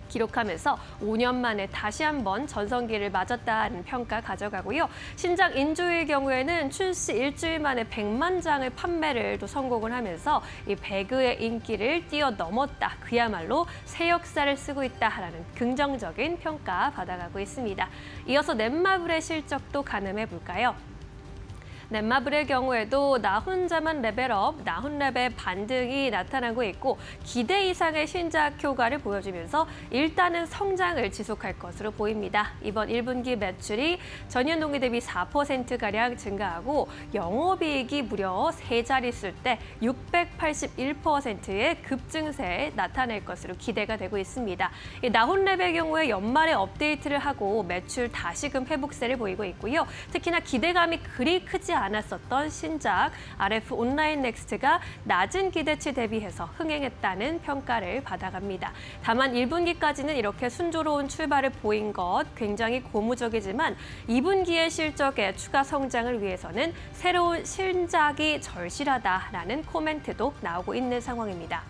기록하면서 5년 만에 다시 한번 전성기를 맞았다는 평가 가져가고요. 신작 인조의 경우에는 출시 일주일 만에 100만 장을 판매를 또 성공을 하면서 이 배그의 인기를 뛰어넘었다. 그야말로 새 역사를 쓰고 있다라는 긍정적인 평가 받아가고 있습니다. 이어서 넷마블의 실적도 가늠해 볼까요? 넷마블의 경우에도 나 혼자만 레벨업, 나훈랩의 반등이 나타나고 있고 기대 이상의 신작 효과를 보여주면서 일단은 성장을 지속할 것으로 보입니다. 이번 1분기 매출이 전년 동기 대비 4%가량 증가하고 영업이익이 무려 세 자릿수일 때 681%의 급증세에 나타낼 것으로 기대가 되고 있습니다. 나훈랩의 경우에 연말에 업데이트를 하고 매출 다시금 회복세를 보이고 있고요. 특히나 기대감이 그리 크지 않았었던 신작 RF 온라인 넥스트가 낮은 기대치 대비해서 흥행했다는 평가를 받아갑니다. 다만 1분기까지는 이렇게 순조로운 출발을 보인 것 굉장히 고무적이지만 2분기의 실적의 추가 성장을 위해서는 새로운 신작이 절실하다라는 코멘트도 나오고 있는 상황입니다.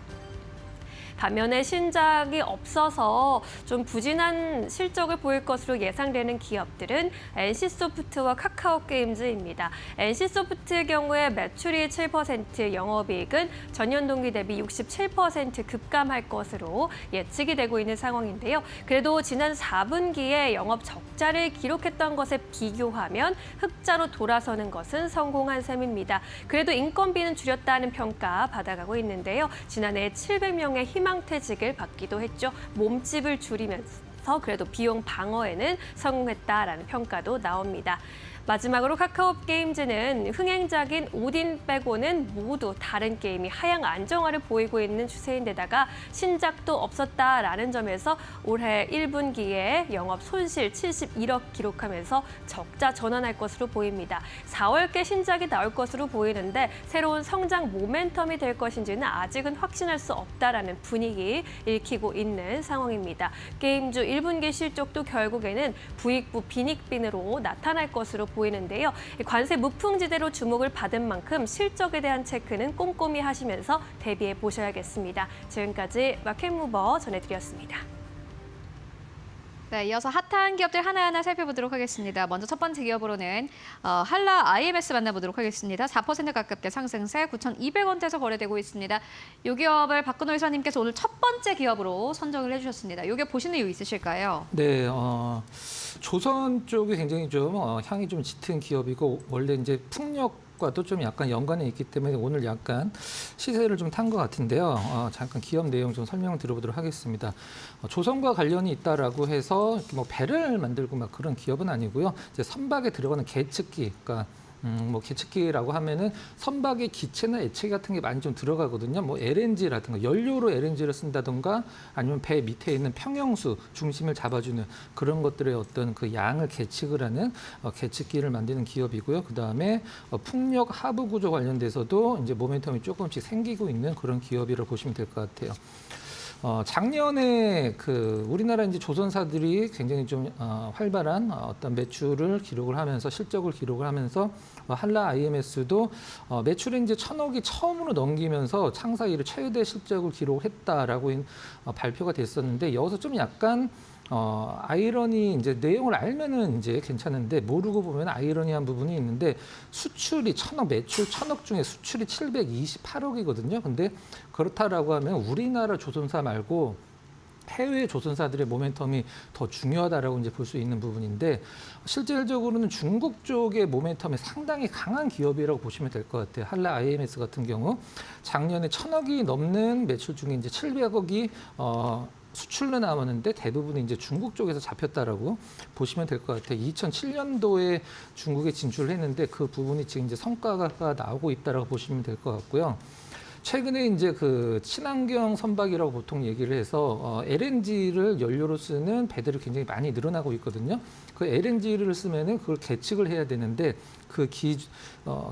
반면에 신작이 없어서 좀 부진한 실적을 보일 것으로 예상되는 기업들은 NC소프트와 카카오게임즈입니다. NC소프트의 경우에 매출이 7%, 영업이익은 전년 동기 대비 67% 급감할 것으로 예측이 되고 있는 상황인데요. 그래도 지난 4분기에 영업 적자를 기록했던 것에 비교하면 흑자로 돌아서는 것은 성공한 셈입니다. 그래도 인건비는 줄였다는 평가 받아가고 있는데요. 지난해 700명의 희망퇴직을 받기도 했죠. 몸집을 줄이면서 그래도 비용 방어에는 성공했다라는 평가도 나옵니다. 마지막으로 카카오게임즈는 흥행작인 오딘 빼고는 모두 다른 게임이 하향 안정화를 보이고 있는 추세인데다가 신작도 없었다라는 점에서 올해 1분기에 영업 손실 71억 기록하면서 적자 전환할 것으로 보입니다. 4월께 신작이 나올 것으로 보이는데 새로운 성장 모멘텀이 될 것인지는 아직은 확신할 수 없다라는 분위기 읽히고 있는 상황입니다. 게임주 1분기 실적도 결국에는 부익부 빈익빈으로 나타날 것으로 보이는데요. 관세 무풍지대로 주목을 받은 만큼 실적에 대한 체크는 꼼꼼히 하시면서 대비해 보셔야겠습니다. 지금까지 마켓무버 전해드렸습니다. 네, 이어서 핫한 기업들 하나하나 살펴보도록 하겠습니다. 먼저 첫 번째 기업으로는 한라 IMS 만나보도록 하겠습니다. 4% 가깝게 상승세 9,200원대에서 거래되고 있습니다. 이 기업을 박근호 이사님께서 오늘 첫 번째 기업으로 선정을 해주셨습니다. 이 기업 보시는 이유 있으실까요? 네, 조선 쪽이 굉장히 좀 향이 좀 짙은 기업이고 원래 이제 풍력과도 좀 약간 연관이 있기 때문에 오늘 약간 시세를 좀 탄 것 같은데요. 잠깐 기업 내용 좀 설명을 드려보도록 하겠습니다. 조선과 관련이 있다라고 해서 뭐 배를 만들고 막 그런 기업은 아니고요. 이제 선박에 들어가는 계측기, 그러니까 뭐 계측기라고 하면은 선박의 기체나 액체 같은 게 많이 좀 들어가거든요. 뭐 LNG라든가 연료로 LNG를 쓴다든가 아니면 배 밑에 있는 평형수 중심을 잡아주는 그런 것들의 어떤 그 양을 계측을 하는 계측기를 만드는 기업이고요. 그 다음에 풍력 하부 구조 관련돼서도 이제 모멘텀이 조금씩 생기고 있는 그런 기업이라고 보시면 될 것 같아요. 작년에 우리나라 이제 조선사들이 굉장히 좀 활발한 어떤 매출을 기록을 하면서 실적을 기록을 하면서 한라 IMS도 매출이 이제 1,000억이 처음으로 넘기면서 창사 이래 최대 실적을 기록했다라고 발표가 됐었는데 여기서 좀 약간 아이러니 이제 내용을 알면은 이제 괜찮은데 모르고 보면 아이러니한 부분이 있는데 수출이 1,000억, 매출 1,000억 중에 수출이 728억이거든요. 근데 그렇다라고 하면 우리나라 조선사 말고 해외 조선사들의 모멘텀이 더 중요하다라고 이제 볼 수 있는 부분인데 실질적으로는 중국 쪽의 모멘텀이 상당히 강한 기업이라고 보시면 될 것 같아요. 한라 IMS 같은 경우 작년에 1,000억이 넘는 매출 중에 이제 700억이 수출로 나왔는데 대부분이 이제 중국 쪽에서 잡혔다라고 보시면 될 것 같아요. 2007년도에 중국에 진출을 했는데 그 부분이 지금 이제 성과가 나오고 있다라고 보시면 될 것 같고요. 최근에 이제 그 친환경 선박이라고 보통 얘기를 해서 LNG를 연료로 쓰는 배들이 굉장히 많이 늘어나고 있거든요. 그 LNG를 쓰면은 그걸 계측을 해야 되는데 그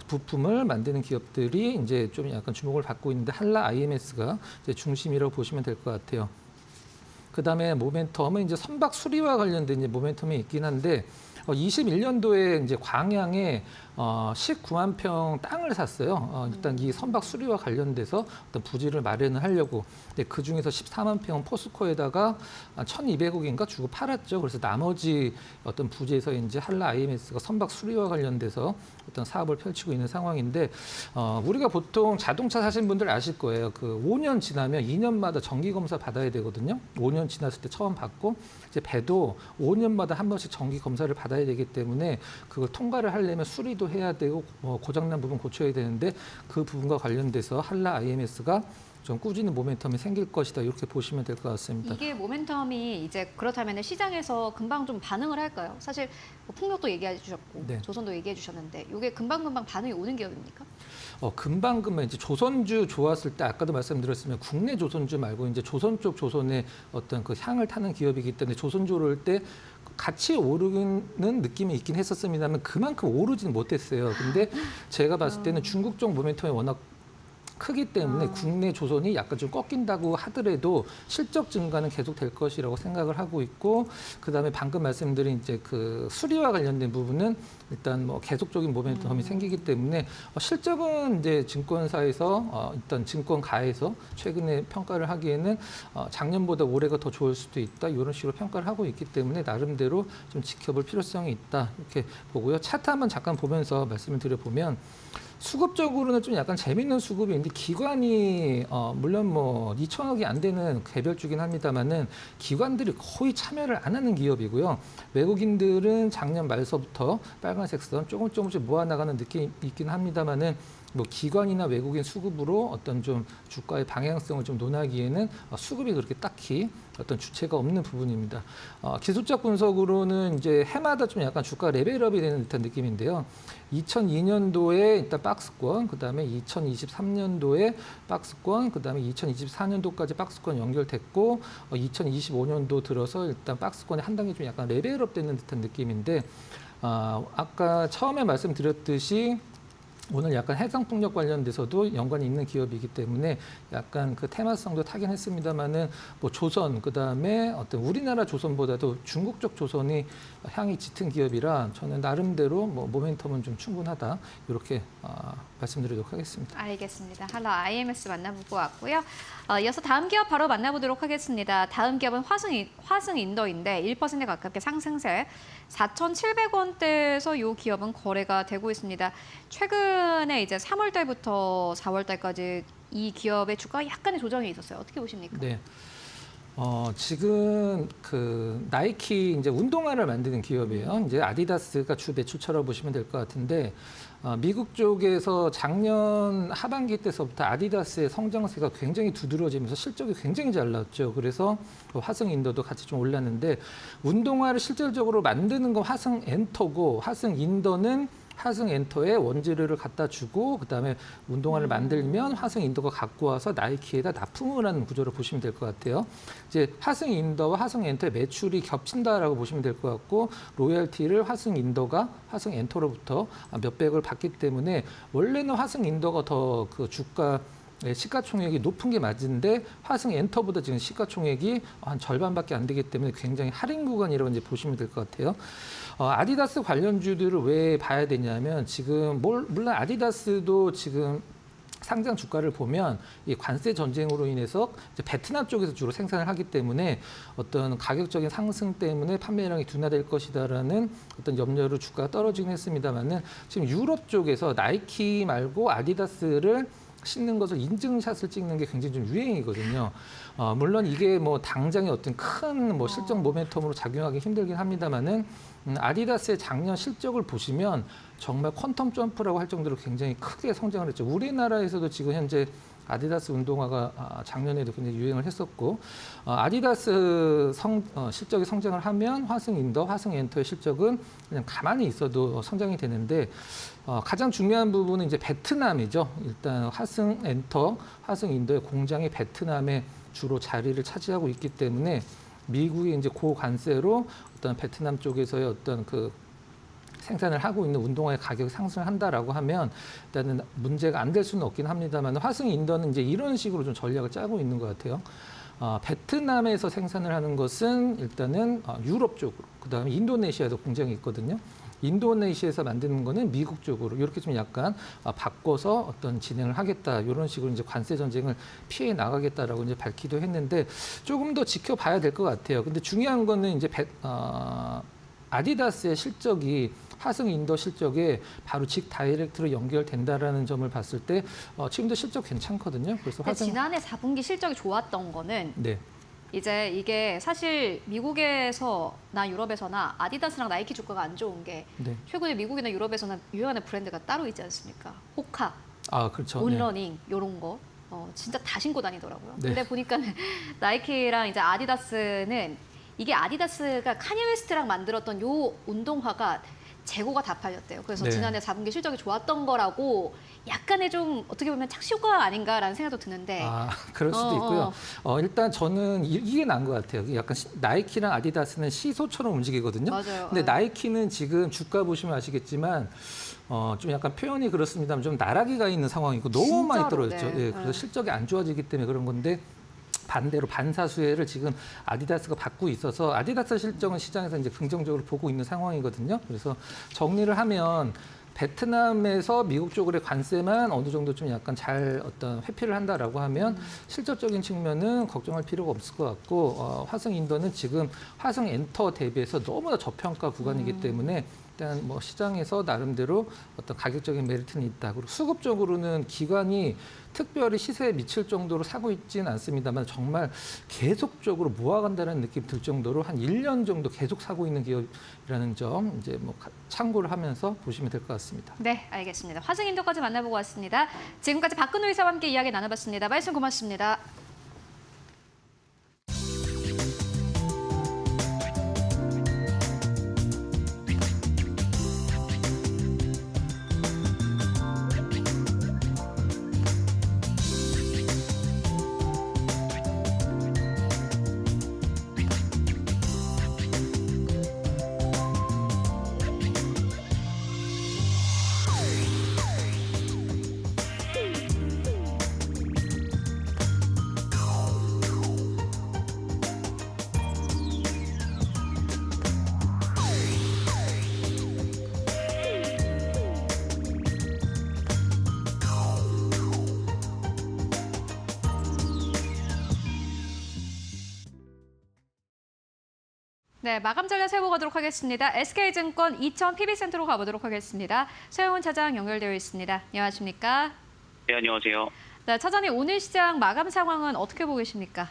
부품을 만드는 기업들이 이제 좀 약간 주목을 받고 있는데 한라 IMS가 이제 중심이라고 보시면 될 것 같아요. 그다음에 모멘텀은 이제 선박 수리와 관련된 이제 모멘텀이 있긴 한데 21년도에 이제 광양에 19만 평 땅을 샀어요. 일단 이 선박 수리와 관련돼서 어떤 부지를 마련을 하려고. 근데 그 중에서 14만 평 포스코에다가 1,200억인가 주고 팔았죠. 그래서 나머지 어떤 부지에서 이제 한라 IMS가 선박 수리와 관련돼서 어떤 사업을 펼치고 있는 상황인데 우리가 보통 자동차 사신 분들 아실 거예요. 그 5년 지나면 2년마다 정기 검사 받아야 되거든요. 5년 지났을 때 처음 받고 이제 배도 5년마다 한 번씩 정기 검사를 받아야 되기 때문에 그걸 통과를 하려면 수리도 해야 되고 고장난 부분 고쳐야 되는데 그 부분과 관련돼서 한라 IMS가 좀 꾸준히 모멘텀이 생길 것이다 이렇게 보시면 될 것 같습니다. 이게 모멘텀이 이제 그렇다면 시장에서 금방 좀 반응을 할까요? 사실 뭐 풍력도 얘기해 주셨고 네. 조선도 얘기해 주셨는데 이게 금방금방 반응이 오는 기업입니까? 금방 이제 조선주 좋았을 때 아까도 말씀드렸으면 국내 조선주 말고 이제 조선 쪽 조선의 어떤 그 향을 타는 기업이기 때문에 조선주 오를 때 같이 오르는 느낌이 있긴 했었습니다만 그만큼 오르지는 못했어요. 근데 제가 봤을 때는 중국 쪽 모멘텀이 워낙 크기 때문에 국내 조선이 약간 좀 꺾인다고 하더라도 실적 증가는 계속 될 것이라고 생각을 하고 있고 그다음에 방금 말씀드린 이제 그 수리와 관련된 부분은 일단 뭐 계속적인 모멘텀이 생기기 때문에 실적은 이제 증권사에서 일단 증권가에서 최근에 평가를 하기에는 작년보다 올해가 더 좋을 수도 있다 이런 식으로 평가를 하고 있기 때문에 나름대로 좀 지켜볼 필요성이 있다 이렇게 보고요. 차트 한번 잠깐 보면서 말씀을 드려보면 수급적으로는 좀 약간 재밌는 수급이 있는데 기관이 물론 뭐 2천억이 안 되는 개별주긴 합니다만은 기관들이 거의 참여를 안 하는 기업이고요. 외국인들은 작년 말서부터 빨간색 선 조금씩 모아나가는 느낌이 있긴 합니다만은 뭐 기관이나 외국인 수급으로 어떤 좀 주가의 방향성을 좀 논하기에는 수급이 그렇게 딱히 어떤 주체가 없는 부분입니다. 기술적 분석으로는 이제 해마다 좀 약간 주가 레벨업이 되는 듯한 느낌인데요. 2002년도에 일단 박스권, 그다음에 2023년도에 박스권, 그다음에 2024년도까지 박스권 연결됐고 2025년도 들어서 일단 박스권에 한 단계 좀 약간 레벨업 되는 듯한 느낌인데 아까 처음에 말씀드렸듯이 오늘 약간 해상풍력 관련돼서도 연관이 있는 기업이기 때문에 약간 그 테마성도 타긴 했습니다만은 뭐 조선 그다음에 어떤 우리나라 조선보다도 중국 쪽 조선이 향이 짙은 기업이라 저는 나름대로 뭐 모멘텀은 좀 충분하다 이렇게 말씀드리도록 하겠습니다. 알겠습니다. 한라 IMS 만나보고 왔고요. 이어서 다음 기업 바로 만나보도록 하겠습니다. 다음 기업은 화승인더인데 1% 가깝게 상승세 4,700원대에서 이 기업은 거래가 되고 있습니다. 최근에 이제 3월 달부터 4월 달까지 이 기업의 주가가 약간의 조정이 있었어요. 어떻게 보십니까? 네. 지금 그 나이키 이제 운동화를 만드는 기업이에요. 이제 아디다스가 주 매출처럼 보시면 될 것 같은데 미국 쪽에서 작년 하반기 때서부터 아디다스의 성장세가 굉장히 두드러지면서 실적이 굉장히 잘 나왔죠. 그래서 화승인더도 같이 좀 올랐는데 운동화를 실질적으로 만드는 건 화승엔터고 화승인더는 화승엔터에 원재료를 갖다 주고 그다음에 운동화를 만들면 화승인더가 갖고 와서 나이키에다 납품을 하는 구조로 보시면 될 것 같아요. 이제 화승인더와 화승엔터의 매출이 겹친다라고 보시면 될 것 같고 로열티를 화승인더가 화승엔터로부터 몇백을 받기 때문에 원래는 화승인더가 더 그 주가 시가총액이 높은 게 맞은데 화승엔터보다 지금 시가총액이 한 절반밖에 안 되기 때문에 굉장히 할인 구간이라고 이제 보시면 될 것 같아요. 아디다스 관련주들을 왜 봐야 되냐면 지금 물론 아디다스도 지금 상장 주가를 보면 이 관세 전쟁으로 인해서 이제 베트남 쪽에서 주로 생산을 하기 때문에 어떤 가격적인 상승 때문에 판매량이 둔화될 것이다라는 어떤 염려로 주가가 떨어지긴 했습니다만은 지금 유럽 쪽에서 나이키 말고 아디다스를 신는 것을 인증샷을 찍는 게 굉장히 좀 유행이거든요. 물론 이게 뭐 당장의 어떤 큰 뭐 실적 모멘텀으로 작용하기 힘들긴 합니다만은 아디다스의 작년 실적을 보시면 정말 퀀텀 점프라고 할 정도로 굉장히 크게 성장을 했죠. 우리나라에서도 지금 현재 아디다스 운동화가 작년에도 굉장히 유행을 했었고, 아디다스 실적이 성장을 하면 화승인더, 화승엔터의 실적은 그냥 가만히 있어도 성장이 되는데, 가장 중요한 부분은 이제 베트남이죠. 일단 화승엔터, 화승인더의 공장이 베트남에 주로 자리를 차지하고 있기 때문에 미국이 이제 고관세로 어떤 베트남 쪽에서의 어떤 그 생산을 하고 있는 운동화의 가격이 상승을 한다라고 하면 일단은 문제가 안 될 수는 없긴 합니다만 화승인더는 이제 이런 식으로 좀 전략을 짜고 있는 것 같아요. 베트남에서 생산을 하는 것은 일단은 유럽 쪽으로, 그다음에 인도네시아에도 공장이 있거든요. 인도네시아에서 만드는 거는 미국 쪽으로 이렇게 좀 약간 바꿔서 어떤 진행을 하겠다, 이런 식으로 이제 관세 전쟁을 피해 나가겠다라고 이제 밝히도 했는데 조금 더 지켜봐야 될 것 같아요. 근데 중요한 거는 이제 아디다스의 실적이 화승인더 실적에 바로 직 다이렉트로 연결된다라는 점을 봤을 때 지금도 실적 괜찮거든요. 그래서 지난해 4분기 실적이 좋았던 거는 네. 이제 이게 사실 미국에서나 유럽에서나 아디다스랑 나이키 주가가 안 좋은 게 네. 최근에 미국이나 유럽에서는 유행하는 브랜드가 따로 있지 않습니까? 호카, 그렇죠. 온러닝 이런 거 진짜 다 신고 다니더라고요. 네. 근데 보니까는 나이키랑 이제 아디다스는 이게 아디다스가 카니 웨스트랑 만들었던 요 운동화가 재고가 다 팔렸대요. 그래서 네. 지난해 4분기 실적이 좋았던 거라고 약간의 좀 어떻게 보면 착시효과 아닌가라는 생각도 드는데. 그럴 수도 있고요. 일단 저는 이게 나은 것 같아요. 약간 나이키랑 아디다스는 시소처럼 움직이거든요. 맞아요. 근데 나이키는 지금 주가 보시면 아시겠지만 좀 약간 표현이 그렇습니다만 좀 나락이가 있는 상황이고 너무 많이 진짜로, 떨어졌죠. 네. 예, 그래서 실적이 안 좋아지기 때문에 그런 건데 반대로 반사수혜를 지금 아디다스가 받고 있어서 아디다스 실적은 시장에서 이제 긍정적으로 보고 있는 상황이거든요. 그래서 정리를 하면 베트남에서 미국 쪽으로의 관세만 어느 정도 좀 약간 잘 어떤 회피를 한다라고 하면 실질적인 측면은 걱정할 필요가 없을 것 같고 화승인더는 지금 화승엔터 대비해서 너무나 저평가 구간이기 때문에 일단 뭐 시장에서 나름대로 어떤 가격적인 메리트는 있다. 그리고 수급적으로는 기관이 특별히 시세에 미칠 정도로 사고 있지는 않습니다만 정말 계속적으로 모아간다는 느낌 들 정도로 한 1년 정도 계속 사고 있는 기업이라는 점 이제 뭐 참고를 하면서 보시면 될 것 같습니다. 네, 알겠습니다. 화승인더까지 만나보고 왔습니다. 지금까지 박근호 이사와 함께 이야기 나눠봤습니다. 말씀 고맙습니다. 네, 마감 전략 세워보도록 하겠습니다. SK증권 2000 PB센터로 가보도록 하겠습니다. 서영훈 차장 연결되어 있습니다. 안녕하십니까? 네, 안녕하세요. 네, 차장님 오늘 시장 마감 상황은 어떻게 보고 계십니까?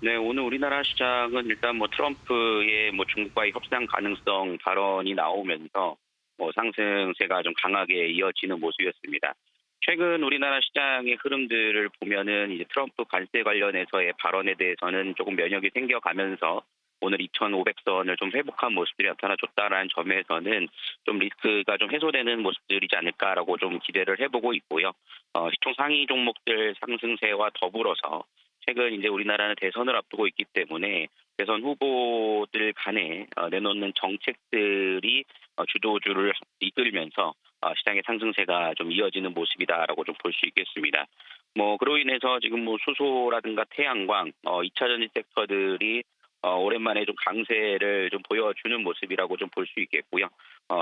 네, 오늘 우리나라 시장은 일단 뭐 트럼프의 뭐 중국과의 협상 가능성 발언이 나오면서 뭐 상승세가 좀 강하게 이어지는 모습이었습니다. 최근 우리나라 시장의 흐름들을 보면은 이제 트럼프 관세 관련해서의 발언에 대해서는 조금 면역이 생겨가면서 오늘 2,500선을 좀 회복한 모습들이 나타나줬다라는 점에서는 좀 리스크가 좀 해소되는 모습들이지 않을까라고 좀 기대를 해보고 있고요. 시총 상위 종목들 상승세와 더불어서 최근 이제 우리나라는 대선을 앞두고 있기 때문에 대선 후보들 간에 내놓는 정책들이 주도주를 이끌면서 시장의 상승세가 좀 이어지는 모습이다라고 좀 볼 수 있겠습니다. 뭐 그로 인해서 지금 뭐 수소라든가 태양광, 2차 전지 섹터들이 오랜만에 좀 강세를 좀 보여주는 모습이라고 좀 볼 수 있겠고요.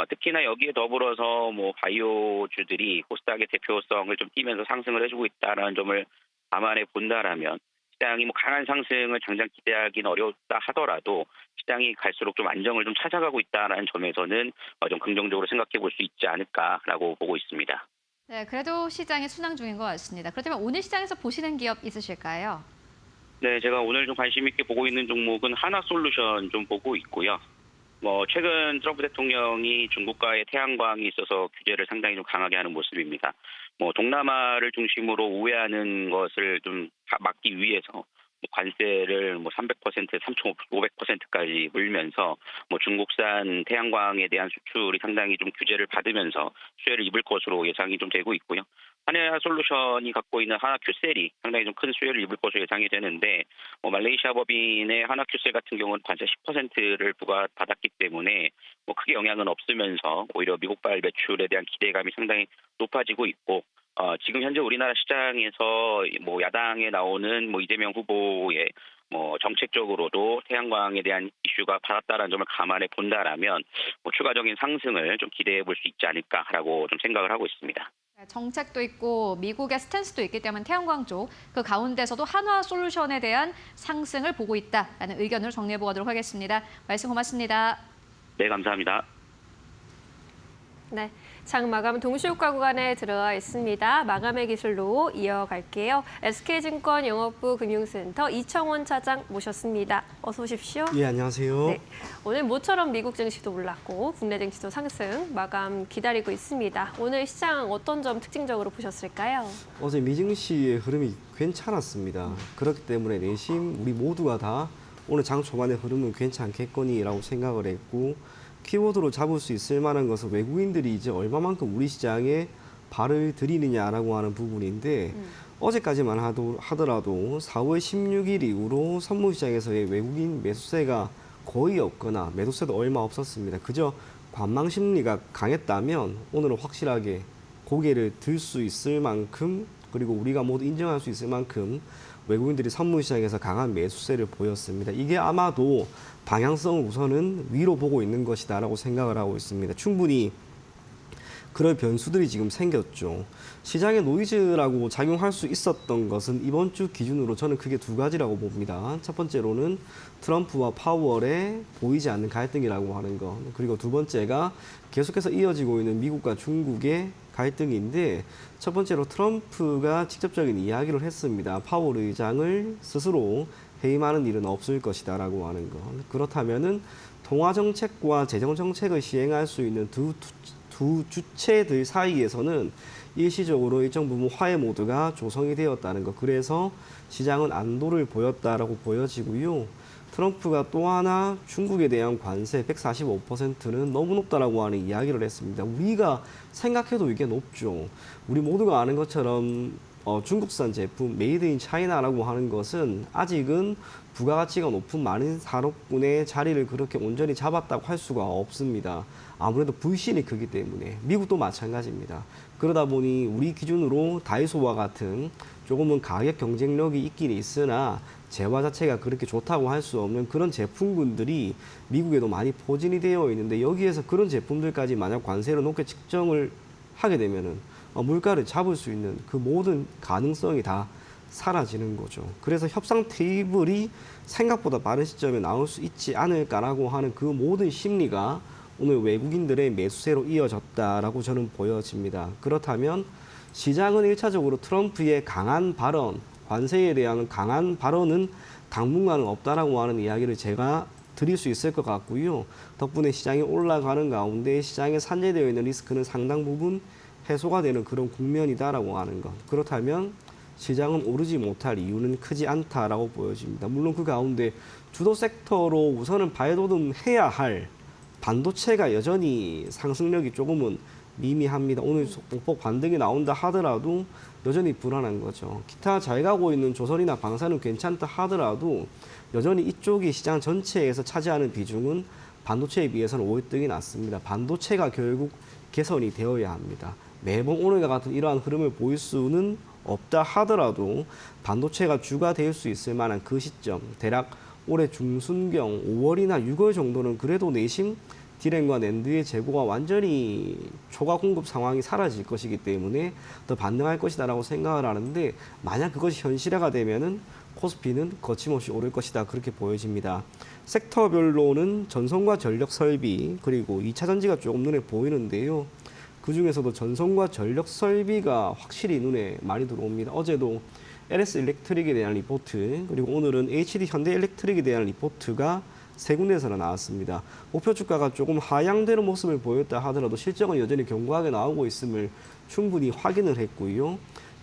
특히나 여기에 더불어서 뭐 바이오주들이 코스닥의 대표성을 좀 띄면서 상승을 해주고 있다는 점을 감안해 본다라면 시장이 뭐 강한 상승을 당장 기대하기는 어렵다 하더라도 시장이 갈수록 좀 안정을 좀 찾아가고 있다는 점에서는 좀 긍정적으로 생각해 볼 수 있지 않을까라고 보고 있습니다. 네, 그래도 시장이 순항 중인 것 같습니다. 그렇다면 오늘 시장에서 보시는 기업 있으실까요? 네, 제가 오늘 좀 관심 있게 보고 있는 종목은 하나솔루션 좀 보고 있고요. 최근 트럼프 대통령이 중국과의 태양광이 있어서 규제를 상당히 좀 강하게 하는 모습입니다. 동남아를 중심으로 우회하는 것을 좀 막기 위해서 관세를 300%, 3,500%까지 물면서 중국산 태양광에 대한 수출이 상당히 좀 규제를 받으면서 수혜를 입을 것으로 예상이 좀 되고 있고요. 하나솔루션이 갖고 있는 하나큐셀이 상당히 좀 큰 수혜를 입을 것으로 예상이 되는데 말레이시아 법인의 하나큐셀 같은 경우는 관세 10%를 부과받았기 때문에 크게 영향은 없으면서 오히려 미국발 매출에 대한 기대감이 상당히 높아지고 있고 지금 현재 우리나라 시장에서 야당에 나오는 이재명 후보의 정책적으로도 태양광에 대한 이슈가 받았다라는 점을 감안해 본다라면 추가적인 상승을 좀 기대해 볼 수 있지 않을까라고 좀 생각을 하고 있습니다. 정책도 있고 미국의 스탠스도 있기 때문에 태양광 쪽 그 가운데서도 한화솔루션에 대한 상승을 보고 있다라는 의견을 정리해 보도록 하겠습니다. 말씀 고맙습니다. 네, 감사합니다. 네, 장 마감 동시효과 구간에 들어와 있습니다. 마감의 기술로 이어갈게요. SK증권 영업부 금융센터 이청원 차장 모셨습니다. 어서 오십시오. 예, 안녕하세요. 네, 오늘 모처럼 미국 증시도 올랐고 국내 증시도 상승 마감 기다리고 있습니다. 오늘 시장 어떤 점 특징적으로 보셨을까요? 어제 미증시의 흐름이 괜찮았습니다. 그렇기 때문에 내심 우리 모두가 다 오늘 장 초반의 흐름은 괜찮겠거니라고 생각을 했고 키워드로 잡을 수 있을 만한 것은 외국인들이 이제 얼마만큼 우리 시장에 발을 들이느냐라고 하는 부분인데 어제까지만 하더라도 4월 16일 이후로 선물시장에서의 외국인 매수세가 거의 없거나 매도세도 얼마 없었습니다. 그저 관망 심리가 강했다면 오늘은 확실하게 고개를 들 수 있을 만큼 그리고 우리가 모두 인정할 수 있을 만큼 외국인들이 선물시장에서 강한 매수세를 보였습니다. 이게 아마도 방향성을 우선은 위로 보고 있는 것이다라고 생각을 하고 있습니다. 충분히 그럴 변수들이 지금 생겼죠. 시장의 노이즈라고 작용할 수 있었던 것은 이번 주 기준으로 저는 크게 두 가지라고 봅니다. 첫 번째로는 트럼프와 파월의 보이지 않는 갈등이라고 하는 것. 그리고 두 번째가 계속해서 이어지고 있는 미국과 중국의 갈등인데 첫 번째로 트럼프가 직접적인 이야기를 했습니다. 파월 의장을 스스로 해임하는 일은 없을 것이다라고 하는 것. 그렇다면은 통화 정책과 재정 정책을 시행할 수 있는 두 주체들 사이에서는 일시적으로 일정 부분 화해 모드가 조성이 되었다는 것. 그래서 시장은 안도를 보였다라고 보여지고요. 트럼프가 또 하나 중국에 대한 관세 145%는 너무 높다라고 하는 이야기를 했습니다. 우리가 생각해도 이게 높죠. 우리 모두가 아는 것처럼 중국산 제품 메이드 인 차이나라고 하는 것은 아직은 부가가치가 높은 많은 산업군의 자리를 그렇게 온전히 잡았다고 할 수가 없습니다. 아무래도 불신이 크기 때문에 미국도 마찬가지입니다. 그러다 보니 우리 기준으로 다이소와 같은 조금은 가격 경쟁력이 있긴 있으나 재화 자체가 그렇게 좋다고 할 수 없는 그런 제품군들이 미국에도 많이 포진이 되어 있는데 여기에서 그런 제품들까지 만약 관세를 높게 측정을 하게 되면은 물가를 잡을 수 있는 그 모든 가능성이 다 사라지는 거죠. 그래서 협상 테이블이 생각보다 빠른 시점에 나올 수 있지 않을까라고 하는 그 모든 심리가 오늘 외국인들의 매수세로 이어졌다라고 저는 보여집니다. 그렇다면 시장은 1차적으로 트럼프의 강한 발언, 관세에 대한 강한 발언은 당분간은 없다라고 하는 이야기를 제가 드릴 수 있을 것 같고요. 덕분에 시장이 올라가는 가운데 시장에 산재되어 있는 리스크는 상당 부분 해소가 되는 그런 국면이다라고 하는 것. 그렇다면 시장은 오르지 못할 이유는 크지 않다라고 보여집니다. 물론 그 가운데 주도 섹터로 우선은 발돋움해야 할 반도체가 여전히 상승력이 조금은 미미합니다. 오늘 보폭 반등이 나온다 하더라도 여전히 불안한 거죠. 기타 잘 가고 있는 조선이나 방사는 괜찮다 하더라도 여전히 이쪽이 시장 전체에서 차지하는 비중은 반도체에 비해서는 월등히 낮습니다. 반도체가 결국 개선이 되어야 합니다. 매번 오늘과 같은 이러한 흐름을 보일 수는 없다 하더라도 반도체가 주가 될 수 있을 만한 그 시점, 대략 올해 중순경 5월이나 6월 정도는 그래도 내심 디램과 낸드의 재고가 완전히 초과 공급 상황이 사라질 것이기 때문에 더 반등할 것이다라고 생각을 하는데 만약 그것이 현실화가 되면은 코스피는 거침없이 오를 것이다 그렇게 보여집니다. 섹터별로는 전선과 전력 설비 그리고 2차 전지가 조금 눈에 보이는데요. 그중에서도 전선과 전력 설비가 확실히 눈에 많이 들어옵니다. 어제도 LS 일렉트릭에 대한 리포트, 그리고 오늘은 HD 현대 일렉트릭에 대한 리포트가 세 군데에서나 나왔습니다. 목표 주가가 조금 하향되는 모습을 보였다 하더라도 실적은 여전히 견고하게 나오고 있음을 충분히 확인을 했고요.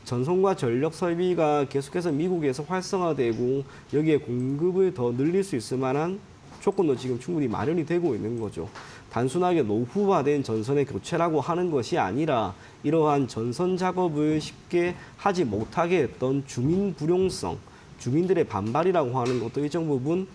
전선과 전력 설비가 계속해서 미국에서 활성화되고 여기에 공급을 더 늘릴 수 있을 만한 조건도 지금 충분히 마련이 되고 있는 거죠. 단순하게 노후화된 전선의 교체라고 하는 것이 아니라 이러한 전선 작업을 쉽게 하지 못하게 했던 주민 불용성, 주민들의 반발이라고 하는 것도 일정 부분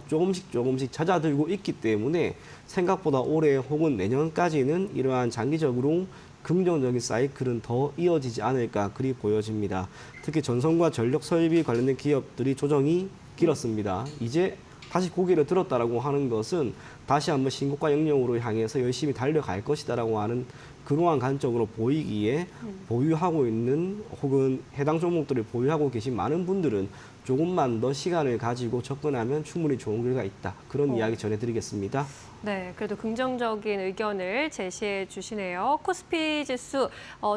조금씩 잦아들고 있기 때문에 생각보다 올해 혹은 내년까지는 이러한 장기적으로 긍정적인 사이클은 더 이어지지 않을까 그리 보여집니다. 특히 전선과 전력 설비 관련된 기업들이 조정이 길었습니다. 이제 다시 고개를 들었다라고 하는 것은 다시 한번 신고가 영역으로 향해서 열심히 달려갈 것이다라고 하는 그러한 관점으로 보이기에 보유하고 있는 혹은 해당 종목들을 보유하고 계신 많은 분들은 조금만 더 시간을 가지고 접근하면 충분히 좋은 결과가 있다. 그런 이야기 전해드리겠습니다. 네, 그래도 긍정적인 의견을 제시해 주시네요. 코스피 지수,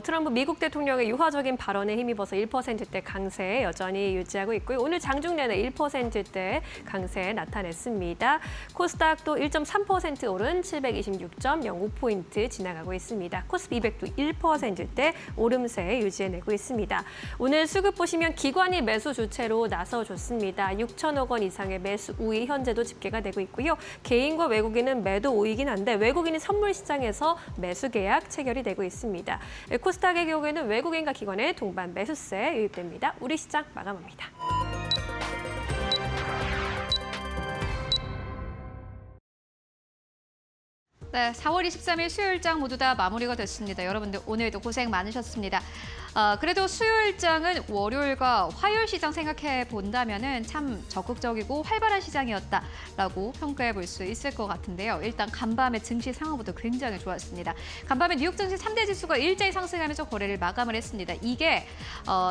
트럼프 미국 대통령의 유화적인 발언에 힘입어서 1%대 강세 여전히 유지하고 있고요. 오늘 장중 내내 1%대 강세 나타냈습니다. 코스닥도 1.3% 오른 726.09포인트 지나가고 있습니다. 코스피 200도 1%대 오름세 유지해내고 있습니다. 오늘 수급 보시면 기관이 매수 주체로 나서줬습니다. 6천억 원 이상의 매수 우위 현재도 집계가 되고 있고요. 개인과 외국인은 매도 우위긴 한데 외국인이 선물 시장에서 매수 계약 체결이 되고 있습니다. 코스닥의 경우에는 외국인과 기관의 동반 매수세 유입됩니다. 우리 시장 마감합니다. 네, 4월 23일 수요일장 모두 다 마무리가 됐습니다. 여러분들 오늘도 고생 많으셨습니다. 그래도 수요일장은 월요일과 화요일 시장 생각해 본다면은 참 적극적이고 활발한 시장이었다라고 평가해 볼 수 있을 것 같은데요. 일단 간밤의 증시 상황부터 굉장히 좋았습니다. 간밤에 뉴욕 증시 3대 지수가 일제히 상승하면서 거래를 마감을 했습니다. 이게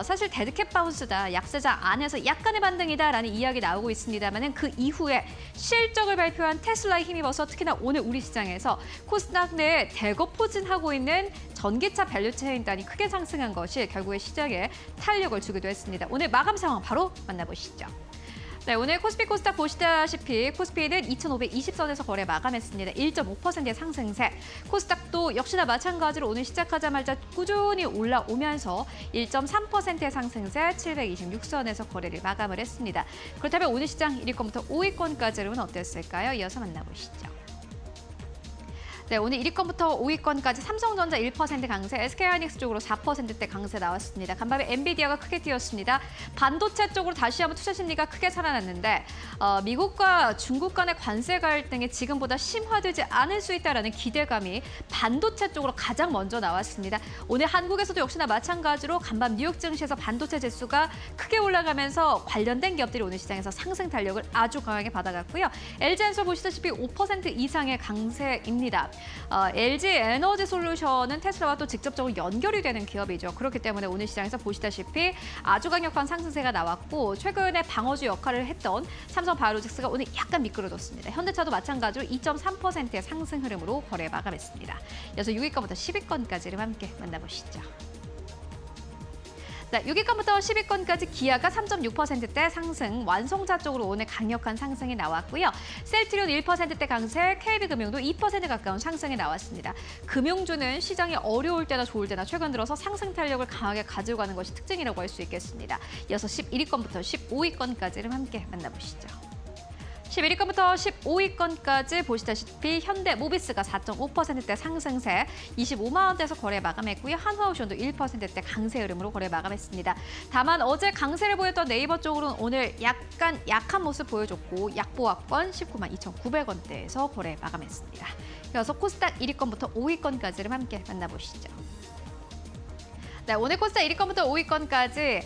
사실 데드캣 바운스다, 약세장 안에서 약간의 반등이다라는 이야기 나오고 있습니다만은 그 이후에 실적을 발표한 테슬라에 힘입어서 특히나 오늘 우리 시장에서 코스닥 내에 대거 포진하고 있는 전기차 밸류체인단이 크게 상승한 것이 결국에 시장에 탄력을 주기도 했습니다. 오늘 마감 상황 바로 만나보시죠. 네, 오늘 코스피 코스닥 보시다시피 코스피는 2,520선에서 거래 마감했습니다. 1.5%의 상승세. 코스닥도 역시나 마찬가지로 오늘 시작하자마자 꾸준히 올라오면서 1.3%의 상승세 726선에서 거래를 마감을 했습니다. 그렇다면 오늘 시장 1위권부터 5위권까지는 어땠을까요? 이어서 만나보시죠. 네, 오늘 1위권부터 5위권까지 삼성전자 1% 강세, SK하이닉스 쪽으로 4%대 강세 나왔습니다. 간밤에 엔비디아가 크게 뛰었습니다. 반도체 쪽으로 다시 한번 투자 심리가 크게 살아났는데 미국과 중국 간의 관세 갈등이 지금보다 심화되지 않을 수 있다는 기대감이 반도체 쪽으로 가장 먼저 나왔습니다. 오늘 한국에서도 역시나 마찬가지로 간밤 뉴욕 증시에서 반도체 지수가 크게 올라가면서 관련된 기업들이 오늘 시장에서 상승 탄력을 아주 강하게 받아갔고요. LG엔솔 보시다시피 5% 이상의 강세입니다. LG 에너지 솔루션은 테슬라와 또 직접적으로 연결이 되는 기업이죠. 그렇기 때문에 오늘 시장에서 보시다시피 아주 강력한 상승세가 나왔고 최근에 방어주 역할을 했던 삼성 바이오로직스가 오늘 약간 미끄러졌습니다. 현대차도 마찬가지로 2.3%의 상승 흐름으로 거래 마감했습니다. 이어서 6위권부터 10위권까지를 함께 만나보시죠. 네, 6위권부터 10위권까지 기아가 3.6%대 상승, 완성차 쪽으로 오늘 강력한 상승이 나왔고요. 셀트리온 1%대 강세, KB금융도 2% 가까운 상승이 나왔습니다. 금융주는 시장이 어려울 때나 좋을 때나 최근 들어서 상승 탄력을 강하게 가지고 가는 것이 특징이라고 할 수 있겠습니다. 이어서 11위권부터 15위권까지를 함께 만나보시죠. 11위권부터 15위권까지 보시다시피 현대모비스가 4.5%대 상승세 25만 원대에서 거래 마감했고요. 한화오션도 1%대 강세 흐름으로 거래 마감했습니다. 다만 어제 강세를 보였던 네이버 쪽으로는 오늘 약간 약한 모습 보여줬고 약보합권 19만 2,900원대에서 거래 마감했습니다. 이어서 코스닥 1위권부터 5위권까지를 함께 만나보시죠. 네, 오늘 코스닥 1위권부터 5위권까지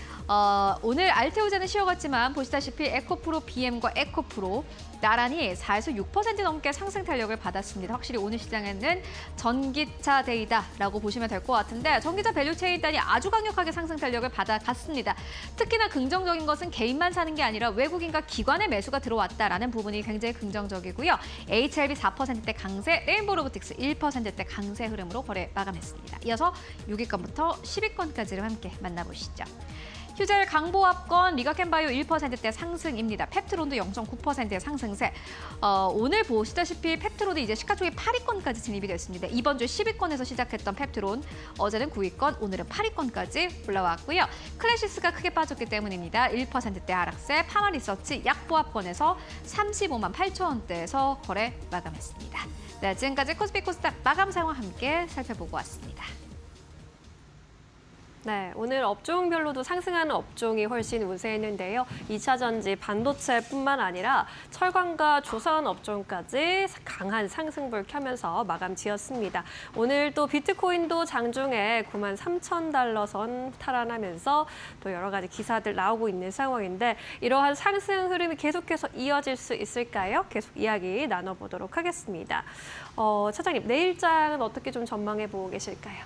오늘 알테오제는 쉬어갔지만 보시다시피 에코프로 BM과 에코프로 나란히 4에서 6% 넘게 상승 탄력을 받았습니다. 확실히 오늘 시장에는 전기차 데이다라고 보시면 될 것 같은데 전기차 밸류체인단이 아주 강력하게 상승 탄력을 받아갔습니다. 특히나 긍정적인 것은 개인만 사는 게 아니라 외국인과 기관의 매수가 들어왔다라는 부분이 굉장히 긍정적이고요. HLB 4%대 강세, 레인보우 로보틱스 1%대 강세 흐름으로 거래 마감했습니다. 이어서 6위권부터 10위권까지를 함께 만나보시죠. 휴젤 강보합권, 리가켄바이오 1%대 상승입니다. 펩트론도 0.9%의 상승세. 오늘 보시다시피 펩트론이 이제 시가총액 8위권까지 진입이 됐습니다. 이번 주 10위권에서 시작했던 펩트론, 어제는 9위권, 오늘은 8위권까지 올라왔고요. 클래시스가 크게 빠졌기 때문입니다. 1%대 하락세, 파마리서치 약보합권에서 35만 8천 원대에서 거래 마감했습니다. 네, 지금까지 코스피 코스닥 마감 상황 함께 살펴보고 왔습니다. 네, 오늘 업종별로도 상승하는 업종이 훨씬 우세했는데요. 2차 전지, 반도체뿐만 아니라 철강과 조선 업종까지 강한 상승불 켜면서 마감 지었습니다. 오늘 또 비트코인도 장중에 93,000달러 선 탈환하면서 또 여러 가지 기사들 나오고 있는 상황인데 이러한 상승 흐름이 계속해서 이어질 수 있을까요? 계속 이야기 나눠보도록 하겠습니다. 차장님, 내일장은 어떻게 좀 전망해 보고 계실까요?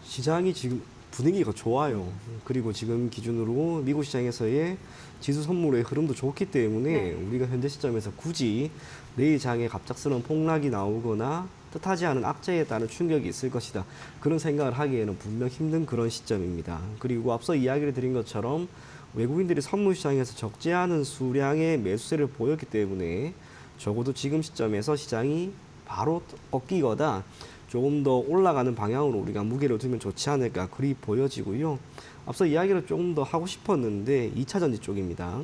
시장이 지금 분위기가 좋아요. 그리고 지금 기준으로 미국 시장에서의 지수 선물의 흐름도 좋기 때문에 우리가 현재 시점에서 굳이 내일 장에 갑작스러운 폭락이 나오거나 뜻하지 않은 악재에 따른 충격이 있을 것이다. 그런 생각을 하기에는 분명 힘든 그런 시점입니다. 그리고 앞서 이야기를 드린 것처럼 외국인들이 선물 시장에서 적지 않은 수량의 매수세를 보였기 때문에 적어도 지금 시점에서 시장이 바로 꺾이거나 조금 더 올라가는 방향으로 우리가 무게를 두면 좋지 않을까 그리 보여지고요. 앞서 이야기를 조금 더 하고 싶었는데 2차 전지 쪽입니다.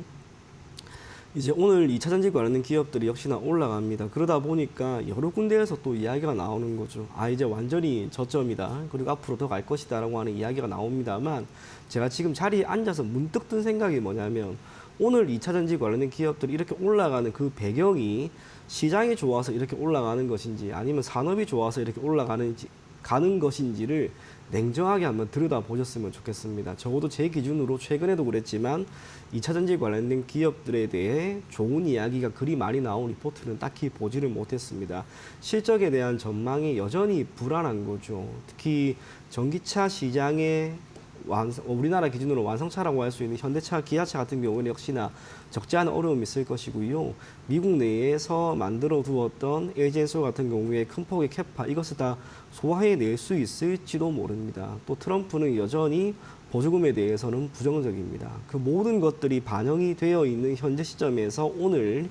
이제 오늘 2차 전지 관련된 기업들이 역시나 올라갑니다. 그러다 보니까 여러 군데에서 또 이야기가 나오는 거죠. 이제 완전히 저점이다. 그리고 앞으로 더 갈 것이다 라고 하는 이야기가 나옵니다만 제가 지금 자리에 앉아서 문득 든 생각이 뭐냐면 오늘 2차 전지 관련된 기업들이 이렇게 올라가는 그 배경이 시장이 좋아서 이렇게 올라가는 것인지 아니면 산업이 좋아서 이렇게 가는 것인지를 냉정하게 한번 들여다보셨으면 좋겠습니다. 적어도 제 기준으로 최근에도 그랬지만 2차 전지 관련된 기업들에 대해 좋은 이야기가 그리 많이 나온 리포트는 딱히 보지를 못했습니다. 실적에 대한 전망이 여전히 불안한 거죠. 특히 전기차 시장의 우리나라 기준으로 완성차라고 할 수 있는 현대차, 기아차 같은 경우는 역시나 적지 않은 어려움이 있을 것이고요. 미국 내에서 만들어 두었던 LG엔솔 같은 경우에 큰 폭의 캐파 이것을 다 소화해낼 수 있을지도 모릅니다. 또 트럼프는 여전히 보조금에 대해서는 부정적입니다. 그 모든 것들이 반영이 되어 있는 현재 시점에서 오늘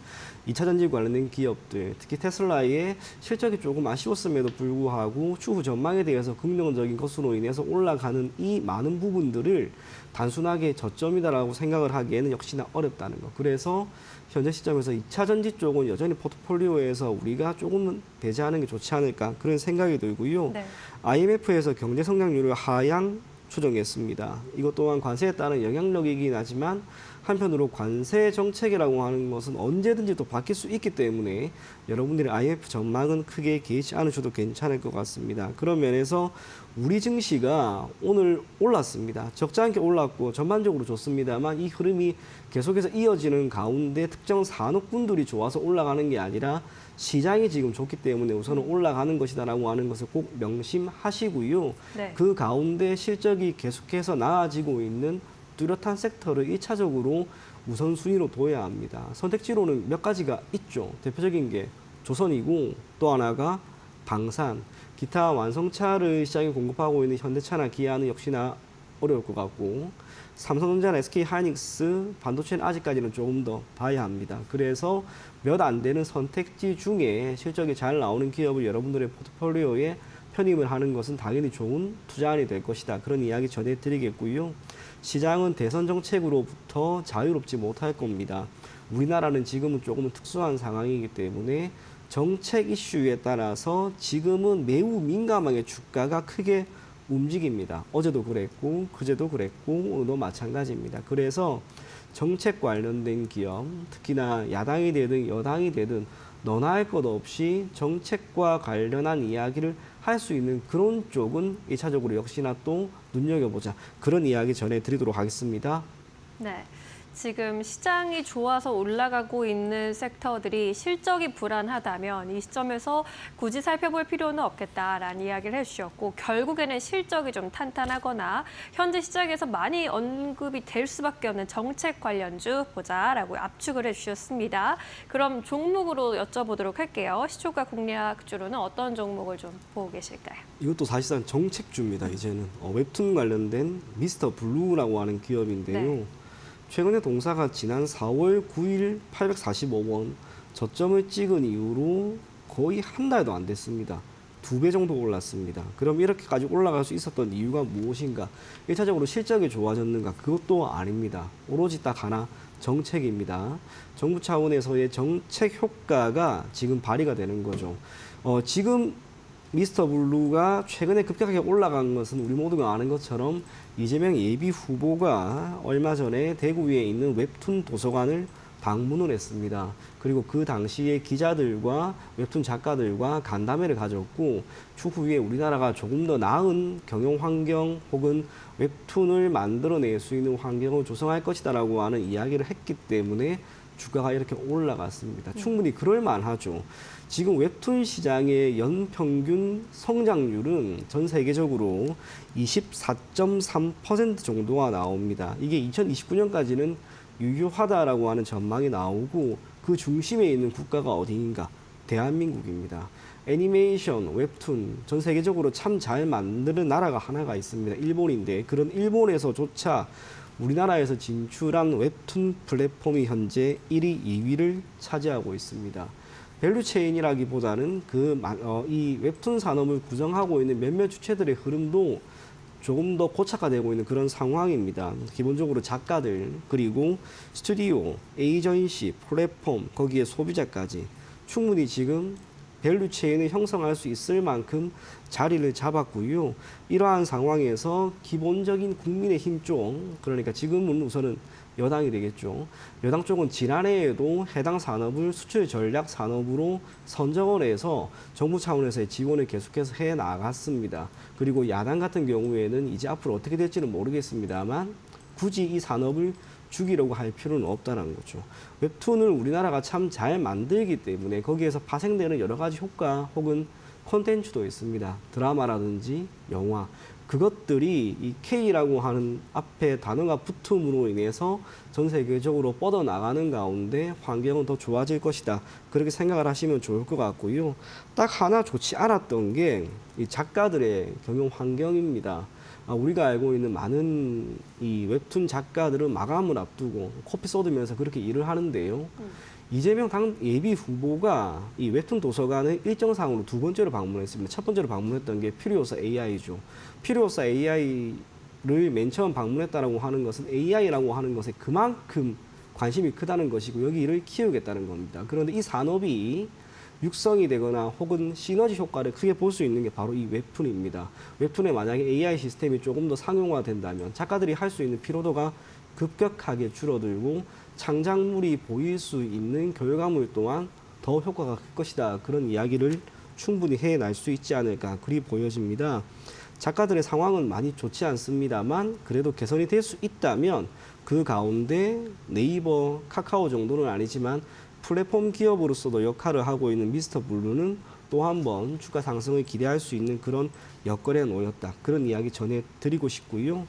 2차 전지 관련된 기업들, 특히 테슬라의 실적이 조금 아쉬웠음에도 불구하고 추후 전망에 대해서 긍정적인 것으로 인해서 올라가는 이 많은 부분들을 단순하게 저점이다라고 생각을 하기에는 역시나 어렵다는 것. 그래서 현재 시점에서 2차 전지 쪽은 여전히 포트폴리오에서 우리가 조금은 배제하는 게 좋지 않을까 그런 생각이 들고요. 네. IMF에서 경제 성장률을 하향 추정했습니다. 이것 또한 관세에 따른 영향력이긴 하지만 한편으로 관세 정책이라고 하는 것은 언제든지 또 바뀔 수 있기 때문에 여러분들의 IMF 전망은 크게 개의치 않으셔도 괜찮을 것 같습니다. 그런 면에서 우리 증시가 오늘 올랐습니다. 적지 않게 올랐고 전반적으로 좋습니다만 이 흐름이 계속해서 이어지는 가운데 특정 산업군들이 좋아서 올라가는 게 아니라 시장이 지금 좋기 때문에 우선은 올라가는 것이다라고 하는 것을 꼭 명심하시고요. 네. 그 가운데 실적이 계속해서 나아지고 있는 뚜렷한 섹터를 1차적으로 우선순위로 둬야 합니다. 선택지로는 몇 가지가 있죠. 대표적인 게 조선이고 또 하나가 방산, 기타 완성차를 시장에 공급하고 있는 현대차나 기아는 역시나 어려울 것 같고 삼성전자나 SK하이닉스, 반도체는 아직까지는 조금 더 봐야 합니다. 그래서 몇 안 되는 선택지 중에 실적이 잘 나오는 기업을 여러분들의 포트폴리오에 편입을 하는 것은 당연히 좋은 투자안이 될 것이다. 그런 이야기 전해드리겠고요. 시장은 대선 정책으로부터 자유롭지 못할 겁니다. 우리나라는 지금은 조금 특수한 상황이기 때문에 정책 이슈에 따라서 지금은 매우 민감하게 주가가 크게 움직입니다. 어제도 그랬고 그제도 그랬고 오늘도 마찬가지입니다. 그래서 정책 관련된 기업, 특히나 야당이 되든 여당이 되든 너나 할 것 없이 정책과 관련한 이야기를 할 수 있는 그런 쪽은 1차적으로 역시나 또 눈여겨보자. 그런 이야기 전해드리도록 하겠습니다. 네. 지금 시장이 좋아서 올라가고 있는 섹터들이 실적이 불안하다면 이 시점에서 굳이 살펴볼 필요는 없겠다라는 이야기를 해주셨고 결국에는 실적이 좀 탄탄하거나 현재 시장에서 많이 언급이 될 수밖에 없는 정책 관련주 보자라고 압축을 해주셨습니다. 그럼 종목으로 여쭤보도록 할게요. 시초가 공략주로는 어떤 종목을 좀 보고 계실까요? 이것도 사실상 정책주입니다. 이제는 웹툰 관련된 미스터 블루라고 하는 기업인데요. 네. 최근에 동사가 지난 4월 9일 845원 저점을 찍은 이후로 거의 한 달도 안 됐습니다. 2배 정도 올랐습니다. 그럼 이렇게까지 올라갈 수 있었던 이유가 무엇인가? 1차적으로 실적이 좋아졌는가? 그것도 아닙니다. 오로지 딱 하나 정책입니다. 정부 차원에서의 정책 효과가 지금 발휘가 되는 거죠. 지금 미스터 블루가 최근에 급격하게 올라간 것은 우리 모두가 아는 것처럼 이재명 예비 후보가 얼마 전에 대구에 있는 웹툰 도서관을 방문을 했습니다. 그리고 그 당시에 기자들과 웹툰 작가들과 간담회를 가졌고 추후에 우리나라가 조금 더 나은 경영 환경 혹은 웹툰을 만들어낼 수 있는 환경을 조성할 것이다라고 하는 이야기를 했기 때문에 주가가 이렇게 올라갔습니다. 충분히 그럴 만하죠. 지금 웹툰 시장의 연평균 성장률은 전 세계적으로 24.3% 정도가 나옵니다. 이게 2029년까지는 유효하다라고 하는 전망이 나오고 그 중심에 있는 국가가 어디인가? 대한민국입니다. 애니메이션, 웹툰 전 세계적으로 참 잘 만드는 나라가 하나가 있습니다. 일본인데 그런 일본에서조차 우리나라에서 진출한 웹툰 플랫폼이 현재 1위, 2위를 차지하고 있습니다. 밸류체인이라기보다는 이 웹툰 산업을 구성하고 있는 몇몇 주체들의 흐름도 조금 더 고착화되고 있는 그런 상황입니다. 기본적으로 작가들, 그리고 스튜디오, 에이전시, 플랫폼, 거기에 소비자까지 충분히 지금 밸류체인을 형성할 수 있을 만큼 자리를 잡았고요. 이러한 상황에서 기본적인 국민의힘 쪽, 그러니까 지금은 우선은 여당이 되겠죠. 여당 쪽은 지난해에도 해당 산업을 수출 전략 산업으로 선정을 해서 정부 차원에서의 지원을 계속해서 해 나갔습니다. 그리고 야당 같은 경우에는 이제 앞으로 어떻게 될지는 모르겠습니다만 굳이 이 산업을 죽이려고 할 필요는 없다는 거죠. 웹툰을 우리나라가 참 잘 만들기 때문에 거기에서 파생되는 여러 가지 효과 혹은 콘텐츠도 있습니다. 드라마라든지 영화. 그것들이 이 K라고 하는 앞에 단어가 붙음으로 인해서 전 세계적으로 뻗어나가는 가운데 환경은 더 좋아질 것이다. 그렇게 생각을 하시면 좋을 것 같고요. 딱 하나 좋지 않았던 게 이 작가들의 경영 환경입니다. 우리가 알고 있는 많은 이 웹툰 작가들은 마감을 앞두고 코피 쏟으면서 그렇게 일을 하는데요. 이재명 당 예비 후보가 이 웹툰 도서관을 일정상으로 두 번째로 방문했습니다. 첫 번째로 방문했던 게 퓨리오사 AI죠. 퓨리오사 AI를 맨 처음 방문했다라고 하는 것은 AI라고 하는 것에 그만큼 관심이 크다는 것이고 여기 이를 키우겠다는 겁니다. 그런데 이 산업이 육성이 되거나 혹은 시너지 효과를 크게 볼 수 있는 게 바로 이 웹툰입니다. 웹툰에 만약에 AI 시스템이 조금 더 상용화된다면 작가들이 할 수 있는 피로도가 급격하게 줄어들고 창작물이 보일 수 있는 결과물 또한 더 효과가 클 것이다. 그런 이야기를 충분히 해낼 수 있지 않을까 그리 보여집니다. 작가들의 상황은 많이 좋지 않습니다만 그래도 개선이 될 수 있다면 그 가운데 네이버, 카카오 정도는 아니지만 플랫폼 기업으로서도 역할을 하고 있는 미스터 블루는 또 한 번 주가 상승을 기대할 수 있는 그런 여건에 놓였다. 그런 이야기 전해드리고 싶고요.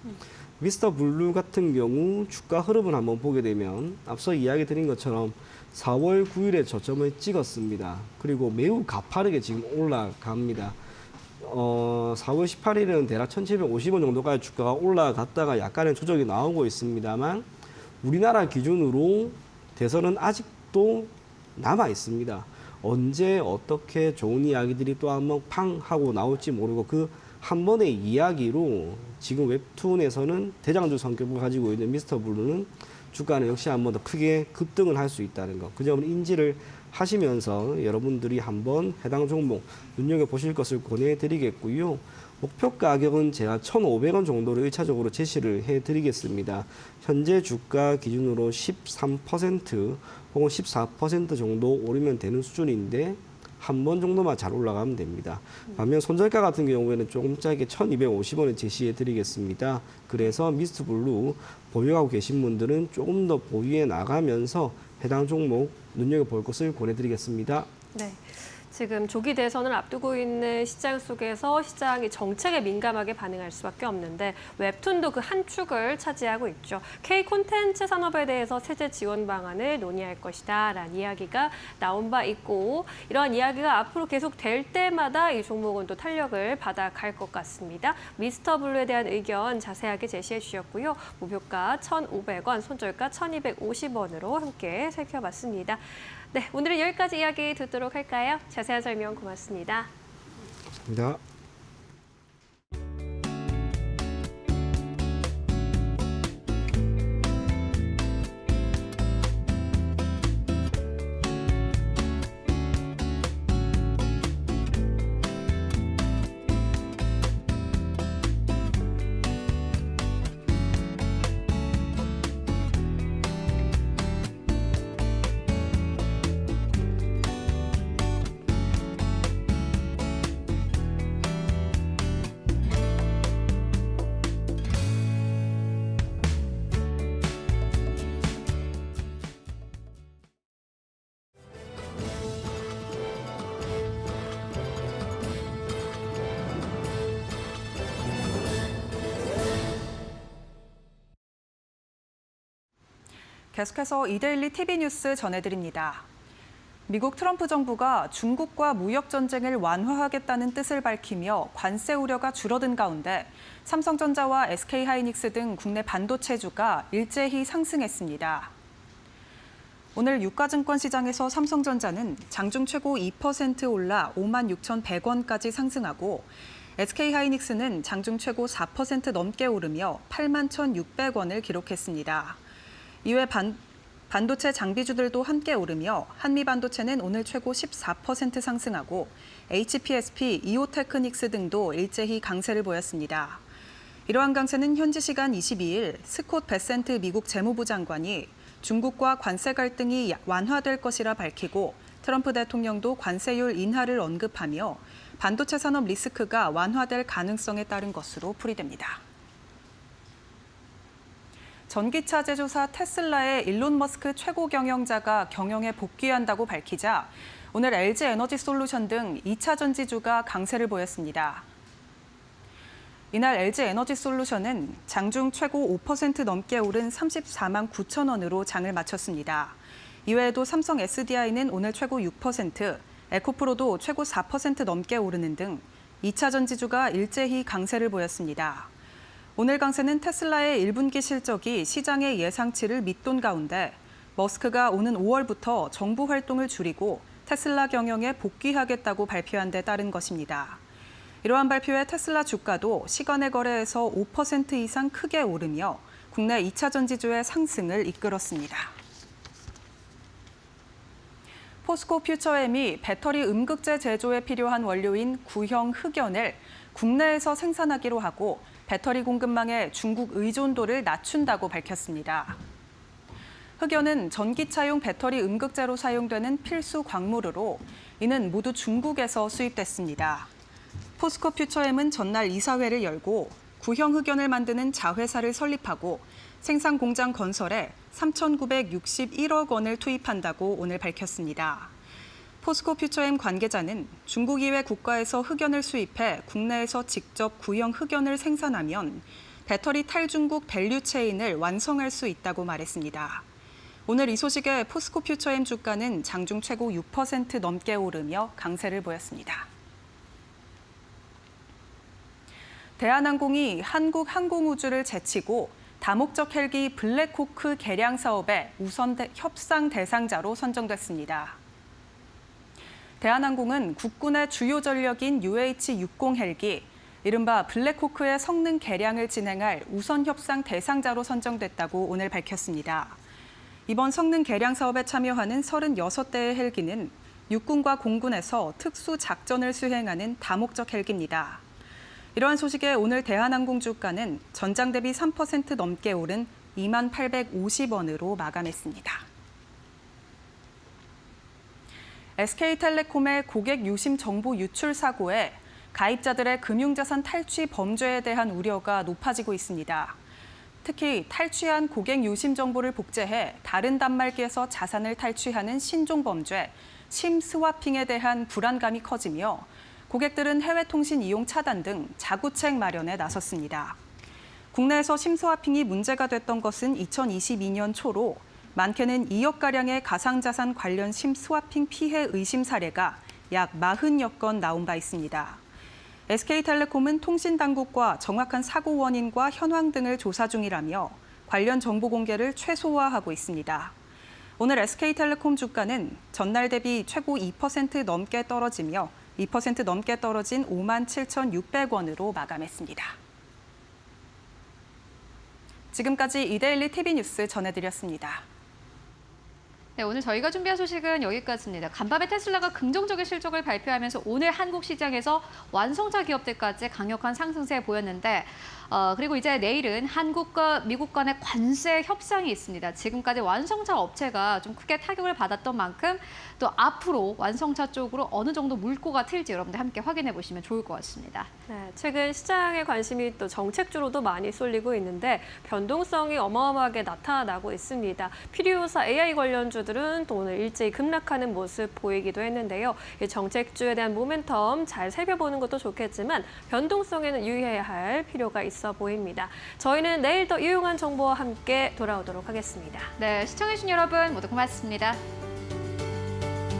미스터 블루 같은 경우 주가 흐름을 한번 보게 되면 앞서 이야기 드린 것처럼 4월 9일에 저점을 찍었습니다. 그리고 매우 가파르게 지금 올라갑니다. 4월 18일에는 대략 1,750원 정도까지 주가가 올라갔다가 약간의 조정이 나오고 있습니다만 우리나라 기준으로 대선은 아직도 남아 있습니다. 언제 어떻게 좋은 이야기들이 또 한번 팡 하고 나올지 모르고 그 한 번의 이야기로 지금 웹툰에서는 대장주 성격을 가지고 있는 미스터 블루는 주가는 역시 한 번 더 크게 급등을 할 수 있다는 것. 그 점을 인지를 하시면서 여러분들이 한번 해당 종목 눈여겨보실 것을 권해드리겠고요. 목표 가격은 제가 1,500원 정도를 1차적으로 제시를 해드리겠습니다. 현재 주가 기준으로 13% 혹은 14% 정도 오르면 되는 수준인데 한 번 정도만 잘 올라가면 됩니다. 반면 손절가 같은 경우에는 조금 짧게 1,250원에 제시해 드리겠습니다. 그래서 미스트 블루 보유하고 계신 분들은 조금 더 보유해 나가면서 해당 종목 눈여겨볼 것을 권해드리겠습니다. 네. 지금 조기 대선을 앞두고 있는 시장 속에서 시장이 정책에 민감하게 반응할 수밖에 없는데 웹툰도 그 한 축을 차지하고 있죠. K 콘텐츠 산업에 대해서 세제 지원 방안을 논의할 것이다라는 이야기가 나온 바 있고 이러한 이야기가 앞으로 계속 될 때마다 이 종목은 또 탄력을 받아갈 것 같습니다. 미스터 블루에 대한 의견 자세하게 제시해 주셨고요. 목표가 1,500원, 손절가 1,250원으로 함께 살펴봤습니다. 네, 오늘은 여기까지 이야기 듣도록 할까요? 자세한 설명 고맙습니다. 감사합니다. 계속해서 이데일리 TV 뉴스 전해드립니다. 미국 트럼프 정부가 중국과 무역 전쟁을 완화하겠다는 뜻을 밝히며 관세 우려가 줄어든 가운데 삼성전자와 SK하이닉스 등 국내 반도체주가 일제히 상승했습니다. 오늘 유가증권 시장에서 삼성전자는 장중 최고 2% 올라 56,100원까지 상승하고 SK하이닉스는 장중 최고 4% 넘게 오르며 81,600원을 기록했습니다. 이외 반도체 장비주들도 함께 오르며 한미반도체는 오늘 최고 14% 상승하고 HPSP, 이오테크닉스 등도 일제히 강세를 보였습니다. 이러한 강세는 현지 시간 22일 스콧 베센트 미국 재무부 장관이 중국과 관세 갈등이 완화될 것이라 밝히고 트럼프 대통령도 관세율 인하를 언급하며 반도체 산업 리스크가 완화될 가능성에 따른 것으로 풀이됩니다. 전기차 제조사 테슬라의 일론 머스크 최고 경영자가 경영에 복귀한다고 밝히자 오늘 LG 에너지 솔루션 등 2차 전지주가 강세를 보였습니다. 이날 LG 에너지 솔루션은 장중 최고 5% 넘게 오른 34만 9천 원으로 장을 마쳤습니다. 이외에도 삼성 SDI는 오늘 최고 6%, 에코프로도 최고 4% 넘게 오르는 등 2차 전지주가 일제히 강세를 보였습니다. 오늘 강세는 테슬라의 1분기 실적이 시장의 예상치를 밑돈 가운데 머스크가 오는 5월부터 정부 활동을 줄이고 테슬라 경영에 복귀하겠다고 발표한 데 따른 것입니다. 이러한 발표에 테슬라 주가도 시간의 거래에서 5% 이상 크게 오르며 국내 2차 전지주의 상승을 이끌었습니다. 포스코 퓨처엠이 배터리 음극재 제조에 필요한 원료인 구형 흑연을 국내에서 생산하기로 하고 배터리 공급망의 중국 의존도를 낮춘다고 밝혔습니다. 흑연은 전기차용 배터리 음극재로 사용되는 필수 광물으로 이는 모두 중국에서 수입됐습니다. 포스코 퓨처엠은 전날 이사회를 열고 구형 흑연을 만드는 자회사를 설립하고 생산 공장 건설에 3,961억 원을 투입한다고 오늘 밝혔습니다. 포스코 퓨처엠 관계자는 중국 이외 국가에서 흑연을 수입해 국내에서 직접 구형 흑연을 생산하면 배터리 탈중국 밸류체인을 완성할 수 있다고 말했습니다. 오늘 이 소식에 포스코 퓨처엠 주가는 장중 최고 6% 넘게 오르며 강세를 보였습니다. 대한항공이 한국항공우주를 제치고 다목적 헬기 블랙호크 개량 사업의 우선 협상 대상자로 선정됐습니다. 대한항공은 국군의 주요 전력인 UH-60 헬기, 이른바 블랙호크의 성능 개량을 진행할 우선 협상 대상자로 선정됐다고 오늘 밝혔습니다. 이번 성능 개량 사업에 참여하는 36대의 헬기는 육군과 공군에서 특수 작전을 수행하는 다목적 헬기입니다. 이러한 소식에 오늘 대한항공 주가는 전장 대비 3% 넘게 오른 2850원으로 마감했습니다. SK텔레콤의 고객 유심 정보 유출 사고에 가입자들의 금융자산 탈취 범죄에 대한 우려가 높아지고 있습니다. 특히 탈취한 고객 유심 정보를 복제해 다른 단말기에서 자산을 탈취하는 신종 범죄, 심스와핑에 대한 불안감이 커지며 고객들은 해외 통신 이용 차단 등 자구책 마련에 나섰습니다. 국내에서 심스와핑이 문제가 됐던 것은 2022년 초로 많게는 2억가량의 가상자산 관련 심스와핑 피해 의심 사례가 약 40여 건 나온 바 있습니다. SK텔레콤은 통신당국과 정확한 사고 원인과 현황 등을 조사 중이라며 관련 정보 공개를 최소화하고 있습니다. 오늘 SK텔레콤 주가는 전날 대비 최고 2% 넘게 떨어지며 2% 넘게 떨어진 57,600원으로 마감했습니다. 지금까지 이데일리 TV뉴스 전해드렸습니다. 네, 오늘 저희가 준비한 소식은 여기까지입니다. 간밤에 테슬라가 긍정적인 실적을 발표하면서 오늘 한국 시장에서 완성차 기업들까지 강력한 상승세 보였는데 그리고 이제 내일은 한국과 미국 간의 관세 협상이 있습니다. 지금까지 완성차 업체가 좀 크게 타격을 받았던 만큼 또 앞으로 완성차 쪽으로 어느 정도 물꼬가 틀지 여러분들 함께 확인해 보시면 좋을 것 같습니다. 네, 최근 시장의 관심이 또 정책주로도 많이 쏠리고 있는데 변동성이 어마어마하게 나타나고 있습니다. 필요사 AI 관련주들은 또 오늘 일제히 급락하는 모습 보이기도 했는데요. 이 정책주에 대한 모멘텀 잘 살펴보는 것도 좋겠지만 변동성에는 유의해야 할 필요가 있어 보입니다. 저희는 내일 더 유용한 정보와 함께 돌아오도록 하겠습니다. 네, 시청해주신 여러분 모두 고맙습니다.